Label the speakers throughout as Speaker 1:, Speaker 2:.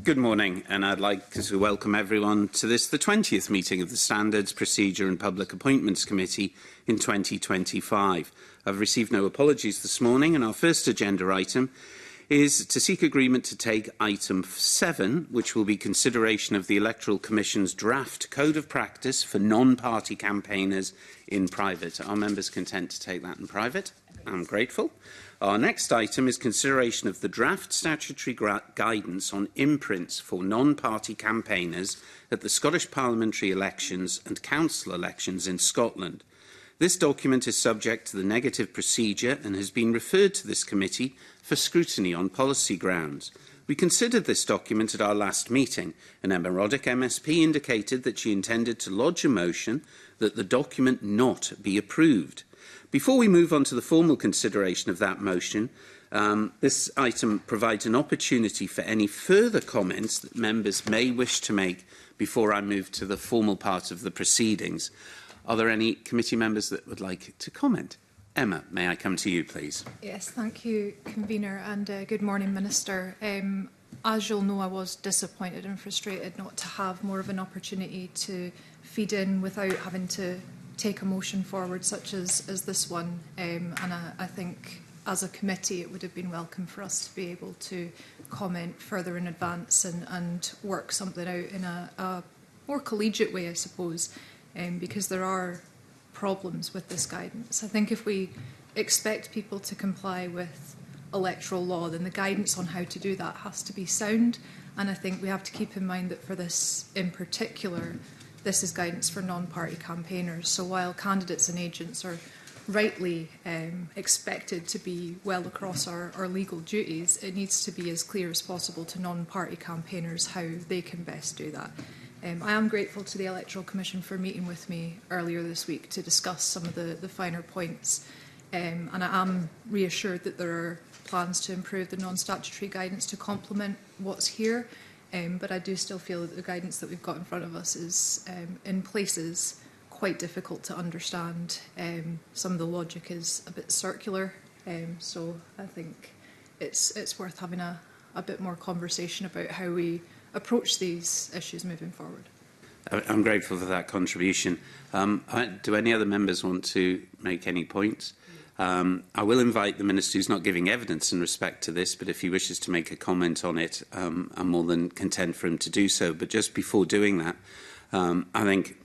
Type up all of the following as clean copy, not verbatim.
Speaker 1: Good morning, and I'd like to welcome everyone to this, the 20th meeting of the Standards, Procedure and Public Appointments Committee in 2025. I've received no apologies this morning, and our first agenda item is to seek agreement to take item 7, which will be consideration of the Electoral Commission's draft Code of Practice for non-party campaigners in private. Are members content to take that in private? I'm grateful. Our next item is consideration of the draft statutory guidance on imprints for non-party campaigners at the Scottish parliamentary elections and council elections in Scotland. This document is subject to the negative procedure and has been referred to this committee for scrutiny on policy grounds. We considered this document at our last meeting, and Emma Roddick, MSP, indicated that she intended to lodge a motion that the document not be approved. Before we move on to the formal consideration of that motion, this item provides an opportunity for any further comments that members may wish to make before I move to the formal part of the proceedings. Are there any committee members that would like to comment? Emma, may I come to you, please?
Speaker 2: Yes, thank you, Convener, and good morning, Minister. As you'll know, I was disappointed and frustrated not to have more of an opportunity to feed in without having to take a motion forward such as this one, and I think as a committee it would have been welcome for us to be able to comment further in advance and work something out in a more collegiate way, I suppose, because there are problems with this guidance. I think if we expect people to comply with electoral law, then the guidance on how to do that has to be sound, and I think we have to keep in mind that for this in particular, this is guidance for non-party campaigners. So while candidates and agents are rightly expected to be well across our legal duties, it needs to be as clear as possible to non-party campaigners how they can best do that. I am grateful to the Electoral Commission for meeting with me earlier this week to discuss some of the finer points, and I am reassured that there are plans to improve the non-statutory guidance to complement what's here. But I do still feel that the guidance that we've got in front of us is, in places, quite difficult to understand. Some of the logic is a bit circular, so I think it's worth having a bit more conversation about how we approach these issues moving forward.
Speaker 1: I'm grateful for that contribution. Do any other members want to make any points? I will invite the Minister who's not giving evidence in respect to this, but if he wishes to make a comment on it, I'm more than content for him to do so. But just before doing that, I think,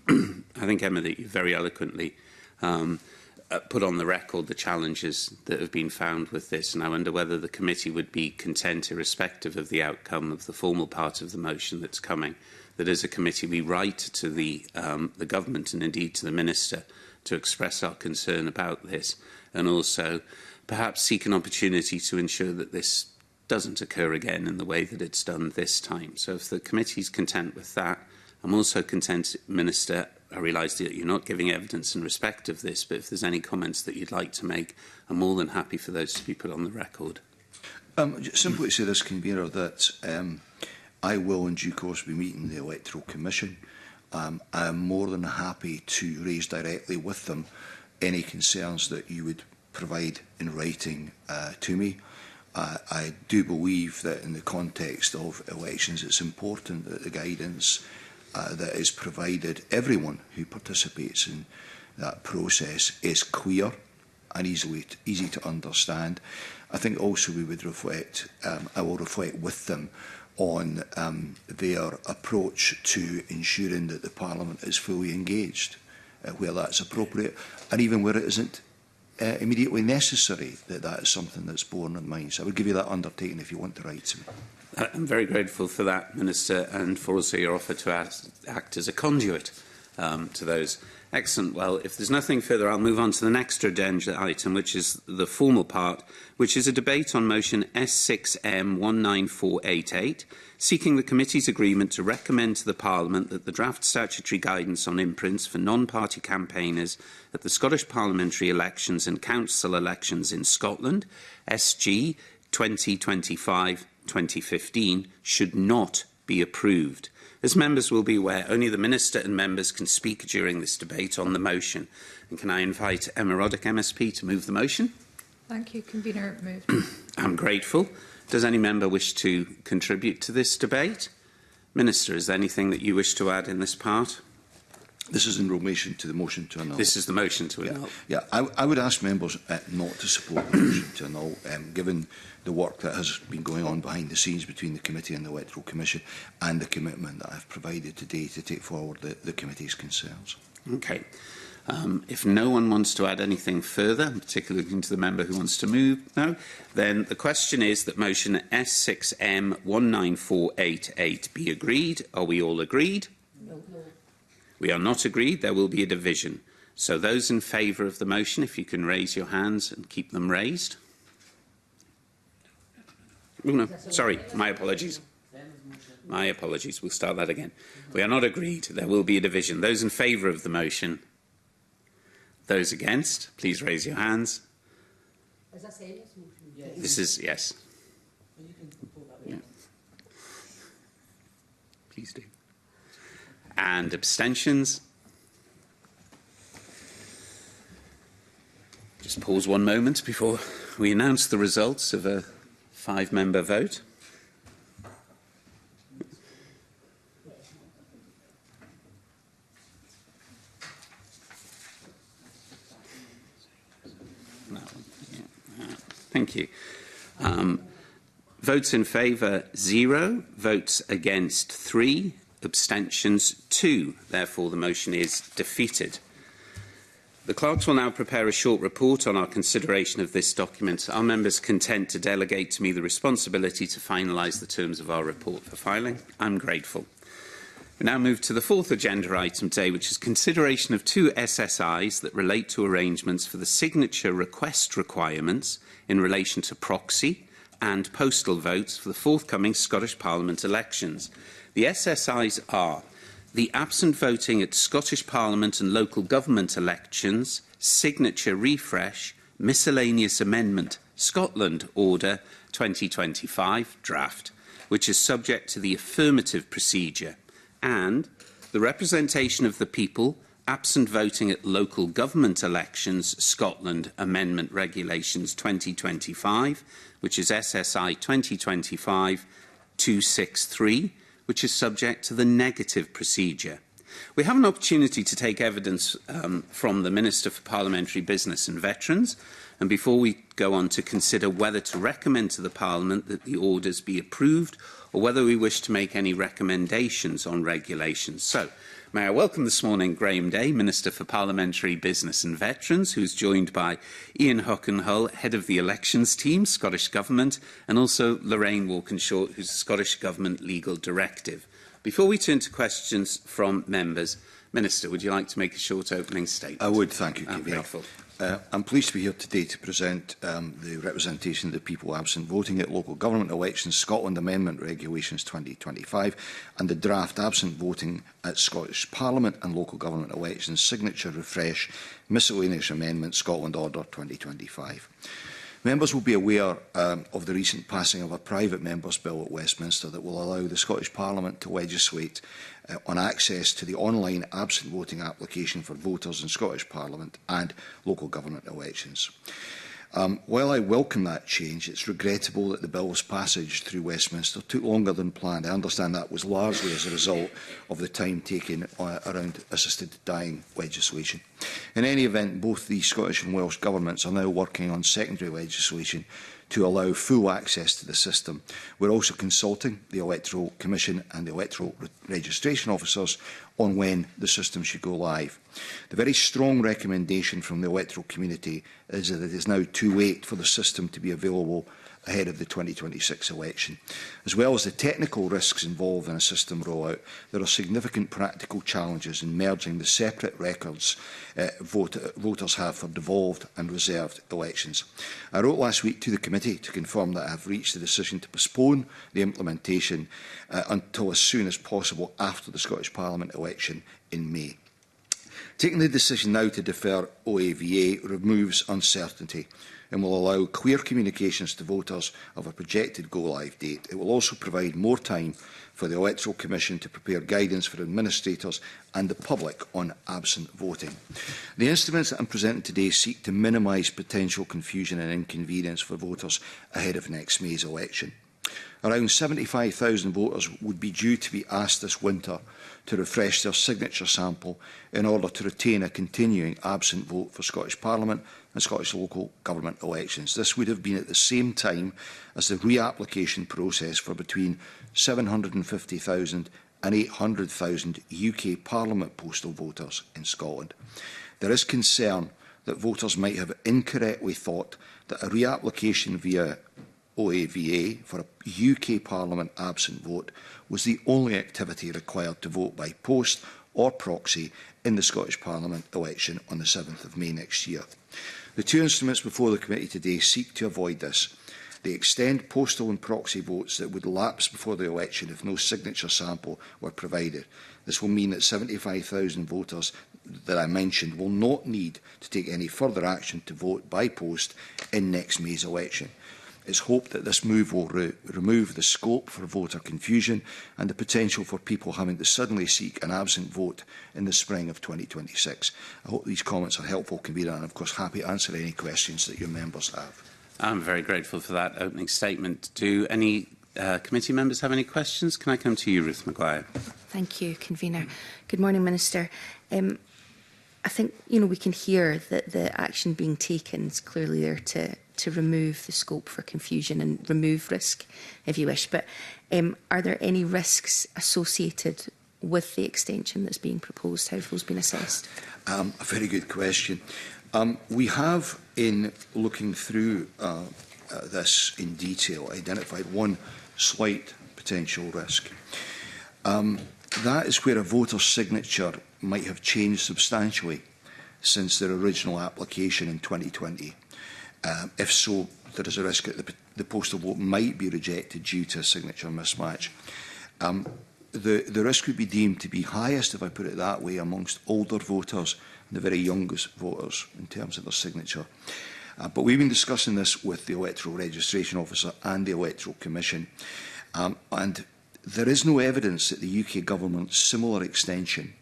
Speaker 1: Emma, that you very eloquently put on the record the challenges that have been found with this, and I wonder whether the committee would be content, irrespective of the outcome of the formal part of the motion that's coming, that as a committee we write to the government and indeed to the Minister to express our concern about this, and also perhaps seek an opportunity to ensure that this doesn't occur again in the way that it's done this time. So if the committee is content with that, I'm also content, Minister, I realise that you're not giving evidence in respect of this, but if there's any comments that you'd like to make, I'm more than happy for those to be put on the record.
Speaker 3: Simply to say this, Convener, that I will in due course be meeting the Electoral Commission. I am more than happy to raise directly with them any concerns that you would provide in writing to me. I do believe that in the context of elections it's important that the guidance that is provided, everyone who participates in that process, is clear and easy to understand. I think also we would reflect, I will reflect with them on their approach to ensuring that the Parliament is fully engaged where that's appropriate, and even where it isn't immediately necessary, that is something that's borne in mind. So I would give you that undertaking if you want to write to me.
Speaker 1: I'm very grateful for that, Minister, and for also your offer to act as a conduit to those. Excellent. Well, if there's nothing further, I'll move on to the next agenda item, which is the formal part, which is a debate on motion S6M 19488, seeking the committee's agreement to recommend to the Parliament that the draft statutory guidance on imprints for non-party campaigners at the Scottish parliamentary elections and council elections in Scotland, SG 2025-2015, should not be approved. As members will be aware, only the Minister and members can speak during this debate on the motion. And can I invite Emma Roddick, MSP, to move the motion?
Speaker 2: Thank you, Convener. Moved.
Speaker 1: I'm grateful. Does any member wish to contribute to this debate? Minister, is there anything that you wish to add in this part?
Speaker 3: This is in relation to the motion to annul.
Speaker 1: This is the motion to annul.
Speaker 3: I would ask members not to support the motion to annul, given the work that has been going on behind the scenes between the committee and the Electoral Commission, and the commitment that I've provided today to take forward the committee's concerns.
Speaker 1: Okay. If no one wants to add anything further, particularly looking to the member who wants to move, no, then the question is that motion S6M 19488 be agreed. Are we all agreed?
Speaker 4: No.
Speaker 1: We are not agreed. There will be a division. So those in favour of the motion, if you can raise your hands and keep them raised. Oh, no, sorry, my apologies. My apologies. We'll start that again. We are not agreed. There will be a division. Those in favour of the motion. Those against, please raise your hands.
Speaker 4: Is that saying yes motion? Yes.
Speaker 1: This is yes.
Speaker 4: Well, you can vote that way.
Speaker 1: Yeah. Please do. And abstentions? Just pause one moment before we announce the results of a 5-member vote. Thank you. Votes in favour 0, votes against 3, abstentions 2. Therefore, the motion is defeated. The clerks will now prepare a short report on our consideration of this document. Are members content to delegate to me the responsibility to finalise the terms of our report for filing? I'm grateful. We now move to the 4th agenda item today, which is consideration of 2 SSIs that relate to arrangements for the signature request requirements in relation to proxy and postal votes for the forthcoming Scottish Parliament elections. The SSIs are the absent voting at Scottish Parliament and local government elections, signature refresh, miscellaneous amendment, Scotland Order 2025 draft, which is subject to the affirmative procedure, and the representation of the people absent voting at local government elections, Scotland Amendment Regulations 2025, which is SSI 2025-263, which is subject to the negative procedure. We have an opportunity to take evidence from the Minister for Parliamentary Business and Veterans, and before we go on to consider whether to recommend to the Parliament that the orders be approved or whether we wish to make any recommendations on regulations. So, may I welcome this morning Graham Day, Minister for Parliamentary Business and Veterans, who is joined by Ian Hockenhull, Head of the Elections Team, Scottish Government, and also Lorraine Walkinshaw, who is Scottish Government Legal Directive. Before we turn to questions from members, Minister, would you like to make a short opening statement?
Speaker 3: I would, thank you,
Speaker 1: I'm grateful.
Speaker 3: I'm pleased to be here today to present the representation of the people absent voting at local government elections, Scotland Amendment Regulations 2025, and the draft absent voting at Scottish Parliament and local government elections, signature refresh, miscellaneous amendment, Scotland Order 2025. Members will be aware of the recent passing of a private member's bill at Westminster that will allow the Scottish Parliament to legislate on access to the online absent voting application for voters in Scottish Parliament and local government elections. While I welcome that change, it's regrettable that the bill's passage through Westminster took longer than planned. I understand that was largely as a result of the time taken around assisted dying legislation. In any event, both the Scottish and Welsh governments are now working on secondary legislation to allow full access to the system. We're also consulting the Electoral Commission and the electoral registration officers on when the system should go live. The very strong recommendation from the electoral community is that it is now too late for the system to be available ahead of the 2026 election. As well as the technical risks involved in a system rollout, there are significant practical challenges in merging the separate records voters have for devolved and reserved elections. I wrote last week to the committee to confirm that I have reached the decision to postpone the implementation until as soon as possible after the Scottish Parliament election in May. Taking the decision now to defer OAVA removes uncertainty and will allow clear communications to voters of a projected go-live date. It will also provide more time for the Electoral Commission to prepare guidance for administrators and the public on absent voting. The instruments that I am presenting today seek to minimise potential confusion and inconvenience for voters ahead of next May's election. Around 75,000 voters would be due to be asked this winter to refresh their signature sample in order to retain a continuing absent vote for Scottish Parliament and Scottish local government elections. This would have been at the same time as the reapplication process for between 750,000 and 800,000 UK Parliament postal voters in Scotland. There is concern that voters might have incorrectly thought that a reapplication via OAVA for a UK Parliament absent vote was the only activity required to vote by post or proxy in the Scottish Parliament election on the 7th of May next year. The two instruments before the committee today seek to avoid this. They extend postal and proxy votes that would lapse before the election if no signature sample were provided. This will mean that 75,000 voters that I mentioned will not need to take any further action to vote by post in next May's election. It's hoped that this move will remove the scope for voter confusion and the potential for people having to suddenly seek an absent vote in the spring of 2026. I hope these comments are helpful, Convener, and of course happy to answer any questions that your members have.
Speaker 1: I'm very grateful for that opening statement. Do any committee members have any questions? Can I come to you, Ruth Maguire?
Speaker 5: Thank you, Convener. Good morning, Minister. I think we can hear that the action being taken is clearly there to remove the scope for confusion and remove risk, if you wish. But are there any risks associated with the extension that's being proposed? How have those been assessed?
Speaker 3: A very good question. We have, in looking through this in detail, identified one slight potential risk. That is where a voter's signature might have changed substantially since their original application in 2020. If so, there is a risk that the postal vote might be rejected due to a signature mismatch. The risk would be deemed to be highest, if I put it that way, amongst older voters and the very youngest voters in terms of their signature. But we've been discussing this with the Electoral Registration Officer and the Electoral Commission, and there is no evidence that the UK Government's similar extension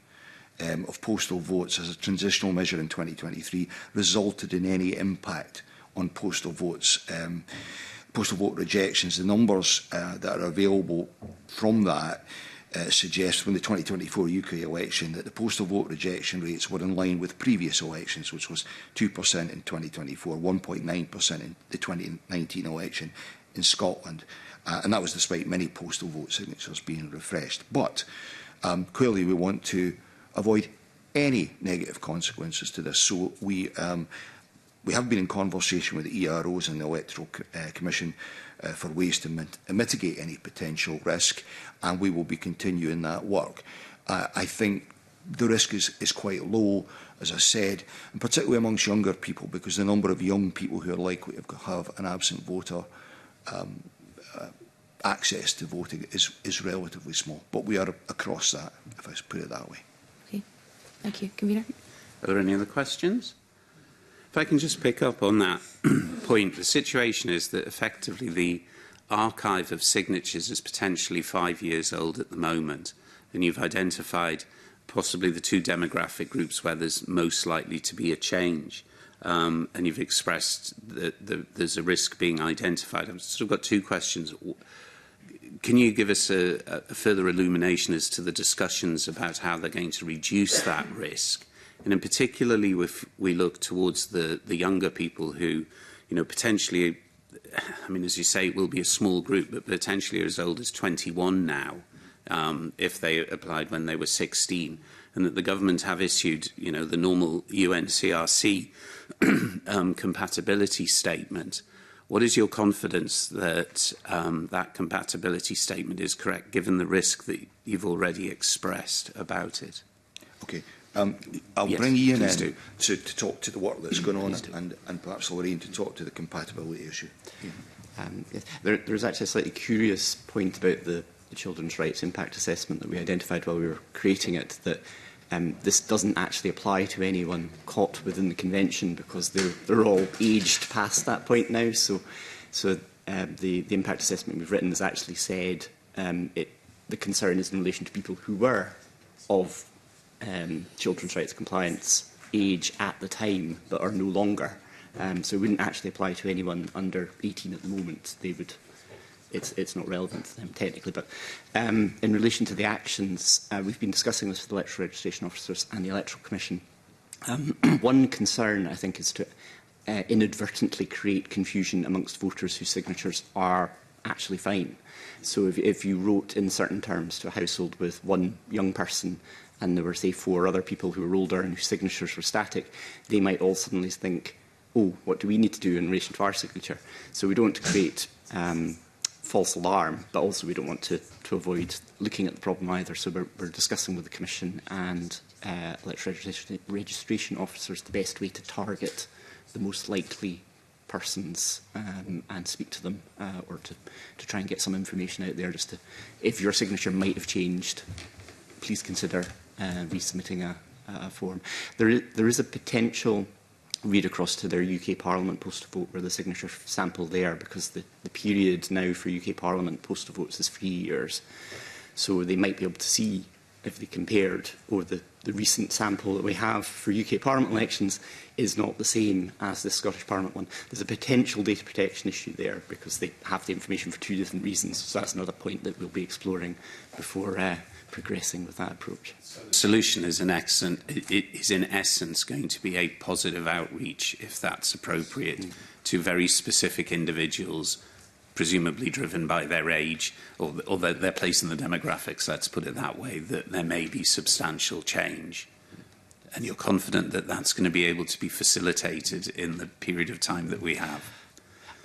Speaker 3: of postal votes as a transitional measure in 2023 resulted in any impact on postal votes, postal vote rejections. The numbers that are available from that suggest from the 2024 UK election that the postal vote rejection rates were in line with previous elections, which was 2% in 2024, 1.9% in the 2019 election in Scotland. And that was despite many postal vote signatures being refreshed. But clearly we want to avoid any negative consequences to this. So we have been in conversation with the EROs and the Electoral Commission for ways to mitigate any potential risk, and we will be continuing that work. I think the risk is quite low, as I said, and particularly amongst younger people, because the number of young people who are likely to have an absent voter access to voting is relatively small. But we are across that, if I put it that way.
Speaker 5: Okay, thank you. Convener?
Speaker 1: Are there any other questions? If I can just pick up on that point, the situation is that effectively the archive of signatures is potentially 5 years old at the moment, and you've identified possibly the two demographic groups where there's most likely to be a change, and you've expressed that there's a risk being identified. I've sort of got two questions. Can you give us a further illumination as to the discussions about how they're going to reduce that risk? And in particularly if we look towards the younger people who, potentially, I mean, as you say, it will be a small group, but potentially as old as 21 now, if they applied when they were 16, and that the government have issued, the normal UNCRC compatibility statement. What is your confidence that that compatibility statement is correct, given the risk that you've already expressed about it?
Speaker 3: Okay. I'll bring Ian in to talk to the work that's going on, and perhaps Lorraine to talk to the compatibility issue.
Speaker 6: Yes. There's actually a slightly curious point about the children's rights impact assessment that we identified while we were creating it, that this doesn't actually apply to anyone caught within the convention because they're all aged past that point now. So the impact assessment we've written has actually said the concern is in relation to people who were of children's rights compliance age at the time but are no longer. So it wouldn't actually apply to anyone under 18 at the moment. They would. It's not relevant to them technically, but in relation to the actions, we've been discussing this with the electoral registration officers and the Electoral Commission. One concern, I think, is to inadvertently create confusion amongst voters whose signatures are actually fine. So if you wrote in certain terms to a household with one young person and there were, say, 4 other people who were older and whose signatures were static, they might all suddenly think, oh, what do we need to do in relation to our signature? So we don't want to create false alarm, but also we don't want to avoid looking at the problem either. So we're discussing with the Commission and electoral registration officers the best way to target the most likely persons and speak to them or to try and get some information out there just to, if your signature might have changed, please consider resubmitting a form. There is a potential read across to their UK Parliament postal vote where the signature sample there, because the period now for UK Parliament postal votes is 3 years. So they might be able to see, if they compared, or the recent sample that we have for UK Parliament elections is not the same as the Scottish Parliament one. There's a potential data protection issue there because they have the information for 2 different reasons. So that's another point that we'll be exploring before progressing with that approach.
Speaker 1: The solution is in essence going to be a positive outreach, if that's appropriate, to very specific individuals, presumably driven by their age or their place in the demographics, let's put it that way, that there may be substantial change. And you're confident that that's going to be able to be facilitated in the period of time that we have?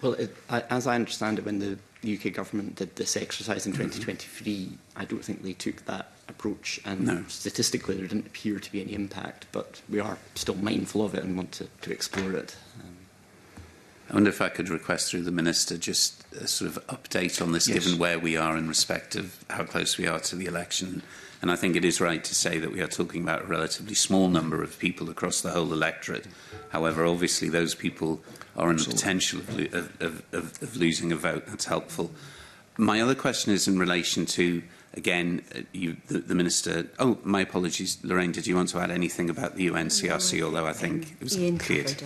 Speaker 6: Well, as I understand it, when the UK government did this exercise in 2023, I don't think they took that approach, and statistically there didn't appear to be any impact, but we are still mindful of it and want to explore it.
Speaker 1: I wonder if I could request through the Minister just a sort of update on this, given where we are in respect of how close we are to the election. And I think it is right to say that we are talking about a relatively small number of people across the whole electorate. However, obviously those people are in the potential of losing a vote. That's helpful. My other question is in relation to, again, the Minister... Oh, my apologies. Lorraine, did you want to add anything about the UNCRC, although I think it was cleared?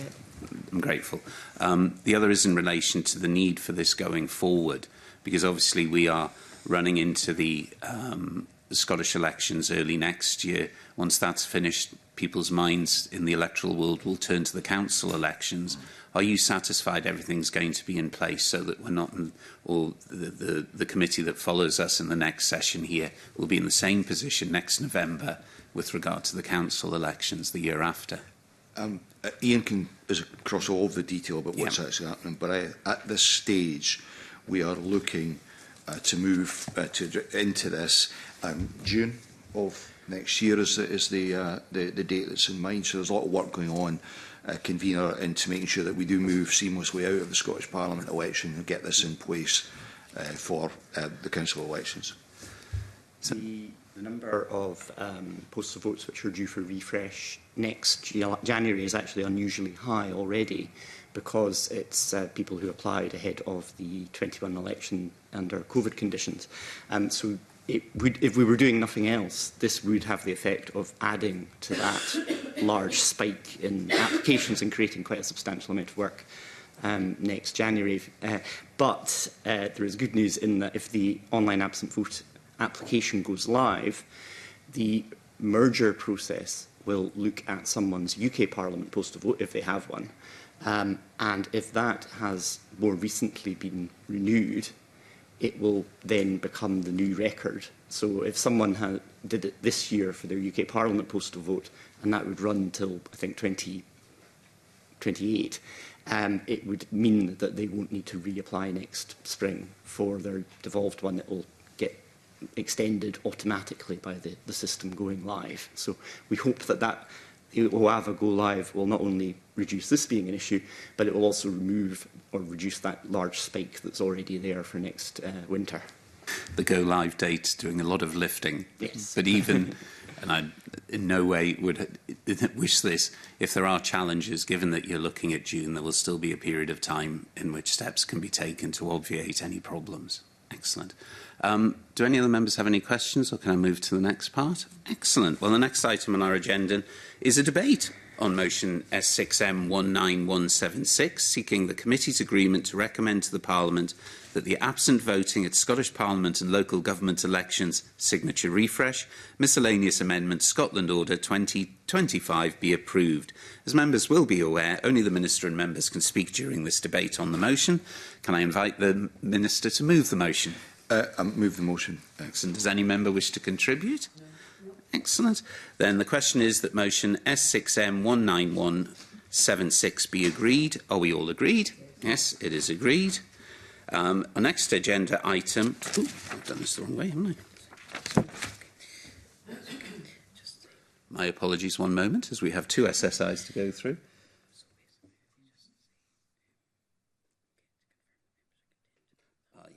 Speaker 1: I'm grateful. The other is in relation to the need for this going forward, because obviously we are running into the Scottish elections early next year. Once that's finished, people's minds in the electoral world will turn to the council elections. Are you satisfied everything's going to be in place so that we're not, or the committee that follows us in the next session here will be in the same position next November with regard to the council elections the year after?
Speaker 3: Ian is across all of the detail about what's actually happening, but at this stage we are looking to move into this. June of next year is the date that's in mind, so there's a lot of work going on, convener, into making sure that we do move seamlessly out of the Scottish Parliament election and get this in place for the council elections.
Speaker 6: So the number of postal votes which are due for refresh next January is actually unusually high already, because it's people who applied ahead of the 21 election under COVID conditions. So if we were doing nothing else, this would have the effect of adding to that large spike in applications and creating quite a substantial amount of work next January. But there is good news in that if the online absent vote application goes live, the merger process will look at someone's UK Parliament postal vote, if they have one. And if that has more recently been renewed, it will then become the new record. So if someone did it this year for their UK Parliament postal vote, and that would run until, I think, 2028, it would mean that they won't need to reapply next spring for their devolved one. It will get extended automatically by the system going live. So we hope that OAVA go live will not only reduce this being an issue, but it will also remove or reduce that large spike that's already there for next winter. The go live date doing a lot of lifting. Yes. But even
Speaker 1: and I in no way would wish this. If there are challenges, given that you're looking at June, there will still be a period of time in which steps can be taken to obviate any problems. Excellent. Do any of the members have any questions, or can I move to the next part? Excellent. Well, the next item on our agenda is a debate on motion S6M 19176, seeking the committee's agreement to recommend to the Parliament that the absent voting at Scottish Parliament and local government elections signature refresh, miscellaneous amendment Scotland Order 2025 be approved. As members will be aware, only the Minister and members can speak during this debate on the motion. Can I invite the Minister to move the motion?
Speaker 3: I move the motion.
Speaker 1: Excellent. Does any member wish to contribute? No. Excellent. Then the question is that motion S6M 19176 be agreed. Are we all agreed? Yes, it is agreed. Our next agenda item... Ooh, I've done this the wrong way, haven't I? My apologies, one moment, as we have 2 SSIs to go through.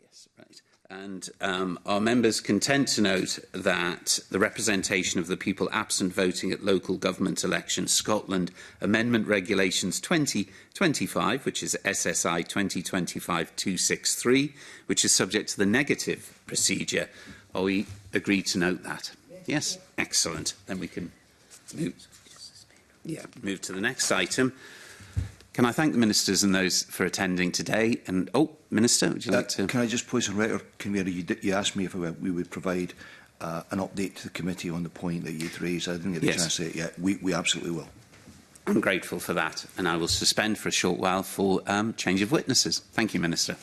Speaker 1: Yes, right. And are members content to note that the representation of the people absent voting at local government elections Scotland Amendment Regulations 2025, which is SSI 2025-263, which is subject to the negative procedure. Are we agreed to note that? Yes, excellent. Then we can move to the next item. Can I thank the ministers and those for attending today? And Minister, would you like to?
Speaker 3: Can I just place on record, Convener, you asked me if we would provide an update to the committee on the point that you'd raised. I didn't get the chance to say it yet. We absolutely will.
Speaker 1: I'm grateful for that, and I will suspend for a short while for change of witnesses. Thank you, Minister.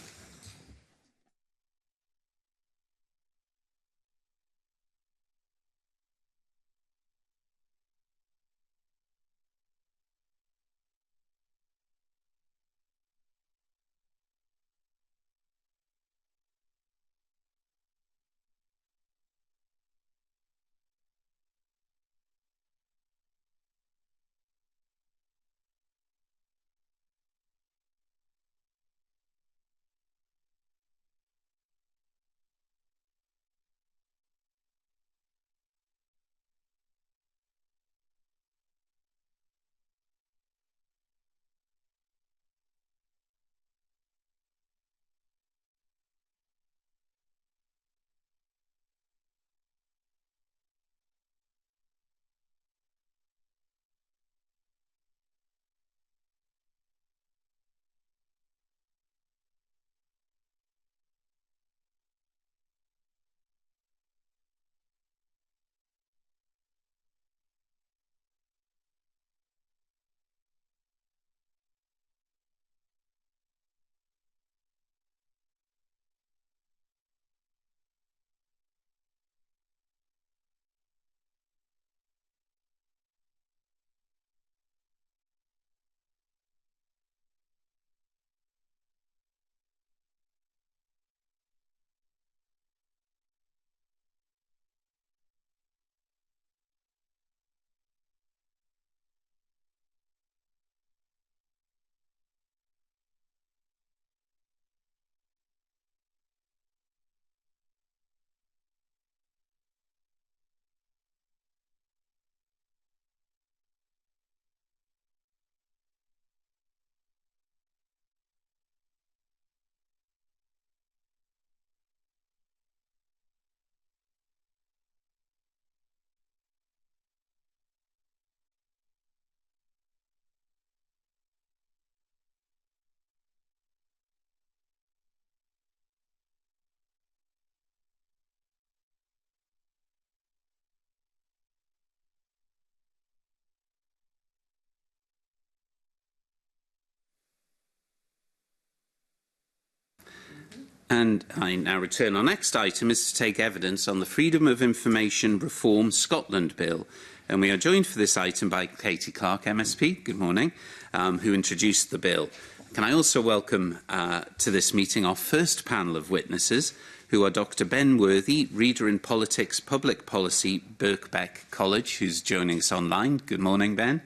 Speaker 1: And I now return. Our next item is to take evidence on the Freedom of Information Reform Scotland Bill. And we are joined for this item by Katie Clark, MSP, good morning, who introduced the bill. Can I also welcome to this meeting our first panel of witnesses, who are Dr Ben Worthy, Reader in Politics, Public Policy, Birkbeck College, who's joining us online. Good morning, Ben.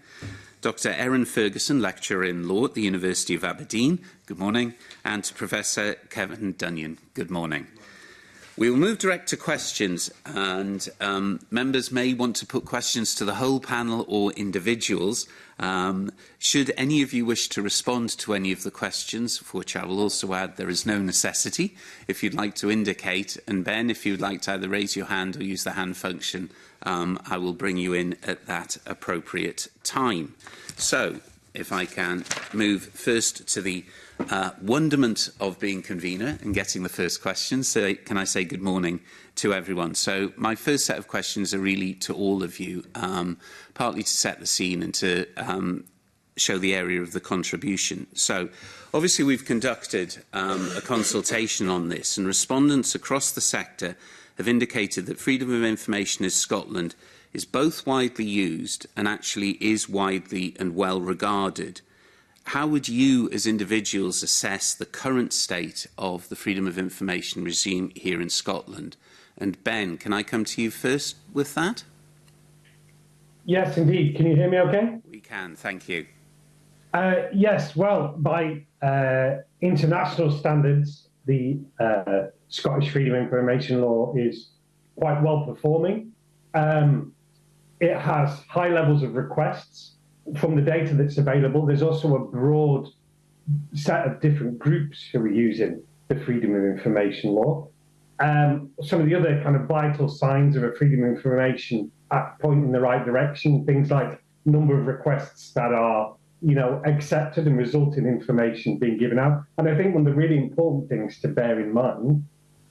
Speaker 1: Dr Erin Ferguson, Lecturer in Law at the University of Aberdeen. Good morning. And to Professor Kevin Dunyan. Good morning. We will move direct to questions, and members may want to put questions to the whole panel or individuals. Should any of you wish to respond to any of the questions, for which I will also add there is no necessity, if you'd like to indicate, and Ben, if you'd like to either raise your hand or use the hand function, I will bring you in at that appropriate time. So, if I can move first to the wonderment of being convener and getting the first question. So can I say good morning to everyone? So my first set of questions are really to all of you, partly to set the scene and to show the area of the contribution. So obviously we've conducted a consultation on this, and respondents across the sector have indicated that freedom of information in Scotland is both widely used and actually is widely and well regarded. How would you, as individuals, assess the current state of the freedom of information regime here in Scotland? And Ben, can I come to you first with that?
Speaker 7: Yes, indeed. Can you hear me okay?
Speaker 1: We can, thank you.
Speaker 7: Yes, well, by international standards, the Scottish Freedom of Information Law is quite well performing. It has high levels of requests from the data that's available. There's also a broad set of different groups who are using the Freedom of Information Law. Some of the other kind of vital signs of a Freedom of Information Act point in the right direction, things like number of requests that are, accepted and result in information being given out. And I think one of the really important things to bear in mind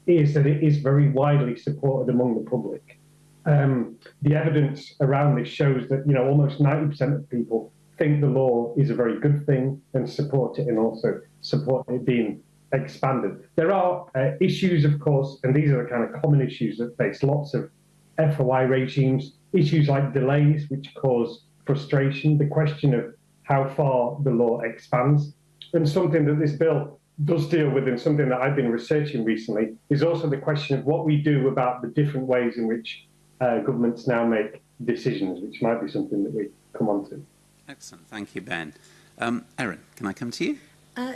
Speaker 7: is that it is very widely supported among the public. The evidence around this shows that, almost 90% of people think the law is a very good thing and support it, and also support it being expanded. There are issues, of course, and these are the kind of common issues that face lots of FOI regimes, issues like delays, which cause frustration, the question of how far the law expands, and something that this bill does deal with, and something that I've been researching recently, is also the question of what we do about the different ways in which governments now make decisions, which might be something that we come on to.
Speaker 1: Excellent, thank you, Ben. Erin, can I come to you?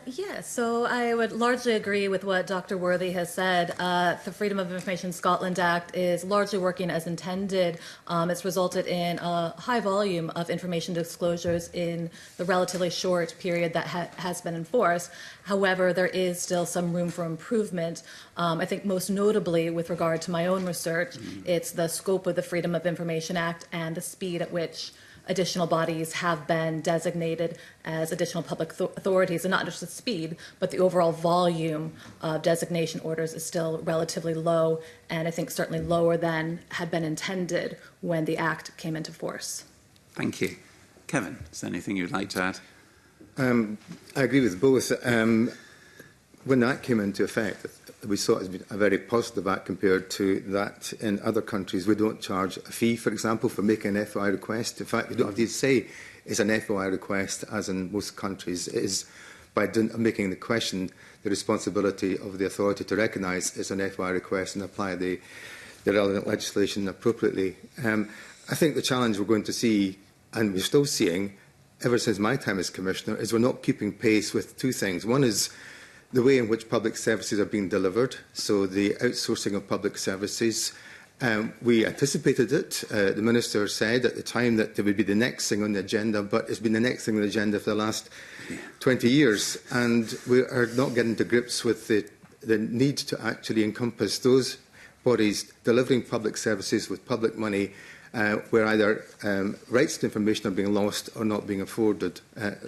Speaker 8: Yeah, so I would largely agree with what Dr. Worthy has said. The Freedom of Information Scotland Act is largely working as intended. It's resulted in a high volume of information disclosures in the relatively short period that has been enforced. However, there is still some room for improvement. I think most notably with regard to my own research, it's the scope of the Freedom of Information Act and the speed at which additional bodies have been designated as additional public authorities, and not just the speed, but the overall volume of designation orders is still relatively low, and I think certainly lower than had been intended when the Act came into force.
Speaker 1: Thank you. Kevin, is there anything you'd like to add?
Speaker 9: I agree with both. When that came into effect, we saw it as a very positive act compared to that in other countries. We don't charge a fee, for example, for making an FOI request. In fact, we don't have to say it's an FOI request, as in most countries. It is, by making the question, the responsibility of the authority to recognise it's an FOI request and apply the relevant legislation appropriately. I think the challenge we're going to see, and we're still seeing, ever since my time as Commissioner, is we're not keeping pace with two things. One is the way in which public services are being delivered, so the outsourcing of public services. We anticipated it. The Minister said at the time that it would be the next thing on the agenda, but it's been the next thing on the agenda for the last 20 years. And we are not getting to grips with the need to actually encompass those bodies delivering public services with public money where either rights to information are being lost or not being afforded.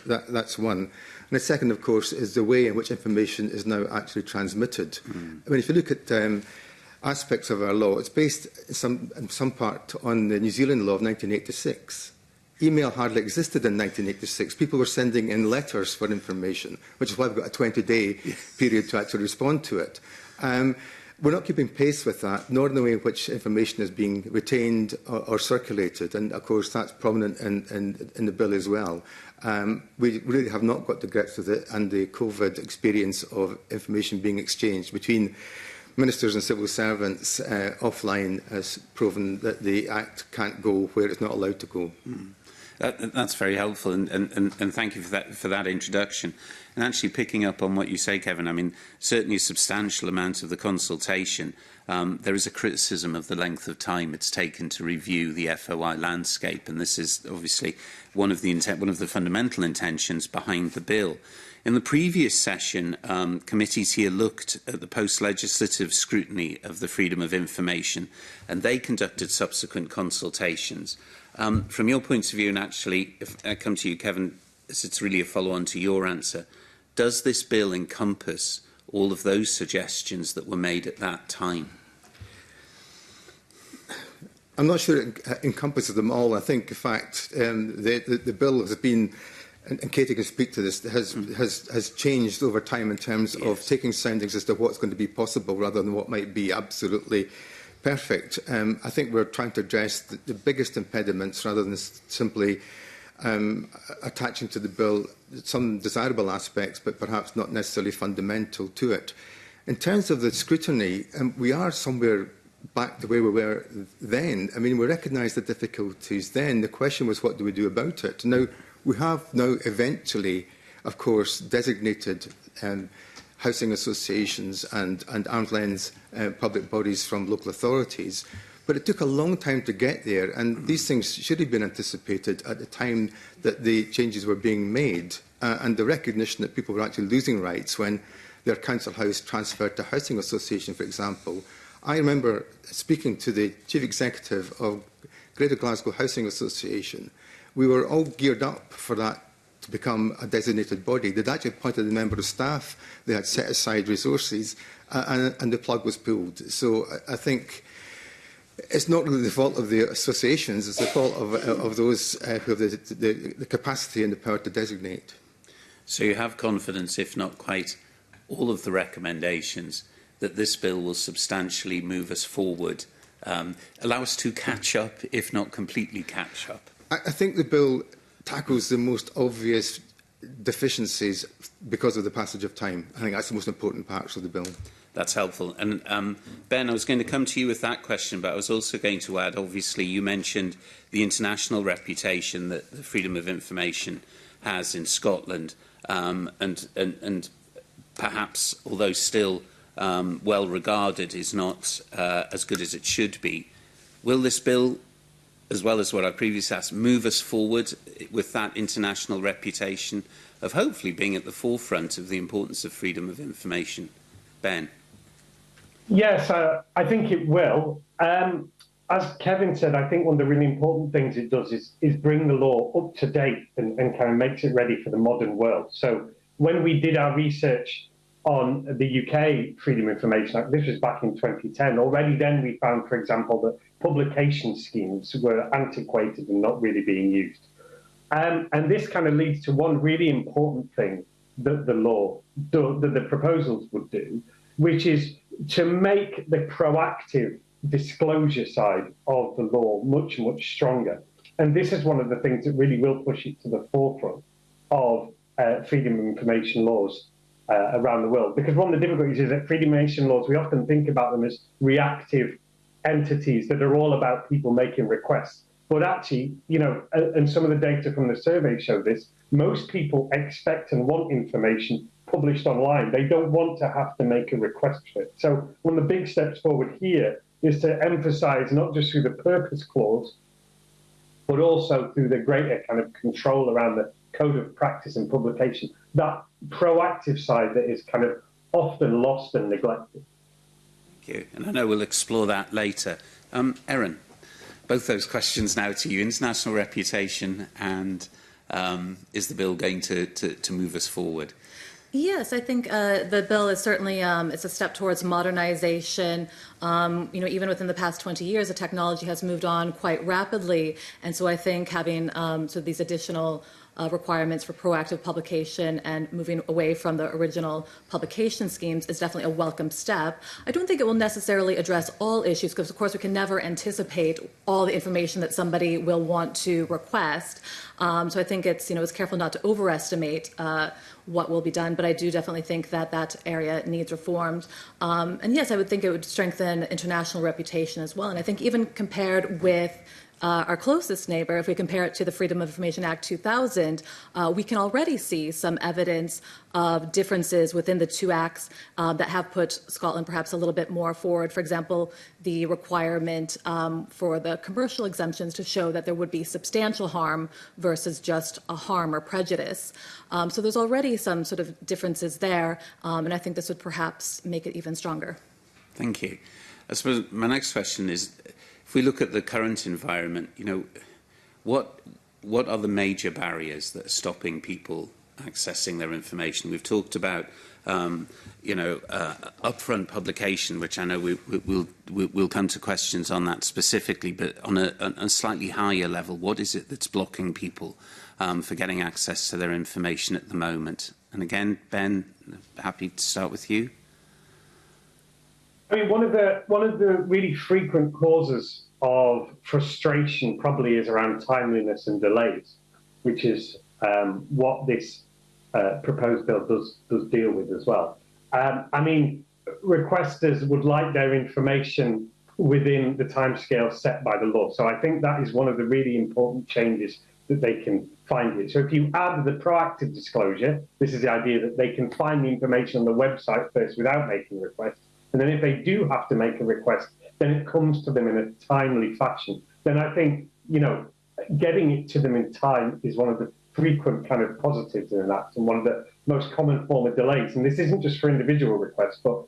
Speaker 9: That's one. And the second, of course, is the way in which information is now actually transmitted. I mean, if you look at aspects of our law, it's based in some part on the New Zealand law of 1986. Email hardly existed in 1986. People were sending in letters for information, which is why we've got a 20-day period to actually respond to it. We're not keeping pace with that, nor in the way in which information is being retained or circulated. And, of course, that's prominent in the bill as well. We really have not got to grips with it, and the COVID experience of information being exchanged between ministers and civil servants offline has proven that the Act can't go where it's not allowed to go.
Speaker 1: That's very helpful, and thank you for that introduction. And actually picking up on what you say, Kevin, I mean, certainly a substantial amount of the consultation, there is a criticism of the length of time it's taken to review the FOI landscape, and this is obviously one of the fundamental intentions behind the bill. In the previous session, committees here looked at the post-legislative scrutiny of the freedom of information, and they conducted subsequent consultations. From your point of view, and actually, if I come to you, Kevin, as it's really a follow-on to your answer, does this bill encompass all of those suggestions that were made at that time?
Speaker 9: I'm not sure it encompasses them all. I think, in fact, the bill has been, and Katie can speak to this, has changed over time in terms of taking soundings as to what's going to be possible rather than what might be absolutely perfect. I think we're trying to address the biggest impediments rather than simply attaching to the bill some desirable aspects, but perhaps not necessarily fundamental to it. In terms of the scrutiny, we are somewhere back to where we were then. I mean, we recognised the difficulties then. The question was, what do we do about it? Now, we have now eventually, of course, designated housing associations and arm's length public bodies from local authorities. But it took a long time to get there, and these things should have been anticipated at the time that the changes were being made, and the recognition that people were actually losing rights when their council house transferred to housing association, for example. I remember speaking to the chief executive of Greater Glasgow Housing Association. We were all geared up for that to become a designated body. They'd actually appointed a member of staff, they had set aside resources, and the plug was pulled. So I think it's not really the fault of the associations, it's the fault of those who have the capacity and the power to designate.
Speaker 1: So you have confidence, if not quite all of the recommendations, that this bill will substantially move us forward, allow us to catch up, if not completely catch up?
Speaker 9: I think the bill tackles the most obvious deficiencies because of the passage of time. I think that's the most important parts of the bill.
Speaker 1: That's helpful. And Ben, I was going to come to you with that question, but I was also going to add, obviously, you mentioned the international reputation that the freedom of information has in Scotland, and perhaps, although still well regarded, is not as good as it should be. Will this bill, as well as what I previously asked, move us forward with that international reputation of hopefully being at the forefront of the importance of freedom of information? Ben?
Speaker 7: Yes, I think it will. As Kevin said, I think one of the really important things it does is bring the law up to date and kind of makes it ready for the modern world. So when we did our research on the UK Freedom of Information Act, this was back in 2010, already then we found, for example, that publication schemes were antiquated and not really being used. And this kind of leads to one really important thing that the proposals would do, which is to make the proactive disclosure side of the law much, much stronger. And this is one of the things that really will push it to the forefront of freedom of information laws around the world. Because one of the difficulties is that freedom of information laws, we often think about them as reactive entities that are all about people making requests. But actually, you know, and some of the data from the survey show this, most people expect and want information published online. They don't want to have to make a request for it. So one of the big steps forward here is to emphasise, not just through the purpose clause, but also through the greater kind of control around the code of practice and publication, that proactive side that is kind of often lost and neglected.
Speaker 1: Thank you. And I know we'll explore that later. Erin, both those questions now to you. International reputation and is the bill going to move us forward?
Speaker 8: Yes, I think the bill is certainly it's a step towards modernization. You know, even within the past 20 years, the technology has moved on quite rapidly, and so I think having so these additional requirements for proactive publication and moving away from the original publication schemes is definitely a welcome step. I don't think it will necessarily address all issues because, of course, we can never anticipate all the information that somebody will want to request. So I think it's careful not to overestimate what will be done, but I do definitely think that that area needs reforms. And yes, I would think it would strengthen international reputation as well. And I think even compared with our closest neighbour, if we compare it to the Freedom of Information Act 2000, we can already see some evidence of differences within the two acts that have put Scotland perhaps a little bit more forward. For example, the requirement for the commercial exemptions to show that there would be substantial harm versus just a harm or prejudice. So there's already some sort of differences there, and I think this would perhaps make it even stronger.
Speaker 1: Thank you. I suppose my next question is, if we look at the current environment, what are the major barriers that are stopping people accessing their information? We've talked about, upfront publication, which I know we'll come to questions on that specifically, but on a slightly higher level, what is it that's blocking people for getting access to their information at the moment? And again, Ben, happy to start with you.
Speaker 7: I mean, one of the really frequent causes of frustration probably is around timeliness and delays, which is what this proposed bill does deal with as well. I mean, requesters would like their information within the timescale set by the law. So I think that is one of the really important changes that they can find it. So if you add the proactive disclosure, this is the idea that they can find the information on the website first without making requests. And then if they do have to make a request, then it comes to them in a timely fashion. Then I think, getting it to them in time is one of the frequent kind of positives in that, and one of the most common form of delays. And this isn't just for individual requests, but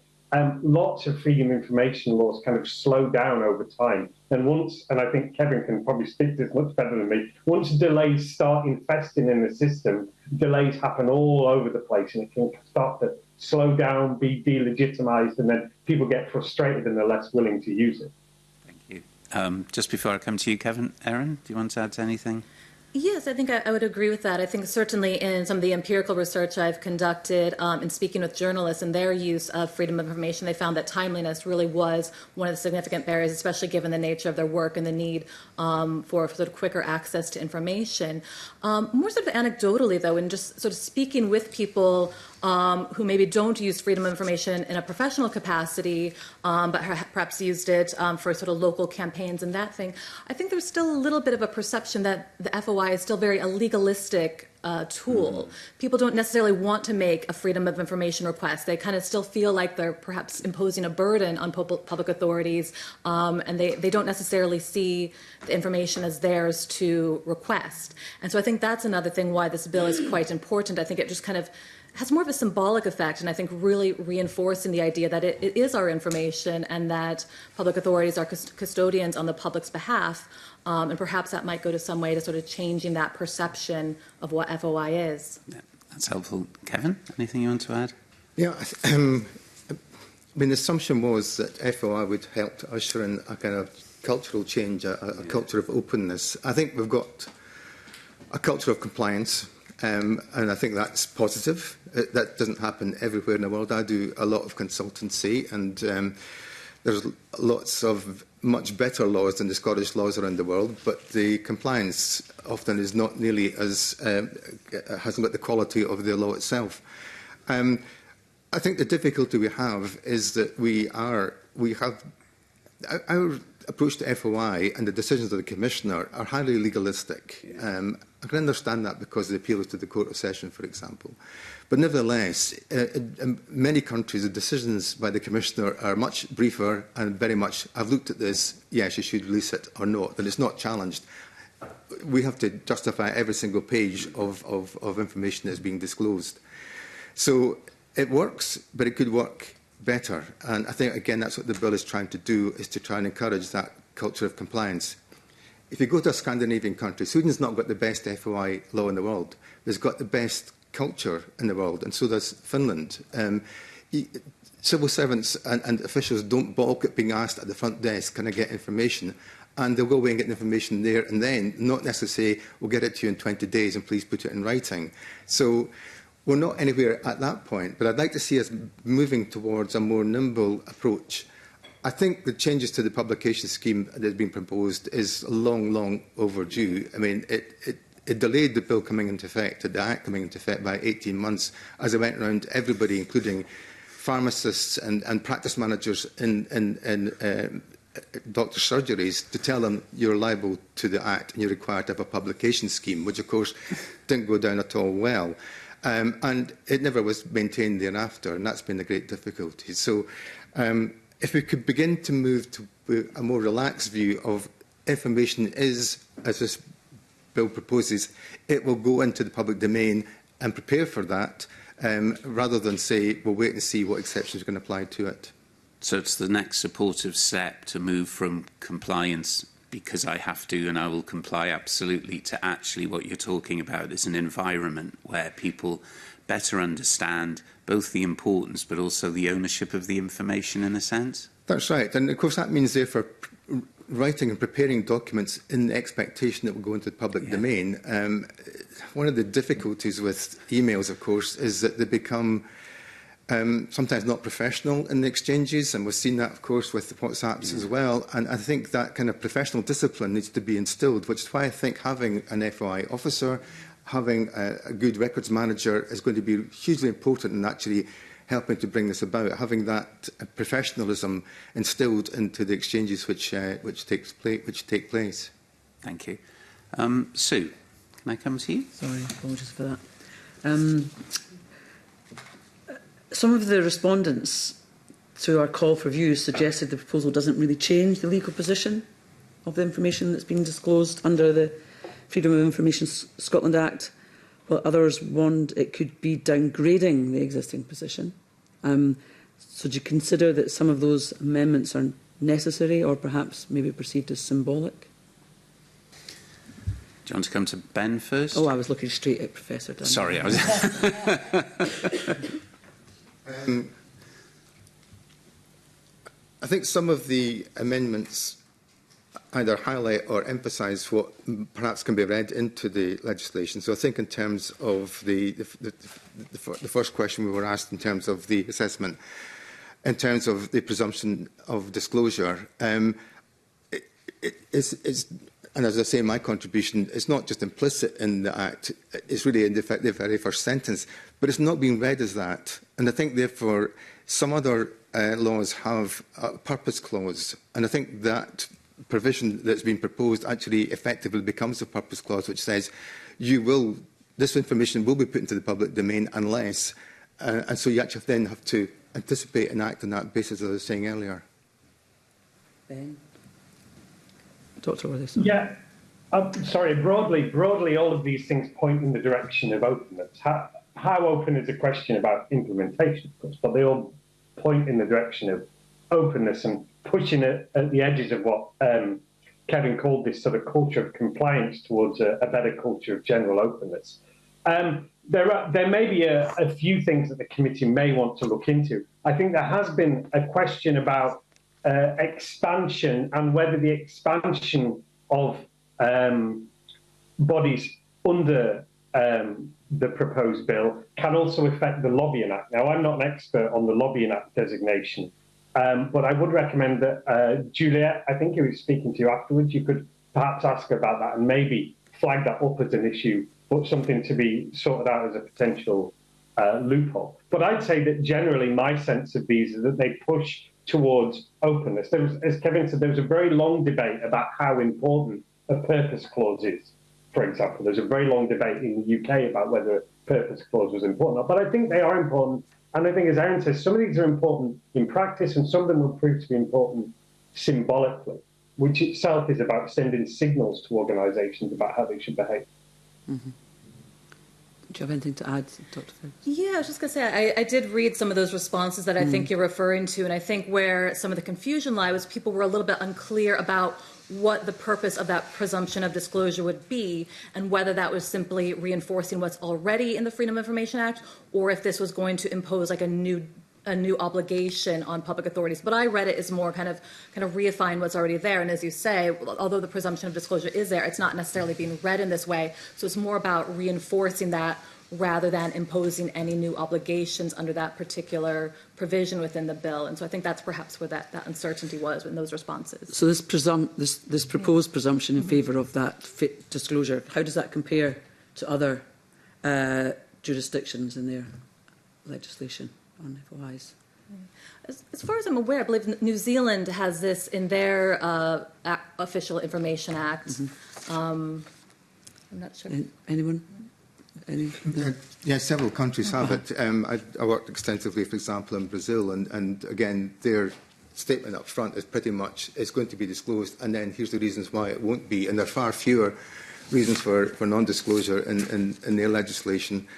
Speaker 7: lots of freedom of information laws kind of slow down over time. And I think Kevin can probably speak to this much better than me, once delays start infesting in the system, delays happen all over the place, and it can start to slow down, be delegitimized, and then people get frustrated and they're less willing to use it.
Speaker 1: Thank you. Just before I come to you, Kevin, Erin, do you want to add to anything?
Speaker 8: Yes, I think I would agree with that. I think certainly in some of the empirical research I've conducted in speaking with journalists and their use of freedom of information, they found that timeliness really was one of the significant barriers, especially given the nature of their work and the need for sort of quicker access to information. More sort of anecdotally, though, and just sort of speaking with people who maybe don't use freedom of information in a professional capacity, but perhaps used it for sort of local campaigns and that thing, I think there's still a little bit of a perception that the FOI is still very a legalistic tool. People don't necessarily want to make a freedom of information request. They kind of still feel like they're perhaps imposing a burden on public authorities, and they don't necessarily see the information as theirs to request. And so I think that's another thing why this bill is quite important. I think it just kind of has more of a symbolic effect, and I think really reinforcing the idea that it is our information and that public authorities are custodians on the public's behalf, and perhaps that might go to some way to sort of changing that perception of what FOI is.
Speaker 1: Yeah, that's helpful. Kevin, anything you want to add?
Speaker 9: Yeah, I mean, the assumption was that FOI would help to usher in a kind of cultural change, a culture of openness. I think we've got a culture of compliance. And I think that's positive. That doesn't happen everywhere in the world. I do a lot of consultancy, and there's lots of much better laws than the Scottish laws around the world, but the compliance often is not nearly as, hasn't got the quality of the law itself. I think the difficulty we have is that we have our approach to FOI and the decisions of the Commissioner are highly legalistic. I can understand that because of the appeals to the Court of Session, for example. But nevertheless, in many countries, the decisions by the Commissioner are much briefer and very much, I've looked at this, yes, you should release it or not, and it's not challenged. We have to justify every single page of information that is being disclosed. So it works, but it could work better. And I think, again, that's what the bill is trying to do, is to try and encourage that culture of compliance. If you go to a Scandinavian country, Sweden's not got the best FOI law in the world. It's got the best culture in the world, and so does Finland. Civil servants and officials don't balk at being asked at the front desk, can I get information? And they'll go away and get the information there and then, not necessarily say, we'll get it to you in 20 days and please put it in writing. So we're not anywhere at that point, but I'd like to see us moving towards a more nimble approach. I think the changes to the publication scheme that has been proposed is long, long overdue. I mean, it delayed the bill coming into effect, the Act coming into effect by 18 months, as it went around everybody, including pharmacists and practice managers in doctor surgeries to tell them you're liable to the Act and you're required to have a publication scheme, which of course didn't go down at all well. And it never was maintained thereafter, and that's been a great difficulty. So if we could begin to move to a more relaxed view of information is, as this bill proposes, it will go into the public domain and prepare for that, rather than say, we'll wait and see what exceptions are going to apply to it.
Speaker 1: So it's the next supportive step to move from compliance, because I have to and I will comply absolutely, to actually what you're talking about is an environment where people better understand both the importance but also the ownership of the information in a sense?
Speaker 9: That's right. And of course that means therefore writing and preparing documents in the expectation that will go into the public domain. One of the difficulties with emails, of course, is that they become sometimes not professional in the exchanges, and we've seen that, of course, with the WhatsApps as well. And I think that kind of professional discipline needs to be instilled, which is why I think having an FOI officer, having a good records manager is going to be hugely important in actually helping to bring this about, having that professionalism instilled into the exchanges which take place.
Speaker 1: Thank you. Sue, can I come to you?
Speaker 4: Sorry, apologies for that. Some of the respondents to our call for views suggested the proposal doesn't really change the legal position of the information that's being disclosed under the Freedom of Information Scotland Act, while others warned it could be downgrading the existing position. So do you consider that some of those amendments are necessary or perhaps maybe perceived as symbolic?
Speaker 1: Do you want to come to Ben first?
Speaker 4: Oh, I was looking straight at Professor Dunn.
Speaker 1: Sorry, I was...
Speaker 9: I think some of the amendments either highlight or emphasise what perhaps can be read into the legislation. So I think in terms of the first question we were asked in terms of the assessment, in terms of the presumption of disclosure, and as I say, my contribution is not just implicit in the Act, it's really in the very first sentence, but it's not being read as that. And I think, therefore, some other laws have a purpose clause, and I think that provision that's been proposed actually effectively becomes a purpose clause which says this information will be put into the public domain unless, and so you actually then have to anticipate and act on that basis, as I was saying earlier.
Speaker 4: Ben? Dr. Worthy.
Speaker 7: Yeah, sorry, broadly all of these things point in the direction of openness. How open is a question about implementation, of course, but they all point in the direction of openness and pushing it at the edges of what Kevin called this sort of culture of compliance towards a better culture of general openness. There may be a few things that the committee may want to look into. I think there has been a question about expansion and whether the expansion of bodies under the proposed bill can also affect the Lobbying Act. Now, I'm not an expert on the Lobbying Act designation, but I would recommend that Juliet, I think who was speaking to you afterwards, you could perhaps ask about that and maybe flag that up as an issue, but something to be sorted out as a potential loophole. But I'd say that generally my sense of these is that they push towards openness. There was, as Kevin said, there was a very long debate about how important a purpose clause is. For example, there's a very long debate in the UK about whether a purpose clause was important or not. But I think they are important. And I think, as Aaron says, some of these are important in practice and some of them will prove to be important symbolically, which itself is about sending signals to organisations about how they should behave.
Speaker 4: Mm-hmm. Do you have anything to add, Dr. Phillips?
Speaker 8: Yeah, I was just going to say, I did read some of those responses that I think you're referring to, and I think where some of the confusion lies was people were a little bit unclear about what the purpose of that presumption of disclosure would be and whether that was simply reinforcing what's already in the Freedom of Information Act or if this was going to impose like a new obligation on public authorities. But I read it as more kind of reifying what's already there. And as you say, although the presumption of disclosure is there, it's not necessarily being read in this way. So it's more about reinforcing that rather than imposing any new obligations under that particular provision within the bill. And so I think that's perhaps where that uncertainty was in those responses.
Speaker 4: So this proposed presumption in favour of that disclosure, how does that compare to other jurisdictions in their legislation on FOIs?
Speaker 8: As far as I'm aware, I believe New Zealand has this in their Official Information Act.
Speaker 4: Mm-hmm.
Speaker 8: I'm not sure.
Speaker 4: Anyone? No.
Speaker 9: Yeah, several countries have it. I worked extensively, for example, in Brazil, and again, their statement up front is pretty much it's going to be disclosed, and then here's the reasons why it won't be. And there are far fewer reasons for non-disclosure in their legislation.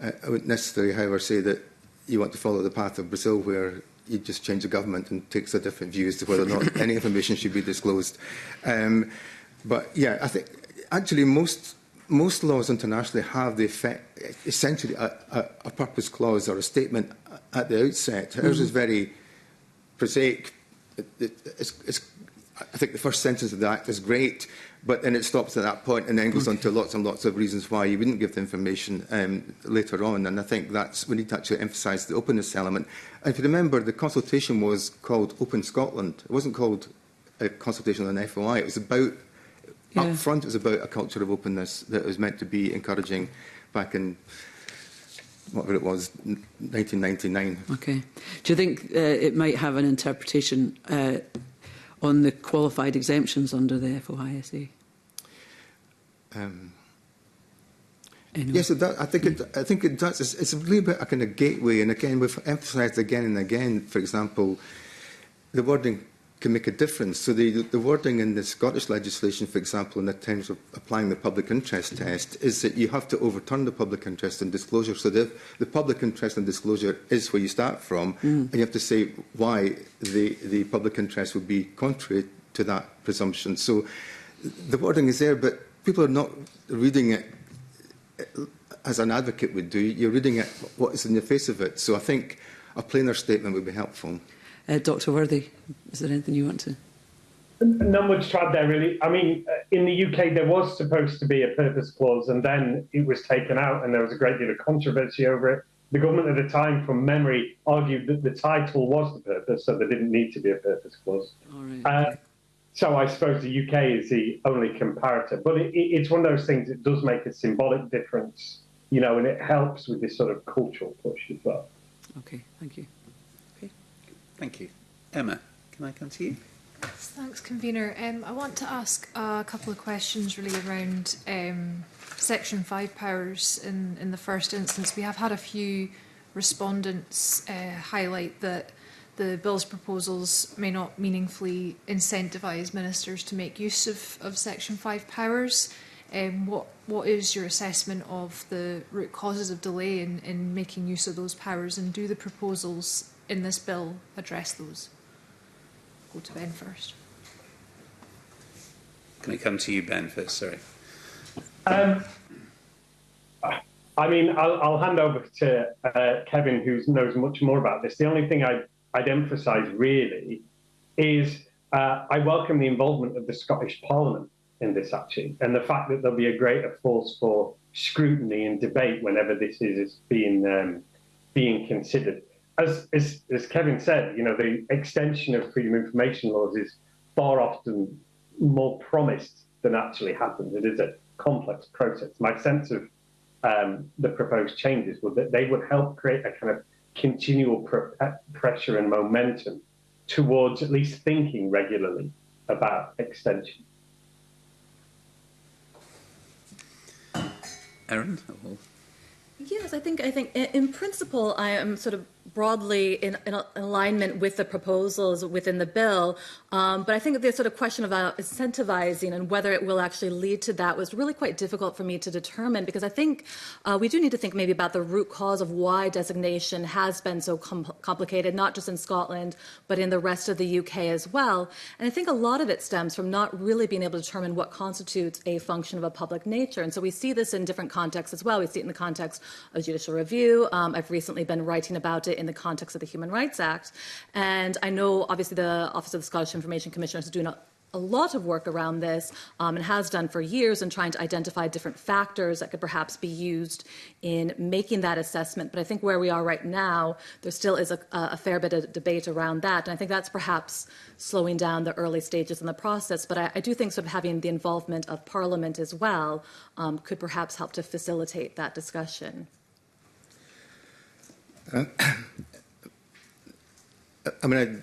Speaker 9: I wouldn't necessarily, however, say that you want to follow the path of Brazil, where you just change the government and takes a different view as to whether or not any information should be disclosed. But yeah, I think actually most laws internationally have the effect, essentially a purpose clause or a statement at the outset. Mm-hmm. Ours is very prosaic. I think the first sentence of the Act is great, but then it stops at that point and then goes on to lots and lots of reasons why you wouldn't give the information later on. And I think we need to actually emphasise the openness element. And if you remember, the consultation was called Open Scotland. It wasn't called a consultation on an FOI. It was about, up front, it was about a culture of openness that was meant to be encouraging back in whatever it was, 1999.
Speaker 4: Okay. Do you think it might have an interpretation on the qualified exemptions under the FOISA?
Speaker 9: Yes, it does. I think it does. It's a really bit a kind of gateway, and again, we've emphasised again and again. For example, the wording can make a difference. So the wording in the Scottish legislation, for example, in terms of applying the public interest test, is that you have to overturn the public interest in disclosure. So the public interest in disclosure is where you start from, and you have to say why the public interest would be contrary to that presumption. So the wording is there, but people are not reading it as an advocate would do. You're reading it, what is in the face of it. So I think a plainer statement would be helpful.
Speaker 4: Dr. Worthy, is there anything you want to?
Speaker 7: Not much to add there, really. I mean, in the UK, there was supposed to be a purpose clause, and then it was taken out, and there was a great deal of controversy over it. The government at the time, from memory, argued that the title was the purpose, so there didn't need to be a purpose clause.
Speaker 4: All right.
Speaker 7: So I suppose the UK is the only comparator. But it's one of those things that does make a symbolic difference, you know, and it helps with this sort of cultural push as well.
Speaker 4: Okay, thank you.
Speaker 1: Thank you. Emma, can I come to you?
Speaker 2: Thanks, Convener. I want to ask a couple of questions really around Section 5 powers in the first instance. We have had a few respondents highlight that the Bill's proposals may not meaningfully incentivise ministers to make use of Section 5 powers. What is your assessment of the root causes of delay in making use of those powers, and do the proposals in this bill address those? Go to Ben first.
Speaker 1: Can I come to you, Ben, first? Sorry.
Speaker 7: I mean, I'll hand over to Kevin, who knows much more about this. The only thing I'd emphasise really is I welcome the involvement of the Scottish Parliament in this, actually, and the fact that there'll be a greater force for scrutiny and debate whenever this is being considered. As Kevin said, you know, the extension of freedom of information laws is far often more promised than actually happens. It is a complex process. My sense of the proposed changes was that they would help create a kind of continual pressure and momentum towards at least thinking regularly about extension.
Speaker 1: Erin?
Speaker 8: Yes, I think in principle I am sort of broadly in alignment with the proposals within the bill, but I think the sort of question about incentivizing and whether it will actually lead to that was really quite difficult for me to determine, because I think we do need to think maybe about the root cause of why designation has been so complicated, not just in Scotland, but in the rest of the UK as well. And I think a lot of it stems from not really being able to determine what constitutes a function of a public nature. And so we see this in different contexts as well. We see it in the context of judicial review. I've recently been writing about it in the context of the Human Rights Act. And I know, obviously, the Office of the Scottish Information Commissioner is doing a lot of work around this and has done for years in trying to identify different factors that could perhaps be used in making that assessment. But I think where we are right now, there still is a fair bit of debate around that. And I think that's perhaps slowing down the early stages in the process. But I do think sort of having the involvement of Parliament as well could perhaps help to facilitate that discussion.
Speaker 9: I mean,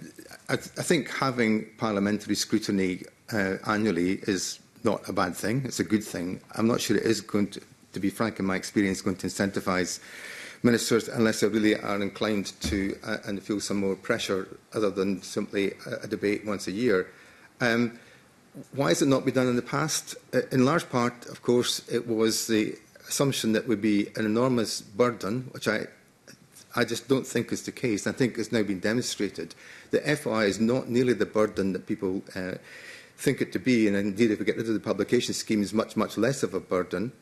Speaker 9: I think having parliamentary scrutiny annually is not a bad thing. It's a good thing. I'm not sure it is going to be frank in my experience, going to incentivise ministers unless they really are inclined to and feel some more pressure other than simply a debate once a year. Why has it not been done in the past? In large part, of course, it was the assumption that would be an enormous burden, which I just don't think is the case. I think it's now been demonstrated that FOI is not nearly the burden that people think it to be, and indeed if we get rid of the publication scheme is much, much less of a burden.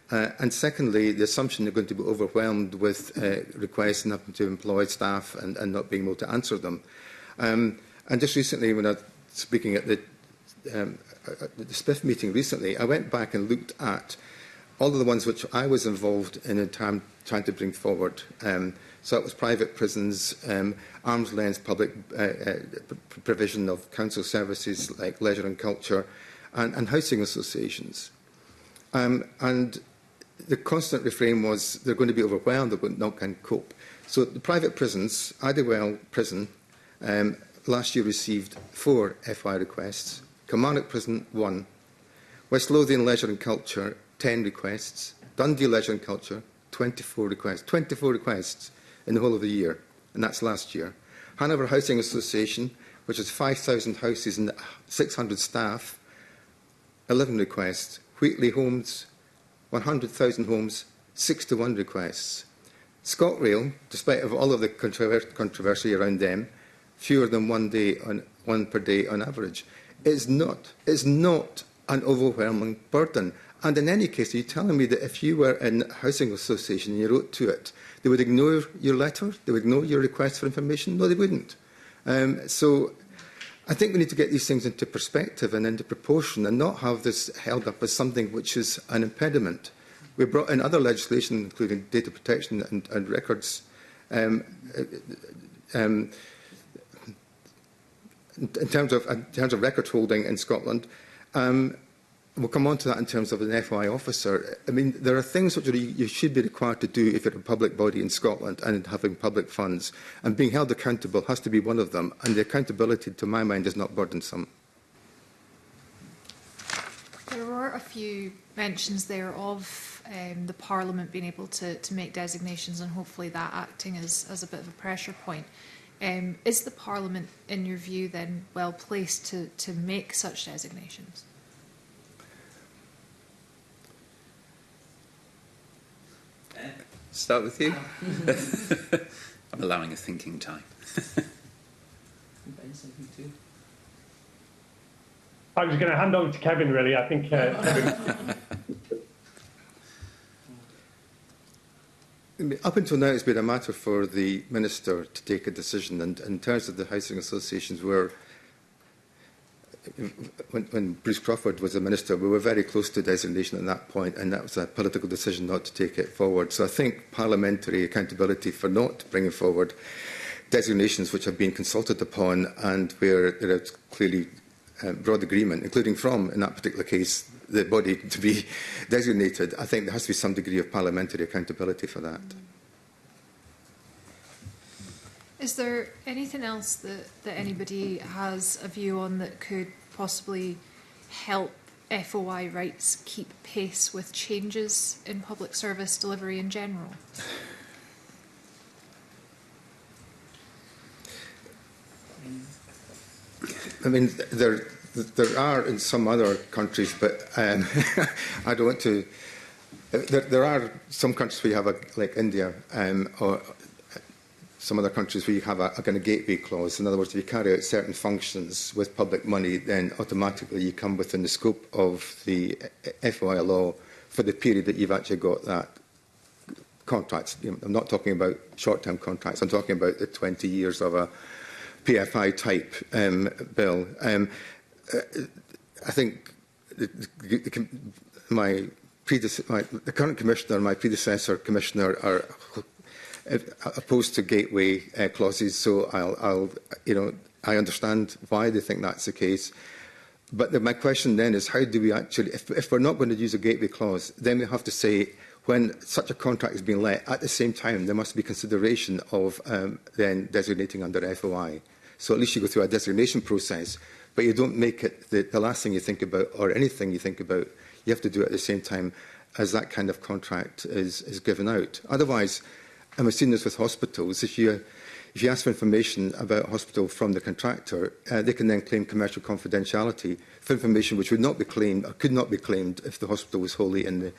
Speaker 9: And secondly, the assumption they're going to be overwhelmed with requests and having to employ staff and not being able to answer them. And just recently, when I was speaking at the SPIF meeting recently, I went back and looked at all of the ones which I was involved in trying to bring forward. So it was private prisons, arm's length public provision of council services like leisure and culture, and housing associations. And the constant refrain was they're going to be overwhelmed, they're not going to cope. So the private prisons, Idlewell Prison, last year received 4 FI requests, Kilmarnock Prison 1, West Lothian Leisure and Culture 10 requests, Dundee Leisure and Culture 24 requests. 24 requests in the whole of the year, and that's last year. Hanover Housing Association, which has 5,000 houses and 600 staff, 11 requests. Wheatley Homes, 100,000 homes, 61 requests. ScotRail, despite of all of the controversy around them, fewer than one per day on average, is not an overwhelming burden. And in any case, are you telling me that if you were in a housing association and you wrote to it, they would ignore your letter? They would ignore your request for information? No, they wouldn't. So I think we need to get these things into perspective and into proportion and not have this held up as something which is an impediment. We brought in other legislation, including data protection and records, in terms of record holding in Scotland. We'll come on to that in terms of an FOI officer. I mean, there are things which you should be required to do if you're a public body in Scotland and having public funds. And being held accountable has to be one of them. And the accountability, to my mind, is not burdensome.
Speaker 2: There were a few mentions there of the Parliament being able to make designations and hopefully that acting as a bit of a pressure point. Is the Parliament, in your view, then well placed to make such designations?
Speaker 1: Start with you. I'm allowing a thinking time.
Speaker 7: I was going to hand over to Kevin, really. I think Kevin...
Speaker 9: Up until now, it's been a matter for the Minister to take a decision. And in terms of the housing associations, when Bruce Crawford was the Minister, we were very close to designation at that point, and that was a political decision not to take it forward. So I think parliamentary accountability for not bringing forward designations which have been consulted upon and where there is clearly broad agreement, including from, in that particular case, the body to be designated, I think there has to be some degree of parliamentary accountability for that.
Speaker 2: Is there anything else that anybody has a view on that could possibly help FOI rights keep pace with changes in public service delivery in general?
Speaker 9: I mean, there are in some other countries, but I don't want to. There are some countries where you have like India, or some other countries where you have a kind of gateway clause. In other words, if you carry out certain functions with public money, then automatically you come within the scope of the FOI law for the period that you've actually got that contract. I'm not talking about short-term contracts. I'm talking about the 20 years of a PFI type bill. I think the current commissioner and my predecessor commissioner are opposed to gateway clauses, so I understand why they think that's the case. But my question then is, how do we actually, if we're not going to use a gateway clause, then we have to say when such a contract is being let, at the same time there must be consideration of then designating under FOI. So at least you go through a designation process, but you don't make it the last thing you think about or anything you think about. You have to do it at the same time as that kind of contract is given out. Otherwise, and we've seen this with hospitals, if you ask for information about a hospital from the contractor, they can then claim commercial confidentiality for information which would not be claimed or could not be claimed if the hospital was wholly in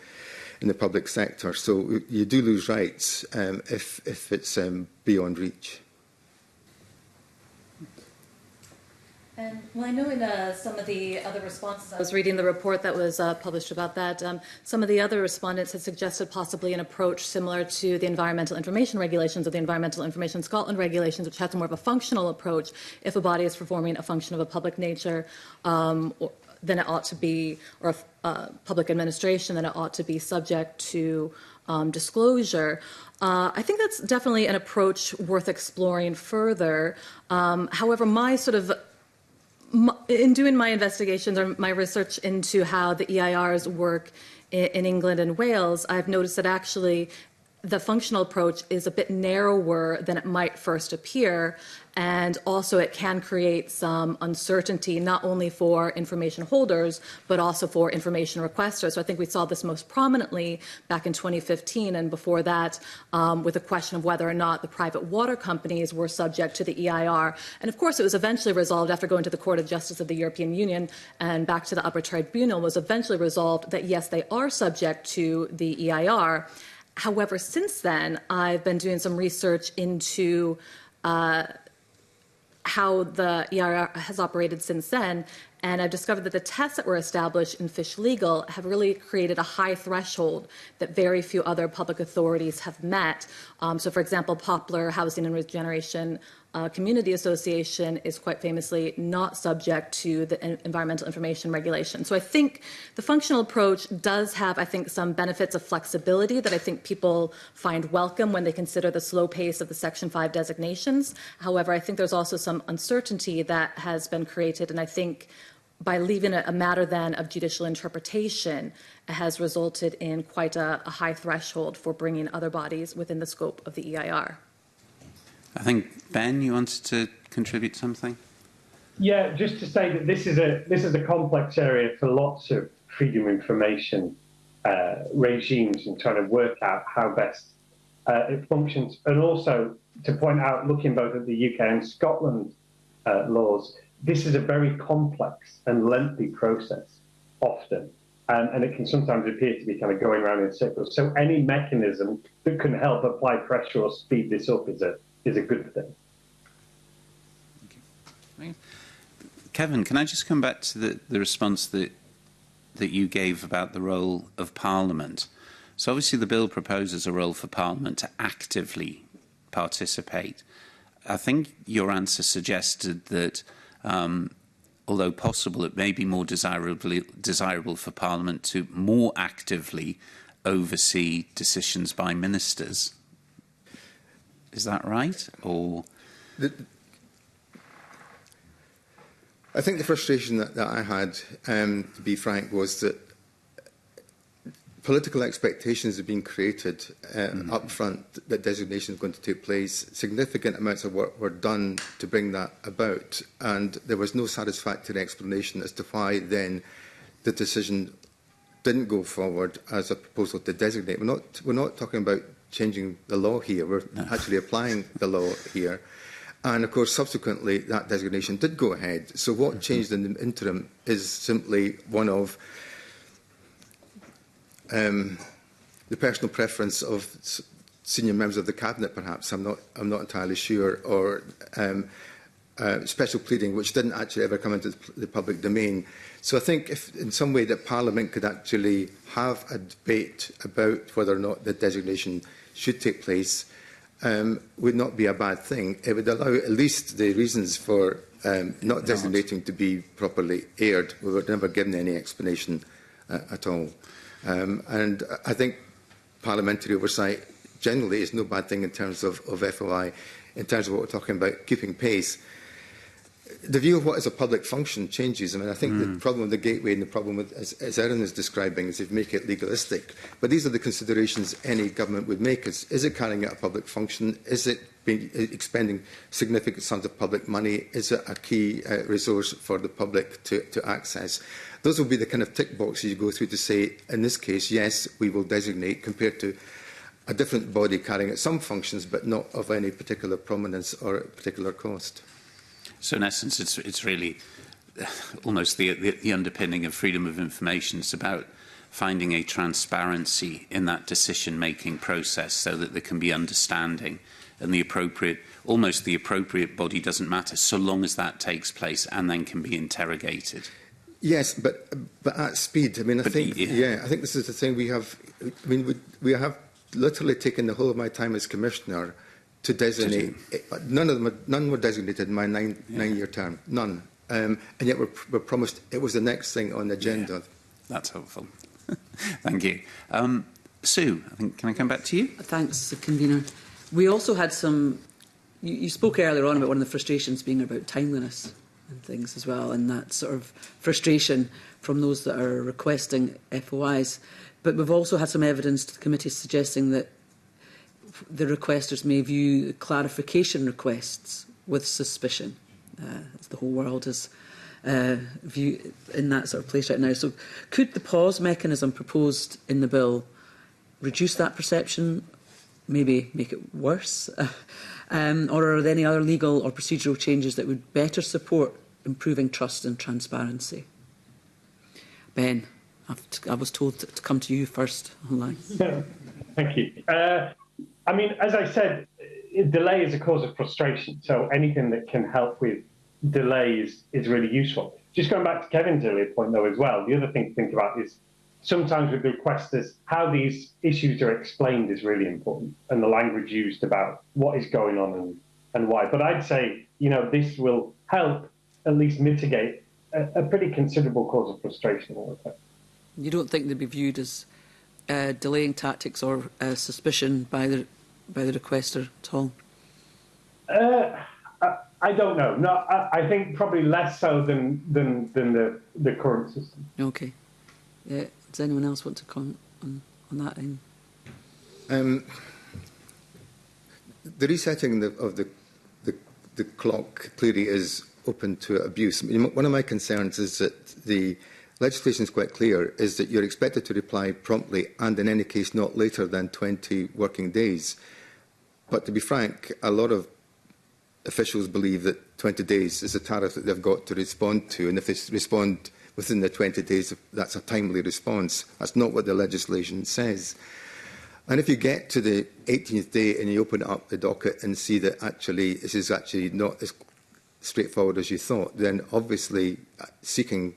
Speaker 9: the public sector. So you do lose rights if it's beyond reach.
Speaker 8: And well, I know in some of the other responses, I was reading the report that was published about that, some of the other respondents had suggested possibly an approach similar to the Environmental Information Regulations or the Environmental Information Scotland Regulations, which has more of a functional approach. If a body is performing a function of a public nature, then it ought to be, or public administration, then it ought to be subject to disclosure. I think that's definitely an approach worth exploring further. However, in doing my investigations or my research into how the EIRs work in England and Wales, I've noticed that actually the functional approach is a bit narrower than it might first appear. And also it can create some uncertainty, not only for information holders, but also for information requesters. So I think we saw this most prominently back in 2015 and before that with the question of whether or not the private water companies were subject to the EIR. And of course, it was eventually resolved after going to the Court of Justice of the European Union and back to the upper tribunal, was eventually resolved that yes, they are subject to the EIR. However, since then, I've been doing some research into how the EIR has operated since then, and I've discovered that the tests that were established in Fish Legal have really created a high threshold that very few other public authorities have met. So, for example, Poplar Housing and Regeneration Community Association is quite famously not subject to the Environmental Information Regulation. So I think the functional approach does have, I think, some benefits of flexibility that I think people find welcome when they consider the slow pace of the Section 5 designations. However, I think there's also some uncertainty that has been created, and I think by leaving it a matter then of judicial interpretation has resulted in quite a high threshold for bringing other bodies within the scope of the EIR.
Speaker 1: I think, Ben, you wanted to contribute something?
Speaker 7: Yeah, just to say that this is a complex area for lots of freedom of information regimes and trying to work out how best it functions. And also to point out, looking both at the UK and Scotland laws, this is a very complex and lengthy process, often. And it can sometimes appear to be kind of going around in circles. So any mechanism that can help apply pressure or speed this up is a good thing.
Speaker 1: Okay. Kevin, can I just come back to the response that you gave about the role of Parliament? So obviously the bill proposes a role for Parliament to actively participate. I think your answer suggested that although possible, it may be more desirable for Parliament to more actively oversee decisions by ministers. Is that right? Or
Speaker 9: I think the frustration that I had, to be frank, was that political expectations have been created up front that designation is going to take place. Significant amounts of work were done to bring that about, and there was no satisfactory explanation as to why then the decision didn't go forward as a proposal to designate. We're not talking about changing the law here. We're actually applying the law here. And, of course, subsequently, that designation did go ahead. So what changed in the interim is simply one of the personal preference of senior members of the Cabinet, perhaps. I'm not entirely sure. Or special pleading, which didn't actually ever come into the public domain. So I think if in some way that Parliament could actually have a debate about whether or not the designation should take place would not be a bad thing. It would allow at least the reasons for not designating to be properly aired. We were never given any explanation at all. And I think parliamentary oversight generally is no bad thing in terms of FOI, in terms of what we're talking about, keeping pace. The view of what is a public function changes. I mean, I think the problem with the gateway and the problem with, as Erin is describing, is if you make it legalistic. But these are the considerations any government would make. Is it carrying out a public function? Is it expending significant sums of public money is a key resource for the public to access. Those will be the kind of tick boxes you go through to say, in this case, yes, we will designate, compared to a different body carrying out some functions but not of any particular prominence or particular cost.
Speaker 1: So in essence, it's really almost the underpinning of freedom of information. It's about finding a transparency in that decision-making process so that there can be understanding, and the appropriate body doesn't matter so long as that takes place and then can be interrogated.
Speaker 9: Yes, but at speed. I mean, I think this is the thing we have. I mean, we have literally taken the whole of my time as commissioner to designate. None were designated in my nine-year term. None. And yet we're promised it was the next thing on the agenda.
Speaker 1: Yeah, that's helpful. Thank you. Sue, can I come back to you?
Speaker 4: Thanks, Convener. We also had some... You spoke earlier on about one of the frustrations being about timeliness and things as well, and that sort of frustration from those that are requesting FOIs. But we've also had some evidence to the committee suggesting that the requesters may view clarification requests with suspicion. As the whole world is view in that sort of place right now. So could the pause mechanism proposed in the bill reduce that perception, maybe make it worse? Or are there any other legal or procedural changes that would better support improving trust and transparency? Ben, I was told to come to you first online.
Speaker 7: Thank you. I mean, as I said, delay is a cause of frustration, so anything that can help with delays is really useful. Just going back to Kevin's earlier point, though, as well, the other thing to think about is sometimes with the requesters, how these issues are explained is really important, and the language used about what is going on and why. But I'd say, you know, this will help at least mitigate a pretty considerable cause of frustration.
Speaker 4: You don't think they'd be viewed as delaying tactics or suspicion by the requester at all?
Speaker 7: I don't know. No, I think probably less so than the current system.
Speaker 4: Okay. Does anyone else want to comment on that end?
Speaker 9: The resetting of the clock clearly is open to abuse. I mean, one of my concerns is that the legislation is quite clear, is that you're expected to reply promptly and in any case not later than 20 working days. But to be frank, a lot of officials believe that 20 days is the tariff that they've got to respond to, and if they respond within the 20 days, that's a timely response. That's not what the legislation says. And if you get to the 18th day and you open up the docket and see that actually this is actually not as straightforward as you thought, then obviously seeking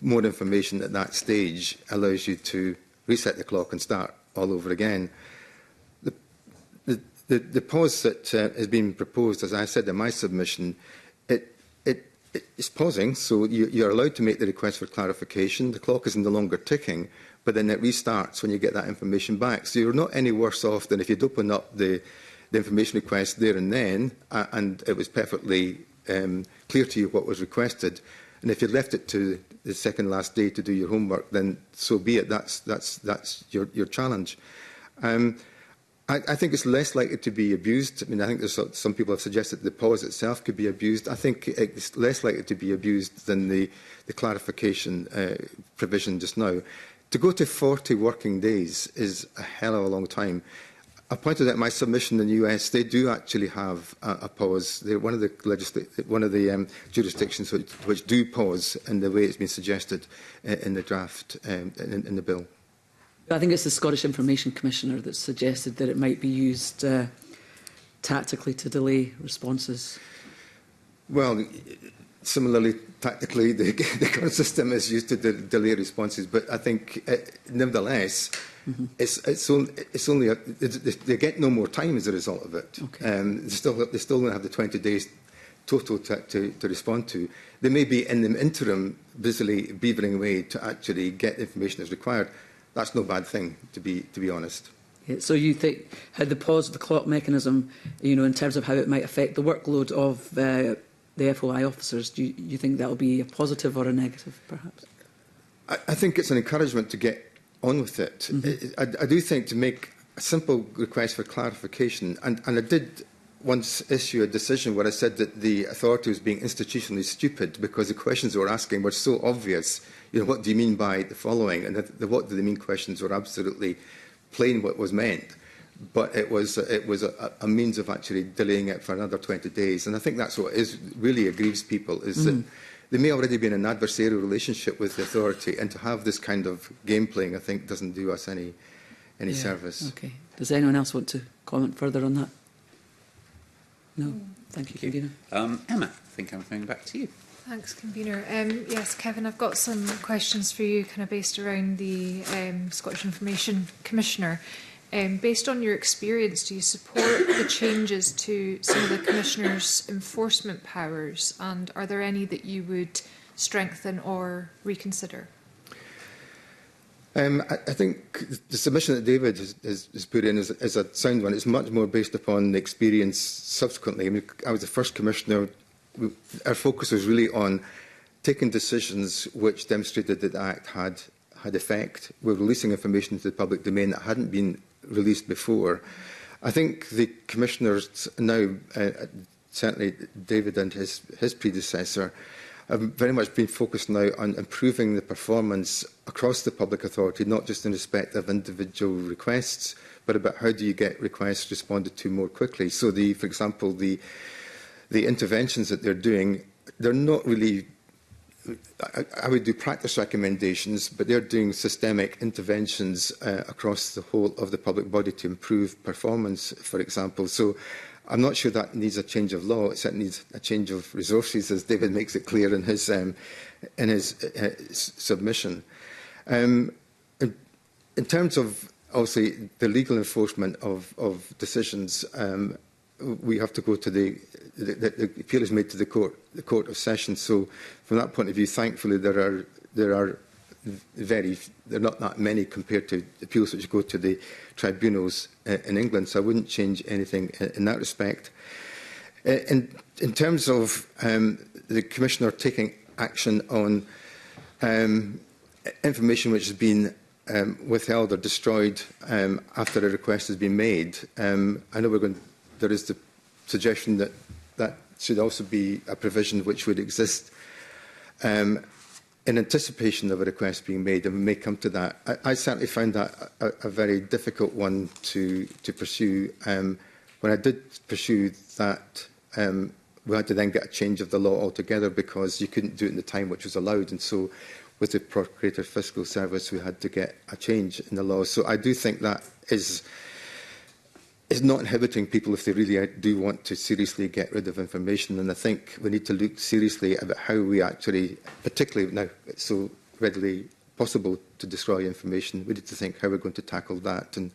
Speaker 9: more information at that stage allows you to reset the clock and start all over again. The pause that has been proposed, as I said in my submission, it's pausing, so you're allowed to make the request for clarification. The clock is no longer ticking, but then it restarts when you get that information back. So you're not any worse off than if you'd opened up the information request there and then, and it was perfectly clear to you what was requested. And if you left it to the second last day to do your homework, then so be it. That's your challenge. I think it's less likely to be abused. I mean, I think there's some people have suggested the pause itself could be abused. I think it's less likely to be abused than the clarification provision just now. To go to 40 working days is a hell of a long time. I pointed out in my submission in the US, they do actually have a pause. They're one of the jurisdictions which do pause in the way it's been suggested in the draft in the bill.
Speaker 4: I think it's the Scottish Information Commissioner that suggested that it might be used tactically to delay responses. Well,
Speaker 9: similarly, tactically, the current system is used to delay responses, but I think, nevertheless, it's only they get no more time as a result of it.
Speaker 4: Okay.
Speaker 9: They still don't have the 20 days total to respond to. They may be in the interim busily beavering away to actually get the information as required. That's no bad thing, to be honest.
Speaker 4: Yeah, so you think how the pause of the clock mechanism, in terms of how it might affect the workload of the FOI officers, do you think that will be a positive or a negative, perhaps?
Speaker 9: I think it's an encouragement to get on with it. I do think to make a simple request for clarification. And I did once issue a decision where I said that the authority was being institutionally stupid because the questions they were asking were so obvious. You know, what do you mean by the following? And the what do they mean questions were absolutely plain what was meant. But it was a means of actually delaying it for another 20 days. And I think that's what really aggrieves people, is that they may already be in an adversarial relationship with the authority, and to have this kind of game playing, I think, doesn't do us any service.
Speaker 4: Okay. Does anyone else want to comment further on that? No. Thank you, Convener.
Speaker 1: Emma, I think I'm going back to you.
Speaker 2: Thanks, Convener. Yes, Kevin, I've got some questions for you, kind of based around the Scottish Information Commissioner. Based on your experience, do you support the changes to some of the Commissioner's enforcement powers, and are there any that you would strengthen or reconsider?
Speaker 9: I think the submission that David has put in is a sound one. It's much more based upon the experience subsequently. I mean, I was the first Commissioner. Our focus was really on taking decisions which demonstrated that the Act had effect. We're releasing information to the public domain that hadn't been released before. I think the Commissioners now, certainly David and his predecessor, have very much been focused now on improving the performance across the public authority, not just in respect of individual requests, but about how do you get requests responded to more quickly. So, for example, the interventions that they're doing, they're not really, I would do practice recommendations, but they're doing systemic interventions across the whole of the public body to improve performance, for example. So I'm not sure that needs a change of law. It certainly needs a change of resources, as David makes it clear in his submission. In terms of, obviously, the legal enforcement of decisions, we have to go to the appeal is made to the Court of Session. So, from that point of view, thankfully, there are not that many compared to appeals which go to the tribunals in England. So, I wouldn't change anything in that respect. In terms of the Commissioner taking action on information which has been withheld or destroyed after a request has been made, I know there is the suggestion that that should also be a provision which would exist in anticipation of a request being made, and we may come to that. I certainly found that a very difficult one to pursue. When I did pursue that, we had to then get a change of the law altogether because you couldn't do it in the time which was allowed, and so with the Procurator Fiscal Service we had to get a change in the law. So I do think that is not inhibiting people if they really do want to seriously get rid of information. And I think we need to look seriously about how we actually, particularly now it's so readily possible to destroy information, we need to think how we're going to tackle that and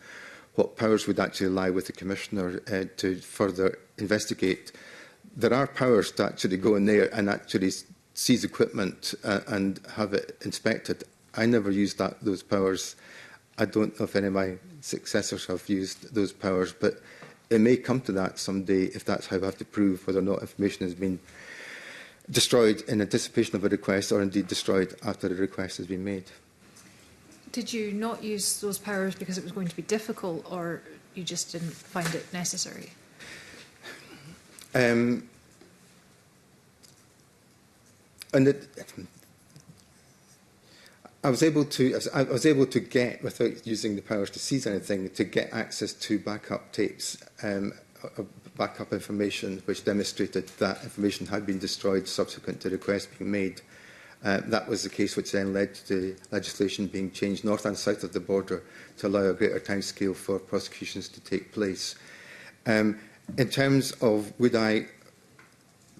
Speaker 9: what powers would actually lie with the Commissioner to further investigate. There are powers to actually go in there and actually seize equipment and have it inspected. I never used those powers. I don't know if any of my successors have used those powers, but it may come to that someday if that's how we have to prove whether or not information has been destroyed in anticipation of a request or indeed destroyed after the request has been made.
Speaker 2: Did you not use those powers because it was going to be difficult, or you just didn't find it necessary?
Speaker 9: I was able to get, without using the powers to seize anything, to get access to backup tapes, backup information which demonstrated that information had been destroyed subsequent to the request being made. That was the case which then led to the legislation being changed north and south of the border to allow a greater timescale for prosecutions to take place. In terms of would I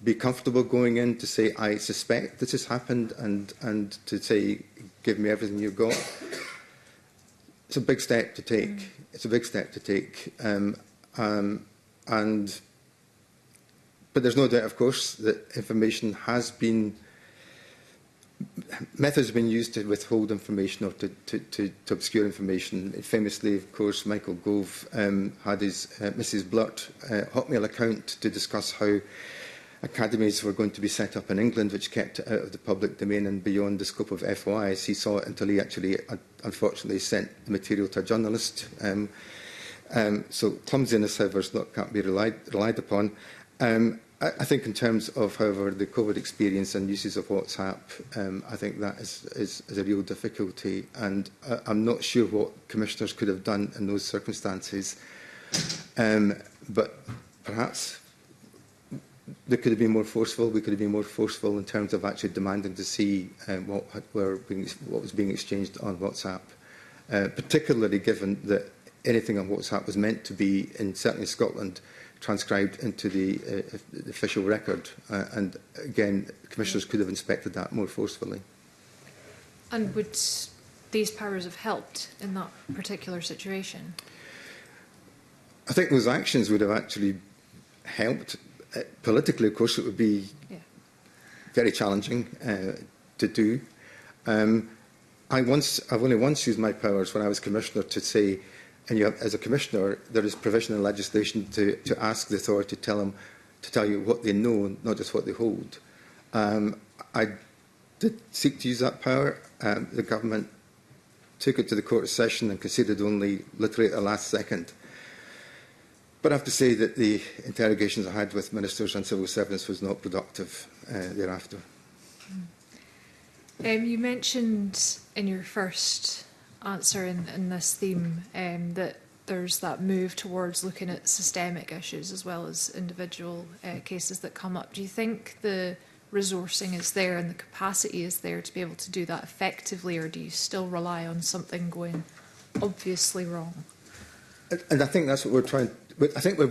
Speaker 9: be comfortable going in to say I suspect this has happened and to say give me everything you've got, it's a big step to take. It's a big step to take. But there's no doubt, of course, that information has been, methods have been used to withhold information or to obscure information. Famously, of course, Michael Gove had his Mrs. Blurt Hotmail account to discuss how academies were going to be set up in England, which kept it out of the public domain and beyond the scope of FOIs. He saw it until he actually, unfortunately, sent the material to a journalist. So clumsiness, however, can't be relied upon. I think in terms of, however, the COVID experience and uses of WhatsApp, I think that is a real difficulty, and I'm not sure what commissioners could have done in those circumstances. But perhaps they could have been more forceful. We could have been more forceful in terms of actually demanding to see what was being exchanged on WhatsApp, particularly given that anything on WhatsApp was meant to be, certainly in Scotland, transcribed into the official record. And again, commissioners could have inspected that more forcefully.
Speaker 2: And would these powers have helped in that particular situation?
Speaker 9: I think those actions would have actually helped. Politically, of course, it would be very challenging to do. I've only once used my powers when I was Commissioner to say, and as a Commissioner, there is provision in legislation to ask the authority to tell you what they know, not just what they hold. I did seek to use that power. The government took it to the Court of Session and conceded only literally at the last second. But I have to say that the interrogations I had with ministers and civil servants was not productive thereafter.
Speaker 2: You mentioned in your first answer in this theme that there's that move towards looking at systemic issues as well as individual cases that come up. Do you think the resourcing is there and the capacity is there to be able to do that effectively, or do you still rely on something going obviously wrong?
Speaker 9: And I think that's what we're trying. I think we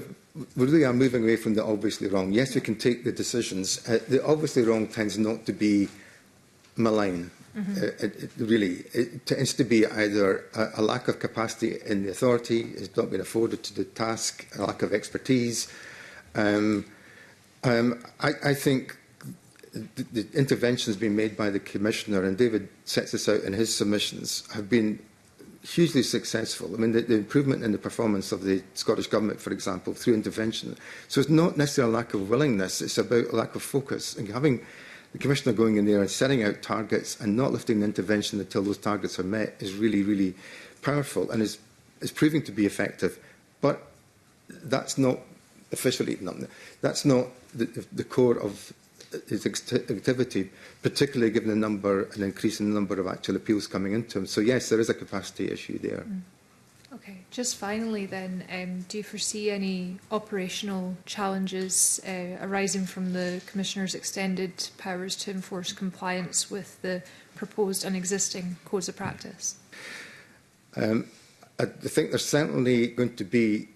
Speaker 9: really are moving away from the obviously wrong. Yes, we can take the decisions. The obviously wrong tends not to be malign. It tends to be either a lack of capacity in the authority, it's not been afforded to the task, a lack of expertise. I think the interventions being made by the Commissioner, and David sets this out in his submissions, have been hugely successful. I mean, the improvement in the performance of the Scottish Government, for example, through intervention. So it's not necessarily a lack of willingness, it's about a lack of focus. And having the Commissioner going in there and setting out targets and not lifting the intervention until those targets are met is really, really powerful and is proving to be effective. But that's not officially, that's not the core of his activity, particularly given an increase in the number of actual appeals coming into him. So yes, there is a capacity issue there.
Speaker 2: Okay, just finally then, do you foresee any operational challenges arising from the Commissioner's extended powers to enforce compliance with the proposed and existing codes of practice?
Speaker 9: I think there's certainly going to be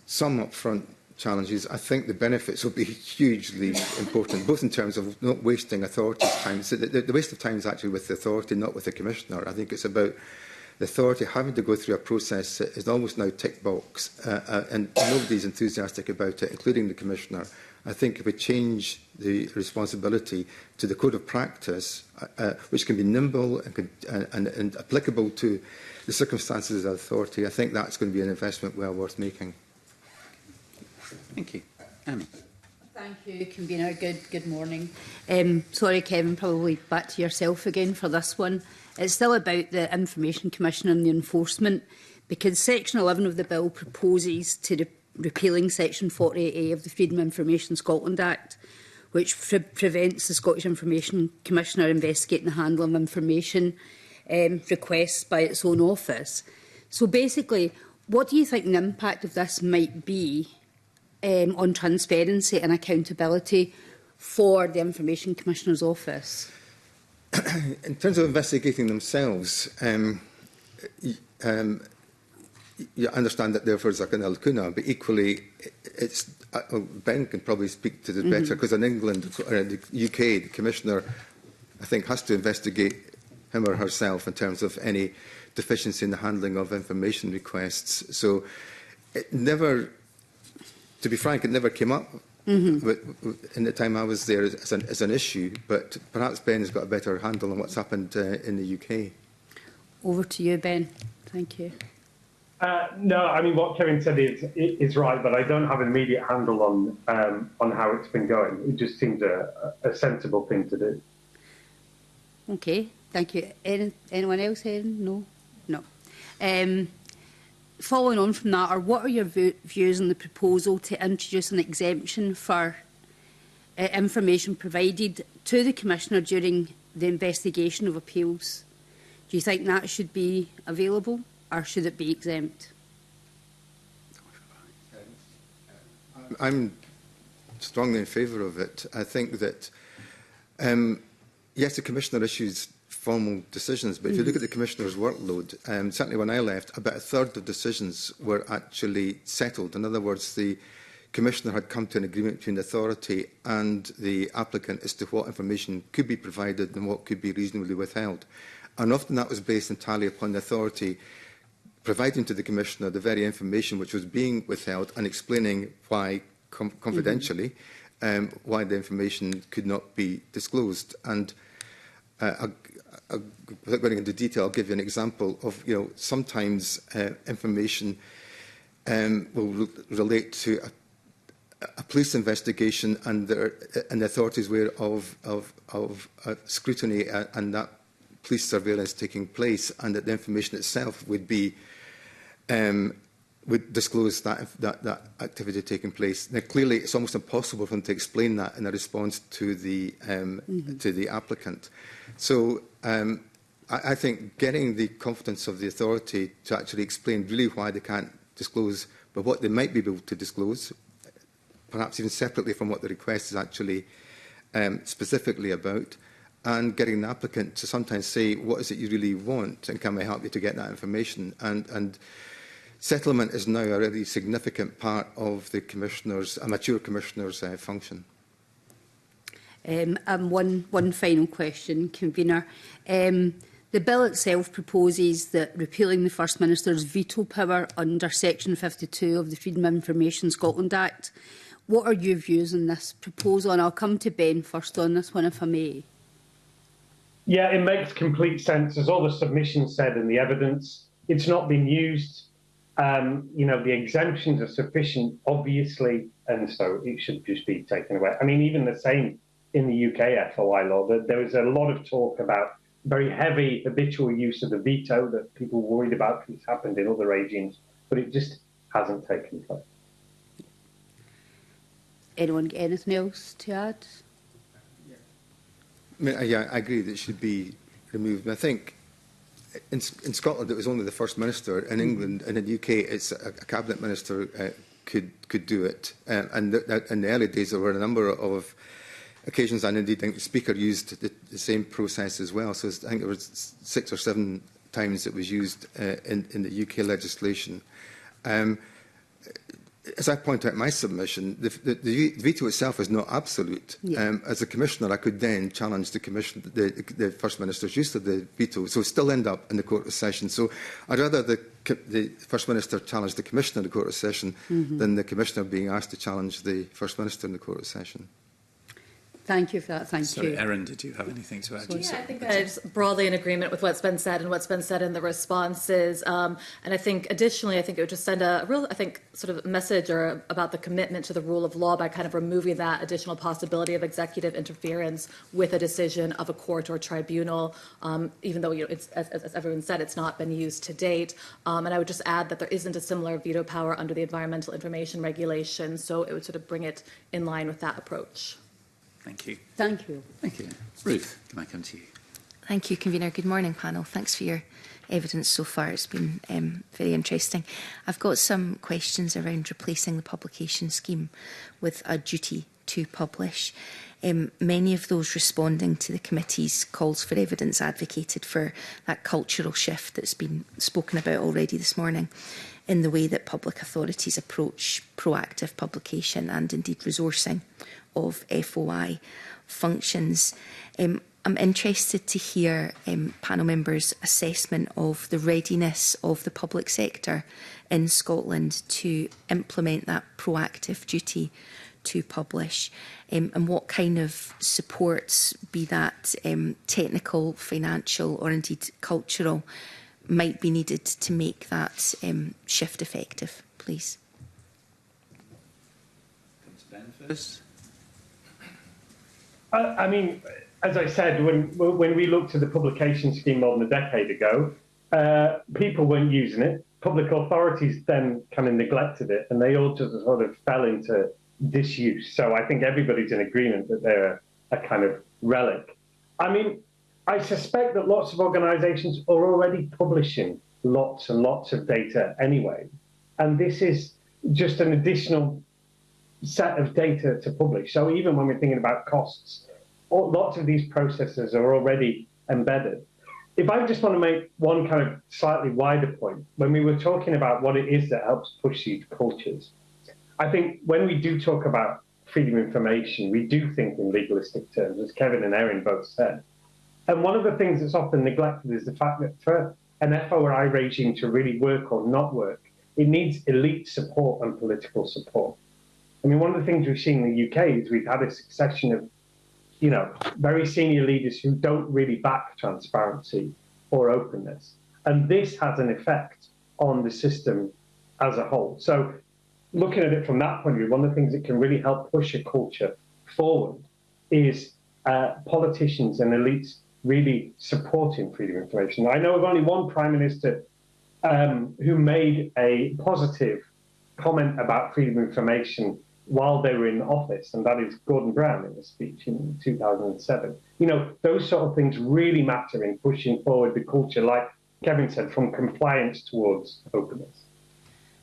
Speaker 9: some upfront challenges. I think the benefits will be hugely important, both in terms of not wasting authority's time. So the waste of time is actually with the authority, not with the Commissioner. I think it's about the authority having to go through a process that is almost now tick box, and nobody's enthusiastic about it, including the Commissioner. I think if we change the responsibility to the code of practice, which can be nimble and applicable to the circumstances of the authority, I think that's going to be an investment well worth making.
Speaker 1: Thank you. Annie.
Speaker 10: Thank you, Convener. Good morning. Sorry, Kevin, probably back to yourself again for this one. It's still about the Information Commission and the enforcement, because Section 11 of the bill proposes to repealing Section 48A of the Freedom of Information Scotland Act, which prevents the Scottish Information Commissioner investigating the handle of information requests by its own office. So basically, what do you think the impact of this might be on transparency and accountability for the Information Commissioner's office?
Speaker 9: In terms of investigating themselves, you understand that therefore is like an lacuna, but equally, it's Ben can probably speak to this better, because in England or in the UK, the Commissioner, I think, has to investigate him or herself in terms of any deficiency in the handling of information requests. So it never, to be frank, it never came up in the time I was there as an issue, but perhaps Ben has got a better handle on what's happened in the UK.
Speaker 10: Over to you, Ben. Thank you.
Speaker 7: No, I mean, what Kevin said is right, but I don't have an immediate handle on how it's been going. It just seems a sensible thing to do.
Speaker 10: Okay, thank you. Anyone else? No? No. following on from that, what are your views on the proposal to introduce an exemption for information provided to the Commissioner during the investigation of appeals? Do you think that should be available, or should it be exempt?
Speaker 9: I'm strongly in favour of it. I think that, yes, the Commissioner issues formal decisions, but if you look at the Commissioner's workload, certainly when I left, about a third of decisions were actually settled. In other words, the Commissioner had come to an agreement between the authority and the applicant as to what information could be provided and what could be reasonably withheld. And often that was based entirely upon the authority providing to the Commissioner the very information which was being withheld and explaining why, confidentially, why the information could not be disclosed. And without going into detail, I'll give you an example of, sometimes information will relate to a police investigation, and the authorities were of scrutiny and that police surveillance taking place, and that the information itself would be would disclose that activity taking place. Now, clearly, it's almost impossible for them to explain that in a response to the applicant. So, I think getting the confidence of the authority to actually explain really why they can't disclose, but what they might be able to disclose, perhaps even separately from what the request is actually specifically about, and getting the applicant to sometimes say, what is it you really want, and can I help you to get that information? And settlement is now a really significant part of the Commissioner's, a mature Commissioner's function.
Speaker 10: One final question, Convener. The bill itself proposes that repealing the First Minister's veto power under Section 52 of the Freedom of Information Scotland Act. What are your views on this proposal? And I'll come to Ben first on this one, if I may.
Speaker 7: Yeah, it makes complete sense. As all the submissions said and the evidence, it's not been used. The exemptions are sufficient, obviously, and so it should just be taken away. I mean, even the same in the UK FOI law, that there was a lot of talk about very heavy habitual use of the veto that people were worried about because it's happened in other regimes, but it just hasn't taken place.
Speaker 10: Anyone get anything else to add?
Speaker 9: Yeah, I agree that it should be removed. And I think in Scotland it was only the First Minister. In England and in the UK, it's a Cabinet Minister could do it. And in the early days, there were a number of occasions, and indeed I think the Speaker used the same process as well. So I think there was 6 or 7 times it was used in the UK legislation. As I point out in my submission, the veto itself is not absolute. Yeah. As a Commissioner, I could then challenge the First Minister's use of the veto, so still end up in the Court of Session. So I'd rather the First Minister challenge the Commissioner in the Court of Session than the Commissioner being asked to challenge the First Minister in the Court of Session.
Speaker 10: Thank you for that. Thank you.
Speaker 1: Erin, did you have anything to add?
Speaker 8: Yeah, I think I'm broadly in agreement with what's been said and what's been said in the responses. And I think, additionally, I think it would just send a real, sort of message about the commitment to the rule of law by kind of removing that additional possibility of executive interference with a decision of a court or tribunal, even though, it's, as everyone said, it's not been used to date. And I would just add that there isn't a similar veto power under the Environmental Information Regulation, so it would sort of bring it in line with that approach.
Speaker 1: Thank you.
Speaker 10: Thank you.
Speaker 1: Thank you. Ruth, can I come to you?
Speaker 5: Thank you, Convener. Good morning, panel. Thanks for your evidence so far. It's been very interesting. I've got some questions around replacing the publication scheme with a duty to publish. Many of those responding to the committee's calls for evidence advocated for that cultural shift that's been spoken about already this morning in the way that public authorities approach proactive publication and indeed resourcing of FOI functions. I'm interested to hear panel members' assessment of the readiness of the public sector in Scotland to implement that proactive duty to publish, and what kind of supports, be that technical, financial or indeed cultural, might be needed to make that shift effective, please.
Speaker 1: Come to Ben first.
Speaker 7: I mean, as I said, when we looked at the publication scheme more than a decade ago, people weren't using it. public authorities then kind of neglected it, and they all just sort of fell into disuse. So I think everybody's in agreement that they're a kind of relic. I mean, I suspect that lots of organisations are already publishing lots and lots of data anyway, and this is just an additional set of data to publish. So even when we're thinking about costs, lots of these processes are already embedded. If I just want to make one kind of slightly wider point, when we were talking about what it is that helps push these cultures, I think when we do talk about freedom of information, we do think in legalistic terms, as Kevin and Erin both said. And one of the things that's often neglected is the fact that for an FOI regime to really work or not work, it needs elite support and political support. I mean, one of the things we've seen in the UK is we've had a succession of, you know, very senior leaders who don't really back transparency or openness. And this has an effect on the system as a whole. So looking at it from that point of view, one of the things that can really help push a culture forward is politicians and elites really supporting freedom of information. I know of only one Prime Minister who made a positive comment about freedom of information while they were in office, and that is Gordon Brown in a speech in 2007. You know, those sort of things really matter in pushing forward the culture, like Kevin said, from compliance towards openness.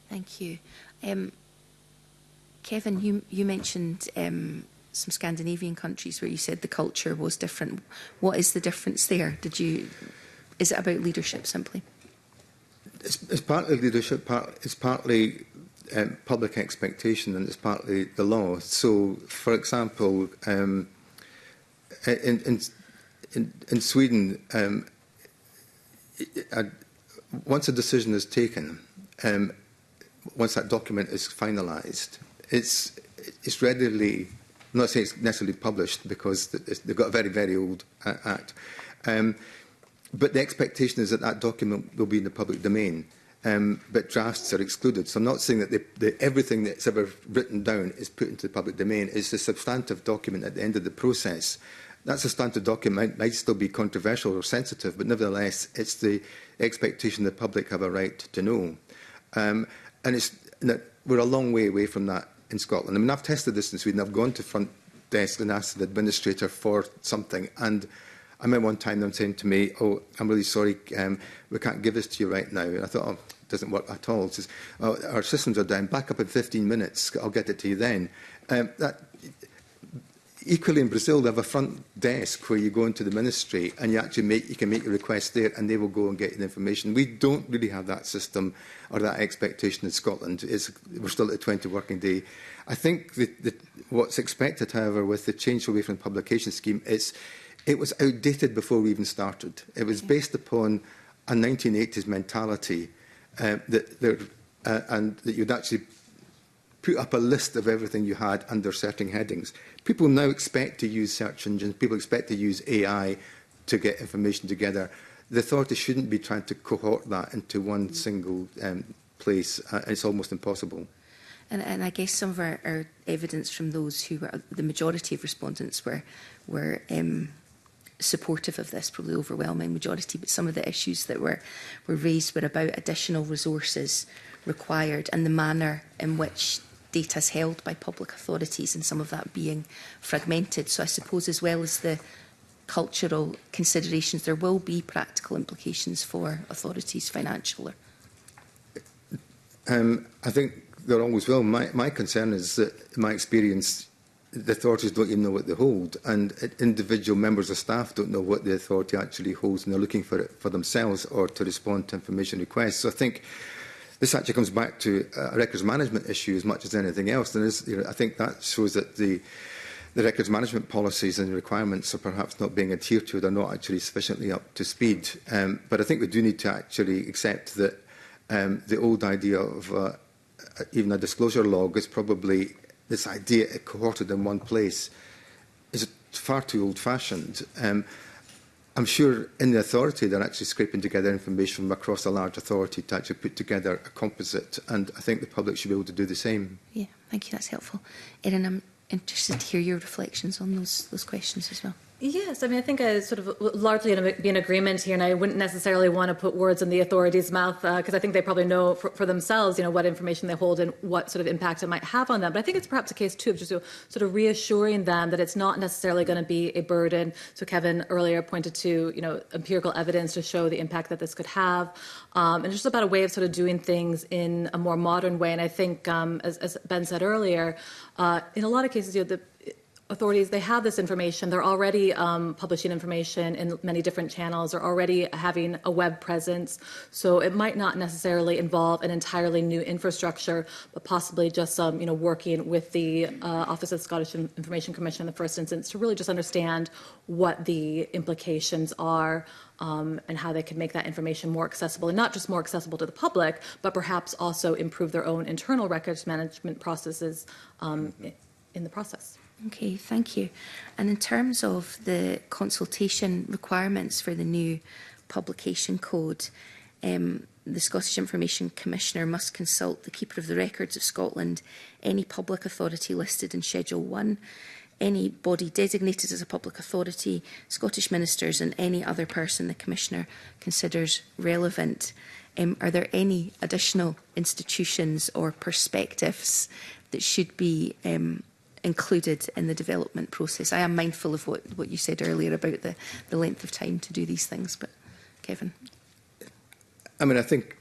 Speaker 5: Thank you. Kevin, you mentioned some Scandinavian countries where you said the culture was different. What is the difference there? Is it about leadership simply?
Speaker 9: It's partly leadership, it's partly public expectation, and it's partly the law. So, for example, in Sweden, once a decision is taken, once that document is finalised, it's readily, I'm not saying it's necessarily published because they've got a very, very old act, but the expectation is that that document will be in the public domain. But drafts are excluded. So I'm not saying that everything that's ever written down is put into the public domain. It's a substantive document at the end of the process. That substantive document might still be controversial or sensitive, but nevertheless, it's the expectation the public have a right to know. And we're a long way away from that in Scotland. I mean, I've tested this in Sweden. I've gone to front desk and asked the administrator for something, and I remember one time them saying to me, "Oh, I'm really sorry, we can't give this to you right now." And I thought, "Oh, it doesn't work at all." It says, "Oh, our systems are down. Back up in 15 minutes. I'll get it to you then." Equally in Brazil, they have a front desk where you go into the ministry and you can make your request there, and they will go and get you the information. We don't really have that system or that expectation in Scotland. We're still at a 20 working day. I think what's expected, however, with the change away from the publication scheme is it was outdated before we even started. It was based upon a 1980s mentality and that you'd actually put up a list of everything you had under certain headings. People now expect to use search engines. People expect to use AI to get information together. The authority shouldn't be trying to cohort that into one single place. It's almost impossible.
Speaker 5: And I guess some of our evidence from those who were, the majority of respondents were supportive of this, probably overwhelming majority, but some of the issues that were raised were about additional resources required and the manner in which data is held by public authorities, and some of that being fragmented. So I suppose, as well as the cultural considerations, there will be practical implications for authorities financially.
Speaker 9: I think there always will. My concern is that, in my experience, the authorities don't even know what they hold, and individual members of staff don't know what the authority actually holds, and they're looking for it for themselves or to respond to information requests. So I think this actually comes back to a records management issue as much as anything else. And I think that shows that the records management policies and requirements are perhaps not being adhered to. They're not actually sufficiently up to speed. But I think we do need to actually accept that the old idea of even a disclosure log is probably this idea cohorted in one place is far too old-fashioned. I'm sure in the authority they're actually scraping together information from across a large authority to actually put together a composite, and I think the public should be able to do the same.
Speaker 5: Yeah, thank you, that's helpful. Erin, I'm interested to hear your reflections on those questions as well.
Speaker 8: Yes, I mean, I think I sort of largely be in agreement here, and I wouldn't necessarily want to put words in the authorities' mouth because I think they probably know for themselves, what information they hold and what sort of impact it might have on them. But I think it's perhaps a case too of just sort of reassuring them that it's not necessarily going to be a burden. So Kevin earlier pointed to, empirical evidence to show the impact that this could have, and it's just about a way of sort of doing things in a more modern way. And I think, as Ben said earlier, in a lot of cases, the authorities, they have this information. They're already publishing information in many different channels. They're already having a web presence. So it might not necessarily involve an entirely new infrastructure, but possibly just working with the Office of the Scottish Information Commission in the first instance to really just understand what the implications are and how they can make that information more accessible, and not just more accessible to the public, but perhaps also improve their own internal records management processes in the process.
Speaker 5: Okay, thank you. And in terms of the consultation requirements for the new publication code, the Scottish Information Commissioner must consult the Keeper of the Records of Scotland, any public authority listed in Schedule 1, any body designated as a public authority, Scottish ministers and any other person the Commissioner considers relevant. Are there any additional institutions or perspectives that should be included in the development process? I am mindful of what you said earlier about the length of time to do these things, but Kevin?
Speaker 9: I mean, I think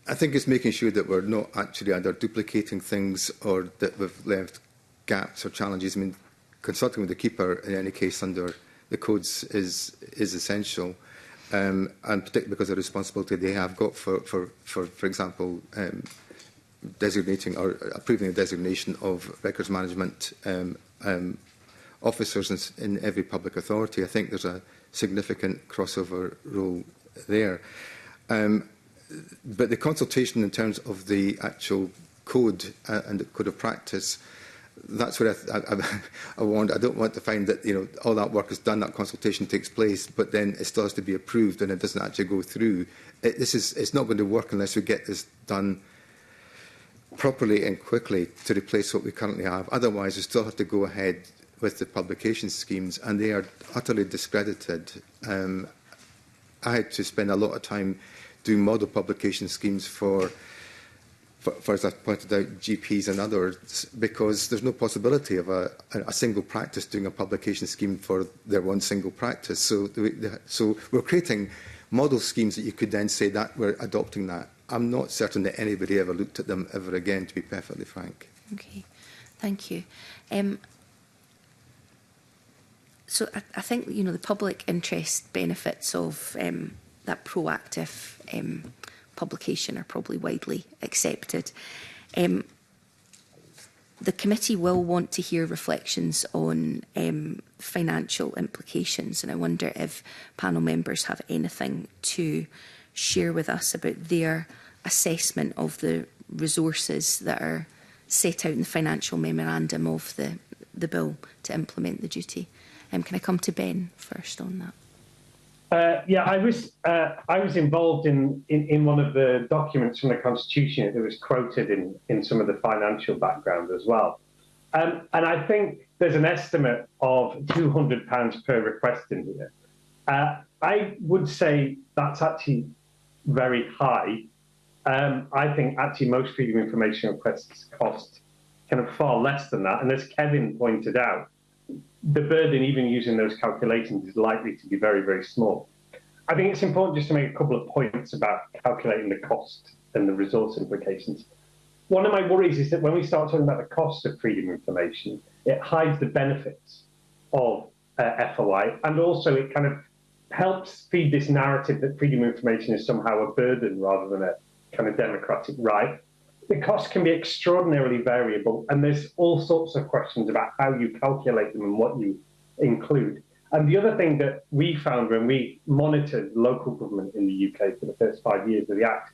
Speaker 9: it's making sure that we're not actually either duplicating things or that we've left gaps or challenges. I mean, consulting with the Keeper in any case under the codes is essential, and particularly because of the responsibility they have got for example, designating or approving the designation of records management officers in every public authority. I think there's a significant crossover role there. But the consultation in terms of the actual code and the code of practice, that's where I warned. I don't want to find that all that work is done, that consultation takes place, but then it still has to be approved and it doesn't actually go through. It's not going to work unless we get this done properly and quickly to replace what we currently have. Otherwise, we still have to go ahead with the publication schemes, and they are utterly discredited. I had to spend a lot of time doing model publication schemes for as I pointed out, GPs and others, because there's no possibility of a single practice doing a publication scheme for their one single practice. So we're creating model schemes that you could then say that we're adopting that. I'm not certain that anybody ever looked at them ever again, to be perfectly frank.
Speaker 5: Okay, thank you. So I think the public interest benefits of that proactive publication are probably widely accepted. The committee will want to hear reflections on financial implications, and I wonder if panel members have anything to share with us about their assessment of the resources that are set out in the financial memorandum of the bill to implement the duty. Can I come to Ben first on that?
Speaker 7: Yeah, I was involved in one of the documents from the Constitution that was quoted in some of the financial background as well. And I think there's an estimate of £200 per request in here. I would say that's actually very high. I think actually most freedom of information requests cost kind of far less than that. And as Kevin pointed out, the burden, even using those calculations, is likely to be very, very small. I think it's important just to make a couple of points about calculating the cost and the resource implications. One of my worries is that when we start talking about the cost of freedom of information, it hides the benefits of FOI, and also it kind of helps feed this narrative that freedom of information is somehow a burden rather than a kind of democratic right. The cost can be extraordinarily variable, and there's all sorts of questions about how you calculate them and what you include. And the other thing that we found when we monitored local government in the UK for the first 5 years of the Act